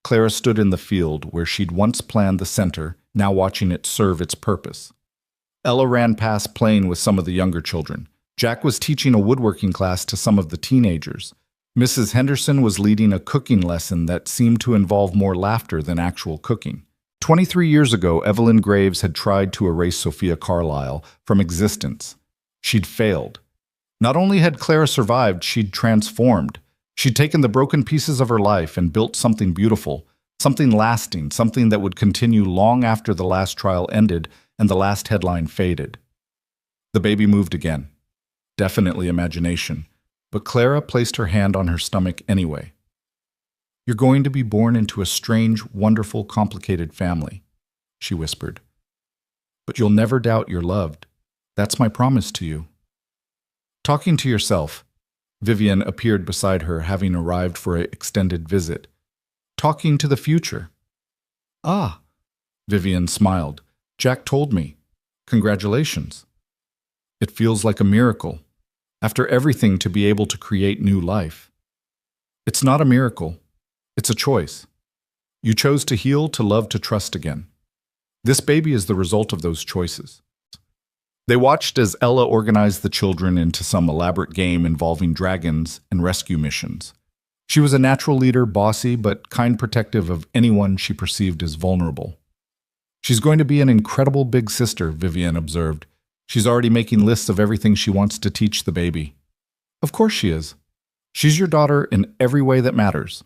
Clara stood in the field where she'd once planned the center, now watching it serve its purpose. Ella ran past playing with some of the younger children. Jack was teaching a woodworking class to some of the teenagers. Mrs. Henderson was leading a cooking lesson that seemed to involve more laughter than actual cooking. 23 years ago, Evelyn Graves had tried to erase Sophia Carlyle from existence. She'd failed. Not only had Clara survived, she'd transformed. She'd taken the broken pieces of her life and built something beautiful, something lasting, something that would continue long after the last trial ended and the last headline faded. The baby moved again. Definitely imagination. But Clara placed her hand on her stomach anyway. "You're going to be born into a strange, wonderful, complicated family," she whispered. "But you'll never doubt you're loved. That's my promise to you." Talking to yourself, Vivian appeared beside her, having arrived for an extended visit. Talking to the future. "Ah," Vivian smiled. "Jack told me. Congratulations. It feels like a miracle. After everything, to be able to create new life. It's not a miracle. It's a choice. You chose to heal, to love, to trust again. This baby is the result of those choices." They watched as Ella organized the children into some elaborate game involving dragons and rescue missions. She was a natural leader, bossy, but kind, protective of anyone she perceived as vulnerable. "She's going to be an incredible big sister," Vivian observed. "She's already making lists of everything she wants to teach the baby." "Of course she is. She's your daughter in every way that matters."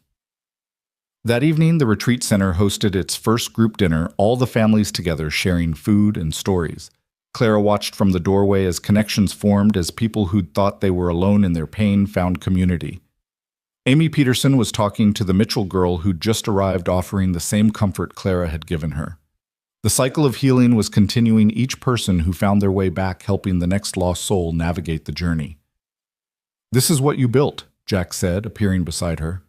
That evening, the retreat center hosted its first group dinner, all the families together sharing food and stories. Clara watched from the doorway as connections formed, as people who'd thought they were alone in their pain found community. Amy Peterson was talking to the Mitchell girl who'd just arrived, offering the same comfort Clara had given her. The cycle of healing was continuing, each person who found their way back helping the next lost soul navigate the journey. "This is what you built," Jack said, appearing beside her.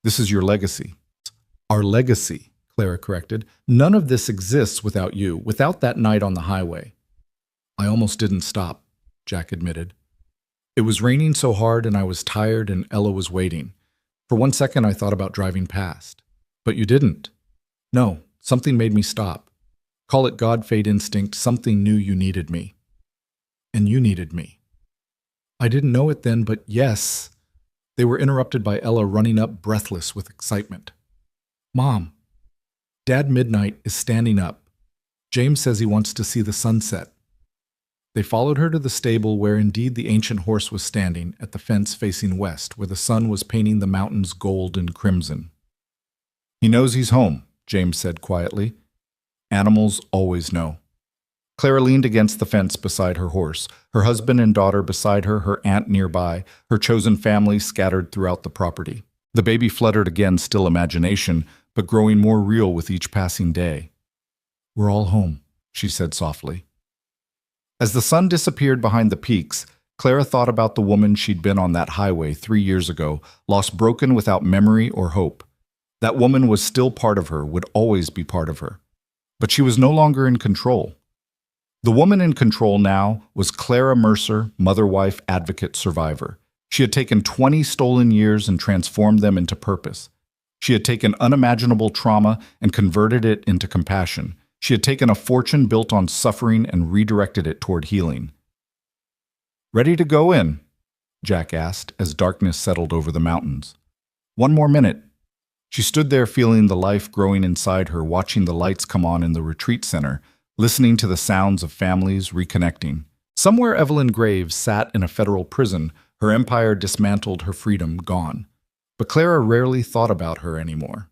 "This is your legacy." "Our legacy," Clara corrected. "None of this exists without you, without that night on the highway." "I almost didn't stop," Jack admitted. "It was raining so hard and I was tired and Ella was waiting. For one second I thought about driving past. But you didn't." "No, something made me stop. Call it God, fate, instinct, something knew you needed me. And you needed me." "I didn't know it then, but yes." They were interrupted by Ella running up, breathless with excitement. "Mom, Dad Midnight is standing up. James says he wants to see the sunset." They followed her to the stable where indeed the ancient horse was standing, at the fence facing west, where the sun was painting the mountains gold and crimson. "He knows he's home," James said quietly. "Animals always know." Clara leaned against the fence beside her horse, her husband and daughter beside her, her aunt nearby, her chosen family scattered throughout the property. The baby fluttered again, still imagination, but growing more real with each passing day. "We're all home," she said softly. As the sun disappeared behind the peaks, Clara thought about the woman she'd been on that highway 3 years ago, lost, broken, without memory or hope. That woman was still part of her, would always be part of her. But she was no longer in control. The woman in control now was Clara Mercer, mother, wife, advocate, survivor. She had taken 20 stolen years and transformed them into purpose. She had taken unimaginable trauma and converted it into compassion. She had taken a fortune built on suffering and redirected it toward healing. "Ready to go in?" Jack asked as darkness settled over the mountains. "One more minute." She stood there feeling the life growing inside her, watching the lights come on in the retreat center, listening to the sounds of families reconnecting. Somewhere Evelyn Graves sat in a federal prison, her empire dismantled, her freedom gone. But Clara rarely thought about her anymore.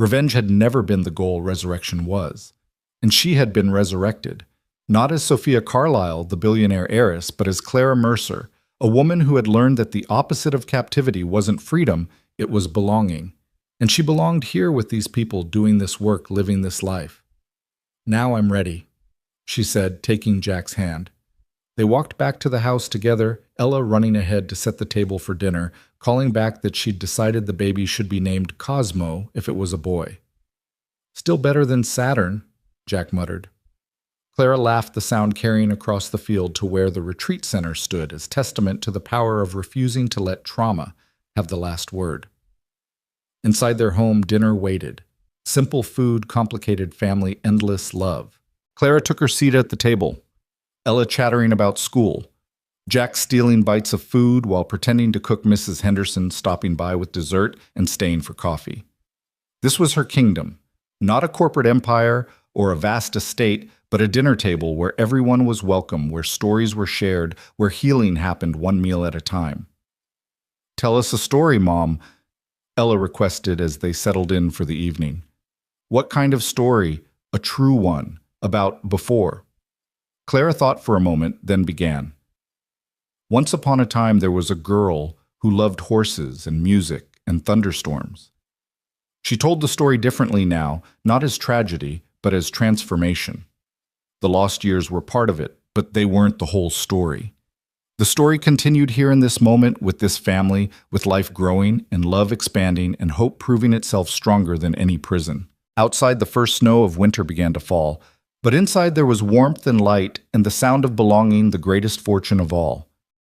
Revenge had never been the goal resurrection was, and she had been resurrected, not as Sophia Carlyle, the billionaire heiress, but as Clara Mercer, a woman who had learned that the opposite of captivity wasn't freedom, it was belonging. And she belonged here with these people doing this work, living this life. "Now I'm ready," she said, taking Jack's hand. They walked back to the house together, Ella running ahead to set the table for dinner, calling back that she'd decided the baby should be named Cosmo if it was a boy. "Still better than Saturn," Jack muttered. Clara laughed, the sound carrying across the field to where the retreat center stood as testament to the power of refusing to let trauma have the last word. Inside their home, dinner waited. Simple food, complicated family, endless love. Clara took her seat at the table, Ella chattering about school, Jack stealing bites of food while pretending to cook Mrs. Henderson, stopping by with dessert and staying for coffee. This was her kingdom, not a corporate empire or a vast estate, but a dinner table where everyone was welcome, where stories were shared, where healing happened one meal at a time. "Tell us a story, Mom," Ella requested as they settled in for the evening. "What kind of story? A true one, about before?" Clara thought for a moment, then began. "Once upon a time there was a girl who loved horses and music and thunderstorms." She told the story differently now, not as tragedy, but as transformation. The lost years were part of it, but they weren't the whole story. The story continued here in this moment with this family, with life growing and love expanding and hope proving itself stronger than any prison. Outside, the first snow of winter began to fall, but inside there was warmth and light and the sound of belonging, the greatest fortune of all.